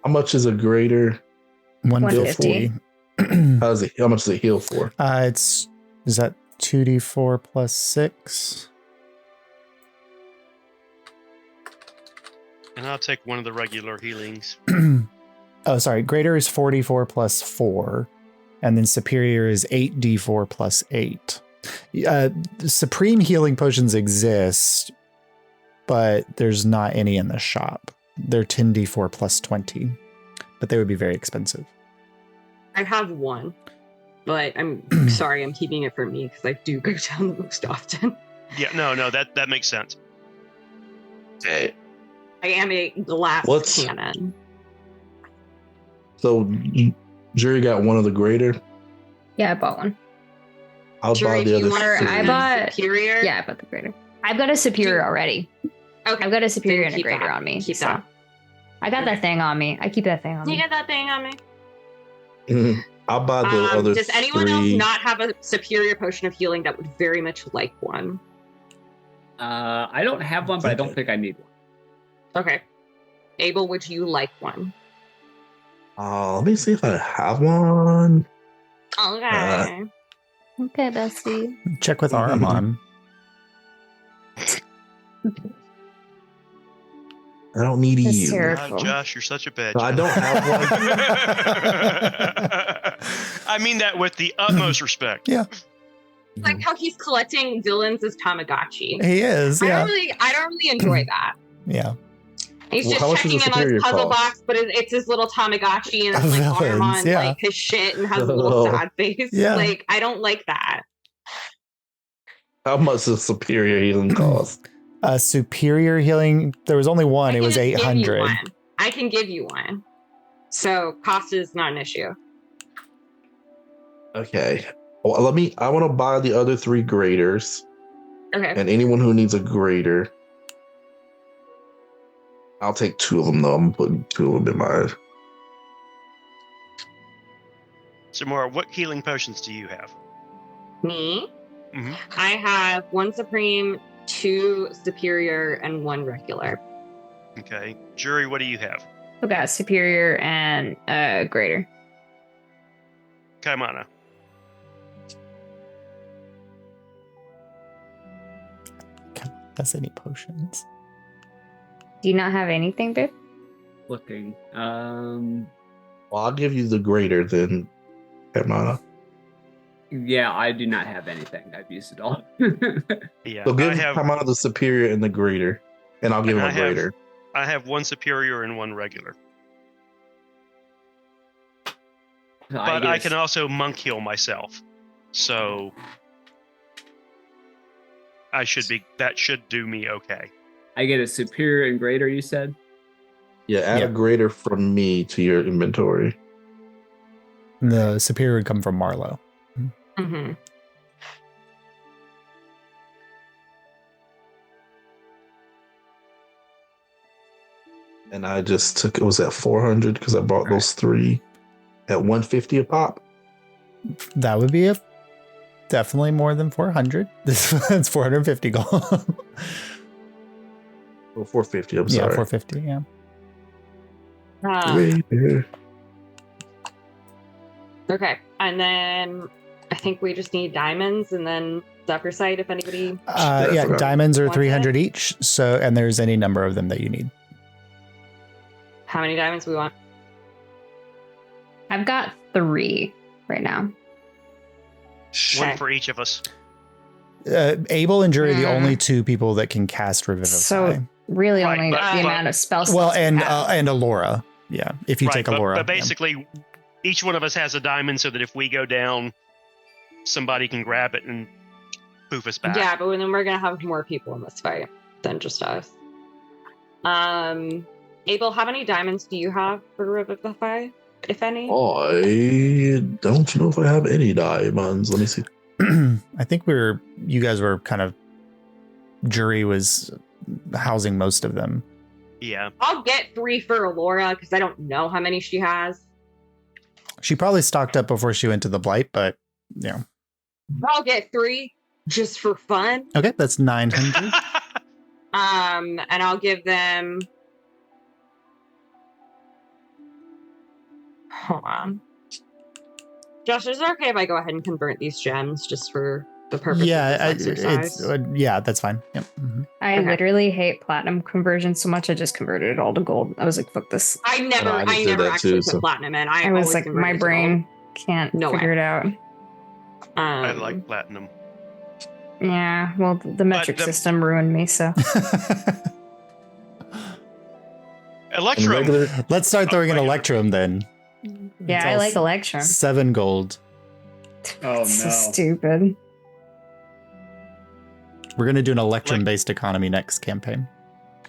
Speaker 3: How much is a greater?
Speaker 1: 150.
Speaker 3: How much does it heal for?
Speaker 1: Is that 2d4 plus 6?
Speaker 2: And I'll take one of the regular healings.
Speaker 1: Oh, sorry. Greater is 44 plus 4, and then superior is 8d4 plus 8. Supreme healing potions exist, but there's not any in the shop. They're 10d4 plus 20, but they would be very expensive.
Speaker 5: I have 1. But I'm sorry, I'm keeping it for me because I do go down the most often.
Speaker 2: Yeah, no, that makes sense.
Speaker 3: Okay.
Speaker 5: I am a glass cannon.
Speaker 3: So, Jury got one of the greater.
Speaker 4: Yeah, I bought 1.
Speaker 3: I'll buy the other.
Speaker 4: I bought
Speaker 5: superior.
Speaker 4: Yeah, I bought the greater. I've got a superior already.
Speaker 5: Okay.
Speaker 4: I've got a superior and a
Speaker 5: keep
Speaker 4: greater
Speaker 5: that.
Speaker 4: on me.
Speaker 5: Keep
Speaker 4: so.
Speaker 5: that.
Speaker 4: I got that thing on me. I keep that thing on
Speaker 5: You
Speaker 4: me.
Speaker 5: got that thing on me.
Speaker 3: Mhm. I'll buy the other.
Speaker 5: Does anyone
Speaker 3: 3.
Speaker 5: else not have a superior potion of healing that would very much like one?
Speaker 6: I don't have one, but I don't think I need one.
Speaker 5: Okay. Abel, would you like one?
Speaker 3: Let me see if I have one.
Speaker 5: Okay.
Speaker 4: Okay, Bessie.
Speaker 1: Check with Aramon.
Speaker 3: I don't need
Speaker 4: That's
Speaker 3: you.
Speaker 4: terrible.
Speaker 2: Josh, you're such a bitch.
Speaker 3: No, I don't have one.
Speaker 2: I mean that with the utmost respect.
Speaker 1: Yeah,
Speaker 5: Like how he's collecting villains as Tamagotchi.
Speaker 1: he is. Yeah,
Speaker 5: I don't really enjoy that.
Speaker 1: yeah.
Speaker 5: He's
Speaker 3: Well,
Speaker 5: just
Speaker 3: how much does
Speaker 5: checking
Speaker 3: a
Speaker 5: in on his
Speaker 3: superior
Speaker 5: puzzle
Speaker 3: cost?
Speaker 5: box, but it's his little Tamagotchi and it's like
Speaker 1: Villains,
Speaker 5: Armand,
Speaker 1: yeah.
Speaker 5: like his shit and has a little sad face.
Speaker 1: Yeah.
Speaker 5: Like I don't like that.
Speaker 3: How much does superior healing cost?
Speaker 1: Superior healing. There was only one.
Speaker 5: I
Speaker 1: It was
Speaker 5: can give you
Speaker 1: 800.
Speaker 5: one. I can give you one. So cost is not an issue.
Speaker 3: Okay. Well, I want to buy the other 3 graders,
Speaker 5: Okay.
Speaker 3: and anyone who needs a grader. I'll take 2 of them though. I'm putting 2 of them in my.
Speaker 2: So, Maura, what healing potions do you have?
Speaker 5: Me?
Speaker 2: Mhm.
Speaker 5: I have 1 supreme, 2 superior, and 1 regular.
Speaker 2: Okay. Jury, what do you have?
Speaker 4: I've got superior and greater.
Speaker 2: Kaimana.
Speaker 1: That's any potions.
Speaker 4: Do you not have anything, babe?
Speaker 6: Looking.
Speaker 3: Well, I'll give you the grader then, Hermana.
Speaker 6: Yeah, I do not have anything. I've used it all.
Speaker 2: Yeah,
Speaker 3: So give
Speaker 2: I have
Speaker 3: Kamana the superior and the greater, and I'll give him a greater.
Speaker 2: I have one superior and one regular. But I can also monk heal myself. So that should do me okay.
Speaker 6: I get a superior and greater, you said?
Speaker 3: Yeah, add a greater from me to your inventory.
Speaker 1: The superior would come from Marlowe.
Speaker 5: Mm-hmm.
Speaker 3: And I just took it was at 400 because I bought those 3 at 150 a pop.
Speaker 1: That would be definitely more than 400. That's 450 gold.
Speaker 3: Oh, 450, I'm sorry.
Speaker 1: Yeah, 450, yeah.
Speaker 3: Greater.
Speaker 5: Okay, and then I think we just need diamonds, and then Zephyr Sight if anybody.
Speaker 1: Yeah, diamonds are
Speaker 5: wants
Speaker 1: 300
Speaker 5: it.
Speaker 1: each. So, and there's any number of them that you need.
Speaker 5: How many diamonds we want?
Speaker 4: I've got 3 right now.
Speaker 2: One for each of us.
Speaker 1: Abel and Jury are the only 2 people that can cast Revivify.
Speaker 4: So really
Speaker 2: Right,
Speaker 4: only
Speaker 2: but-
Speaker 4: the amount of spells.
Speaker 1: Well, and
Speaker 4: have.
Speaker 1: Alora. Yeah, if you take Alora.
Speaker 2: But basically, each one of us has a diamond so that if we go down, somebody can grab it and poof us back.
Speaker 5: Yeah, but then we're gonna have more people in this fight than just us. Abel, how many diamonds do you have for Revivify, if any?
Speaker 3: I don't know if I have any diamonds. Let me see.
Speaker 1: I think you guys were kind of, Jury was housing most of them.
Speaker 2: Yeah.
Speaker 5: I'll get 3 for Alyria because I don't know how many she has.
Speaker 1: She probably stocked up before she went to the Blight, but yeah.
Speaker 5: I'll get 3 just for fun.
Speaker 1: Okay, that's 900.
Speaker 5: And I'll give them. Hold on. Josh, is it okay if I go ahead and convert these gems just for the purpose
Speaker 1: Yeah,
Speaker 5: of this exercise?
Speaker 1: yeah, that's fine. Yep. Mhm.
Speaker 4: I
Speaker 5: Okay.
Speaker 4: literally hate platinum conversion so much. I just converted it all to gold. I was like, fuck this.
Speaker 5: I never
Speaker 3: I just did
Speaker 5: actually
Speaker 3: that too,
Speaker 5: put
Speaker 3: so-
Speaker 5: platinum in.
Speaker 4: I
Speaker 5: always
Speaker 4: was like,
Speaker 5: converted
Speaker 4: my
Speaker 5: to
Speaker 4: brain can't
Speaker 5: No
Speaker 4: figure
Speaker 5: way.
Speaker 4: it out.
Speaker 5: gold.
Speaker 2: I like platinum.
Speaker 4: Yeah, well, the metric
Speaker 2: the-
Speaker 4: system ruined me, so.
Speaker 3: And
Speaker 2: Electrum.
Speaker 3: regular,
Speaker 1: Let's start throwing in
Speaker 2: regular.
Speaker 1: Electrum then.
Speaker 4: Yeah,
Speaker 1: It's
Speaker 4: I
Speaker 1: all
Speaker 4: like Electrum.
Speaker 1: 7 gold.
Speaker 6: Oh, no.
Speaker 4: So stupid.
Speaker 1: We're going to do an Electrum-based economy next campaign.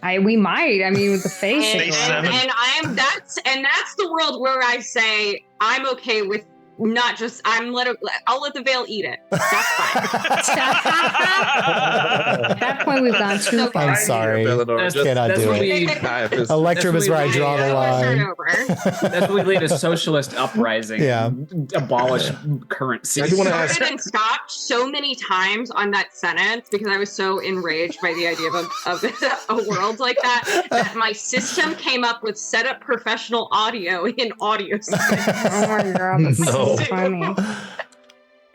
Speaker 4: We might. I mean, with the face
Speaker 5: And,
Speaker 2: Phase
Speaker 4: shit going on.
Speaker 2: seven.
Speaker 5: that's the world where I say I'm okay with not just I'll let the veil eat it. That's fine.
Speaker 4: At that point, we've gone too
Speaker 5: Okay.
Speaker 4: far.
Speaker 1: I'm sorry.
Speaker 3: Eleanor, just
Speaker 1: Cannot do
Speaker 6: when
Speaker 1: it.
Speaker 6: we,
Speaker 1: Electrum is where I draw the
Speaker 5: Let's start
Speaker 1: line.
Speaker 5: over.
Speaker 6: that's when we lead a socialist uprising.
Speaker 1: Yeah.
Speaker 6: Abolish currency.
Speaker 3: I do wanna ask-
Speaker 5: Started and stopped so many times on that sentence because I was so enraged by the idea of a world like that my system came up with set up professional audio in audio.
Speaker 4: Oh my god, that's so
Speaker 3: No.
Speaker 4: funny.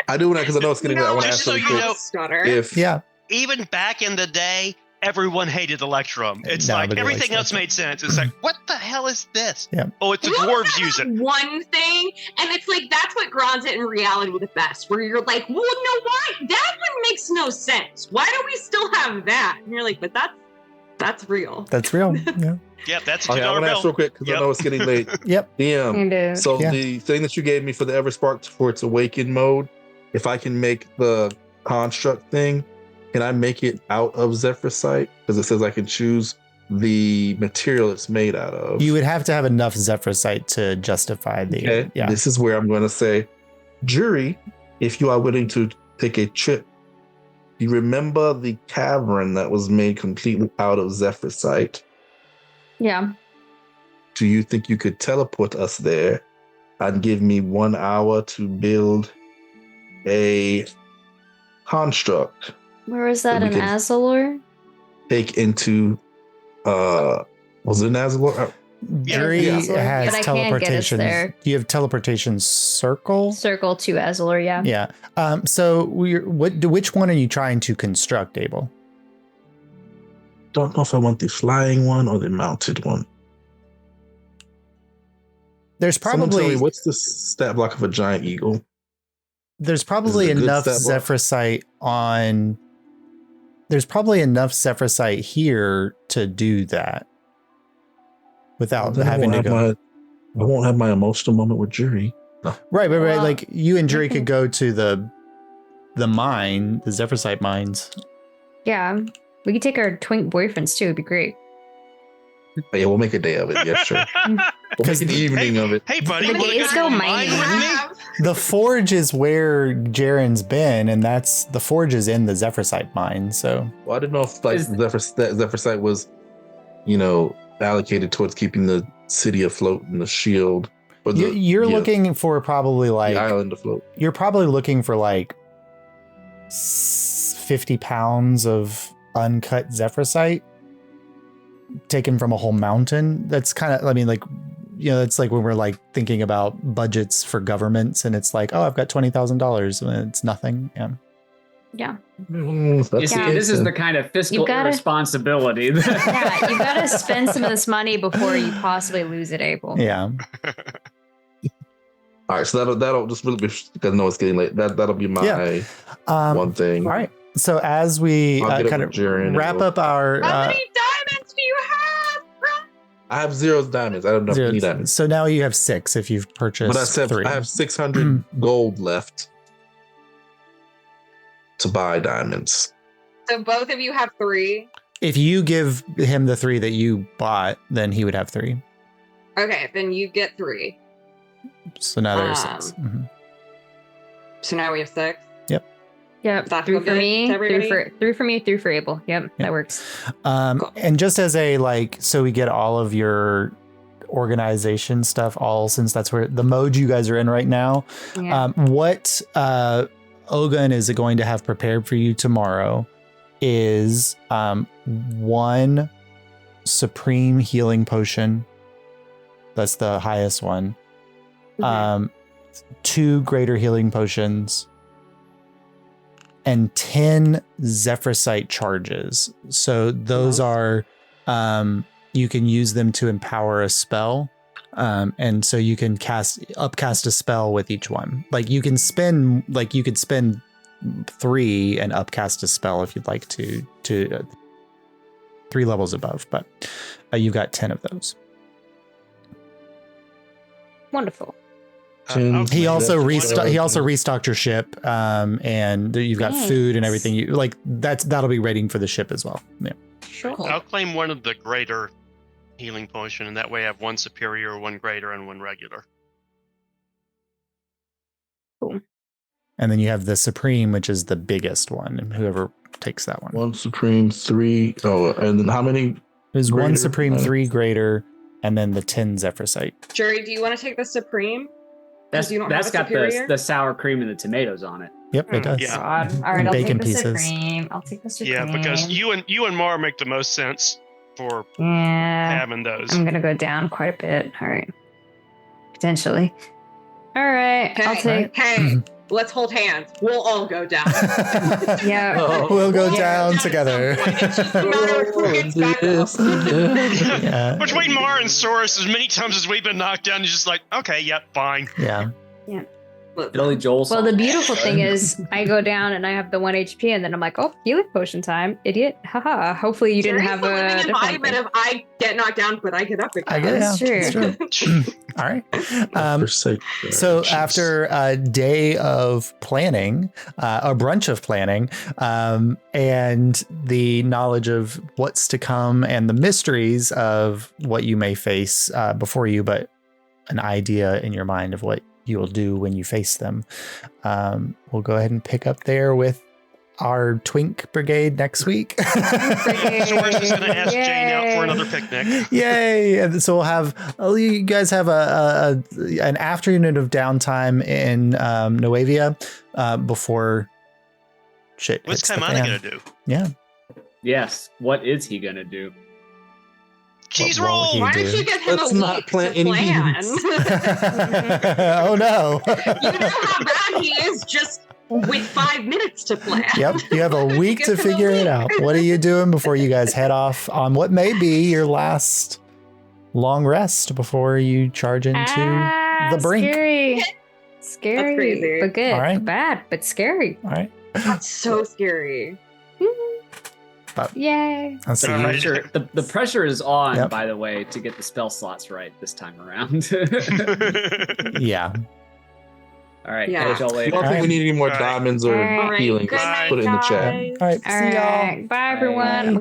Speaker 3: I do want to, because I know it's getting late. I want to
Speaker 2: just
Speaker 3: ask
Speaker 2: so
Speaker 3: really
Speaker 2: you
Speaker 3: quick
Speaker 2: know-
Speaker 5: stutter.
Speaker 3: if
Speaker 1: Yeah.
Speaker 2: Even back in the day, everyone hated Electrum. It's like
Speaker 1: Nobody
Speaker 2: everything
Speaker 1: likes
Speaker 2: else made sense. It's like, what the hell is this?
Speaker 1: Yeah.
Speaker 2: Oh, it's the
Speaker 5: You know
Speaker 2: dwarves use it.
Speaker 5: one thing, and it's like that's what grounds it in reality the best, where you're like, well, no, why? That one makes no sense. Why do we still have that? And you're like, but that's real.
Speaker 1: That's real. Yeah.
Speaker 2: Yep, that's a
Speaker 3: okay, I
Speaker 2: $2
Speaker 3: want to ask
Speaker 2: bill.
Speaker 3: real quick because I
Speaker 2: Yep.
Speaker 3: know it's getting late.
Speaker 1: Yep.
Speaker 3: DM.
Speaker 4: It is.
Speaker 3: So
Speaker 1: Yeah.
Speaker 3: the thing that you gave me for the Everspark for its awaken mode, if I can make the construct thing, can I make it out of Zephyr Sight? Because it says I can choose the material it's made out of.
Speaker 1: You would have to have enough Zephrysite to justify the.
Speaker 3: Okay.
Speaker 1: Yeah.
Speaker 3: This is where I'm going to say, Jury, if you are willing to take a trip, you remember the cavern that was made completely out of Zephyr Sight?
Speaker 4: Yeah.
Speaker 3: Do you think you could teleport us there and give me 1 hour to build a construct?
Speaker 4: Where was that
Speaker 3: We
Speaker 4: in
Speaker 3: can-
Speaker 4: Azalor?
Speaker 3: Take into was it Nazalor?
Speaker 1: Jury
Speaker 4: Yeah.
Speaker 1: has
Speaker 4: But I can't get us
Speaker 1: teleportation.
Speaker 4: there.
Speaker 1: Do you have teleportation circle?
Speaker 4: Circle to Azalor, yeah.
Speaker 1: Yeah. So which one are you trying to construct, Abel?
Speaker 3: Don't know if I want the flying one or the mounted one.
Speaker 1: There's
Speaker 3: Someone tell
Speaker 1: probably
Speaker 3: me, what's the stat block of a giant eagle?
Speaker 1: there's probably enough Zephrysite on. There's probably enough Zephrysite here to do that without having to go.
Speaker 3: I won't have my emotional moment with Jury. No.
Speaker 1: Right. Like you and Jury could go to the mine, the Zephrysite mines.
Speaker 4: Yeah, we could take our twink boyfriends too. It'd be great.
Speaker 3: Yeah, we'll make a day of it. Yeah, sure. We'll make an evening of it.
Speaker 2: Hey, buddy,
Speaker 4: Okay, let's go mining.
Speaker 1: The forge is where Jaren's been, and the forge is in the Zephrysite mine. So,
Speaker 3: well, I didn't know if Zephrysite was, allocated towards keeping the city afloat and the shield. Or
Speaker 1: you're looking for probably like
Speaker 3: the island afloat.
Speaker 1: You're probably looking for like 50 pounds of uncut Zephrysite taken from a whole mountain. That's kind of, it's like when we're like thinking about budgets for governments and it's like, oh, I've got $20,000 and it's nothing.
Speaker 4: Yeah.
Speaker 6: You see, this is the kind of fiscal irresponsibility.
Speaker 4: Yeah, you've got to spend some of this money before you possibly lose it, Abel.
Speaker 1: Yeah.
Speaker 3: All right, so that'll just really be, because I know it's getting late. That'll be my one thing.
Speaker 1: All right. So as we kind of wrap up our...
Speaker 5: How many diamonds do you have, bro?
Speaker 3: I have 0 diamonds. I don't have any diamonds.
Speaker 1: So now you have 6 if you've purchased.
Speaker 3: But I said
Speaker 1: 3.
Speaker 3: I have 600 gold left to buy diamonds.
Speaker 5: So both of you have 3?
Speaker 1: If you give him the 3 that you bought, then he would have 3.
Speaker 5: Okay, then you get 3.
Speaker 1: So now there's 6. Mm-hmm.
Speaker 5: So now we have 6?
Speaker 4: Yep. 3 for me, 3 for me, 3 for Abel. Yep. That works.
Speaker 5: Cool.
Speaker 1: And just as so we get all of your organization stuff, since that's where the mode you guys are in right now.
Speaker 4: Yeah.
Speaker 1: What Ogun is going to have prepared for you tomorrow is 1 supreme healing potion. That's the highest one. 2 greater healing potions. And 10 Zephrysite charges. So those are, you can use them to empower a spell. And so you can upcast a spell with each one. Like you could spend 3 and upcast a spell if you'd like to 3 levels above, but you've got 10 of those.
Speaker 4: Wonderful.
Speaker 1: He also restocked your ship, and you've got food and everything. That'll be rating for the ship as well. Yeah.
Speaker 4: Sure.
Speaker 2: I'll claim one of the greater healing potion, and that way I have 1 superior, 1 greater, and 1 regular.
Speaker 4: Cool.
Speaker 1: And then you have the supreme, which is the biggest one, and whoever takes that one.
Speaker 3: 1 supreme, 3. Oh, and then how many?
Speaker 1: There's 1 supreme, 3 greater, and then the 10 Zephrysite.
Speaker 5: Jury, do you want to take the supreme?
Speaker 6: That's got the sour cream and the tomatoes on it.
Speaker 1: Yep, it does.
Speaker 2: Yeah.
Speaker 4: All right, I'll
Speaker 1: bacon
Speaker 4: take the
Speaker 1: pieces.
Speaker 4: supreme. I'll take the supreme.
Speaker 2: Yeah, because you and Mar make the most sense for having those.
Speaker 4: I'm gonna go down quite a bit. All right, potentially. All right, I'll take.
Speaker 5: Hey, let's hold hands. We'll all go down.
Speaker 4: Yeah,
Speaker 1: we'll go down together.
Speaker 2: Between Mar and Soros, as many times as we've been knocked down, you're just like, okay, yep, fine.
Speaker 1: Yeah.
Speaker 6: Only Joel.
Speaker 4: Well, the beautiful thing is, I go down and I have the 1 HP, and then I'm like, oh, healing potion time, idiot! Haha. Hopefully, you didn't have a
Speaker 5: embodiment of I get knocked down, but I get up again.
Speaker 1: I guess
Speaker 4: That's true.
Speaker 1: All right. So after a day of planning, a brunch of planning, and the knowledge of what's to come and the mysteries of what you may face before you, but an idea in your mind of what you will do when you face them. We'll go ahead and pick up there with our Twink Brigade next week.
Speaker 2: Soros is going to ask Jane out for another picnic.
Speaker 1: Yay! And so you guys have an afternoon of downtime in Nuevea before shit.
Speaker 2: What's Kaimana going to do?
Speaker 1: Yeah.
Speaker 6: Yes. What is he going to do?
Speaker 2: Cheese roll!
Speaker 5: Why don't you give him
Speaker 3: Let's
Speaker 5: a
Speaker 3: not
Speaker 5: week
Speaker 3: plant
Speaker 5: to
Speaker 3: any
Speaker 5: plan?
Speaker 1: Oh no!
Speaker 5: You know how bad he is just with 5 minutes to plan.
Speaker 1: Yep, you have a week to figure it out. What are you doing before you guys head off on what may be your last long rest before you charge into the brink?
Speaker 4: Scary. Scary,
Speaker 5: crazy.
Speaker 4: but good.
Speaker 1: All right.
Speaker 4: Bad, but scary.
Speaker 1: All right.
Speaker 5: That's so scary.
Speaker 4: Yay.
Speaker 1: Let's see.
Speaker 2: All right.
Speaker 6: The pressure is on,
Speaker 1: Yep.
Speaker 6: by the way, to get the spell slots right this time around.
Speaker 1: Yeah.
Speaker 6: All right,
Speaker 5: Yeah.
Speaker 6: catch y'all
Speaker 3: If you
Speaker 6: later.
Speaker 3: don't think we need any more
Speaker 2: Alright.
Speaker 3: diamond or
Speaker 4: Alright.
Speaker 3: healing,
Speaker 5: Good
Speaker 3: just
Speaker 5: night,
Speaker 3: put it in the chat.
Speaker 5: guys.
Speaker 1: All right.
Speaker 4: All
Speaker 1: See y'all.
Speaker 4: right. Bye, everyone.
Speaker 6: Bye.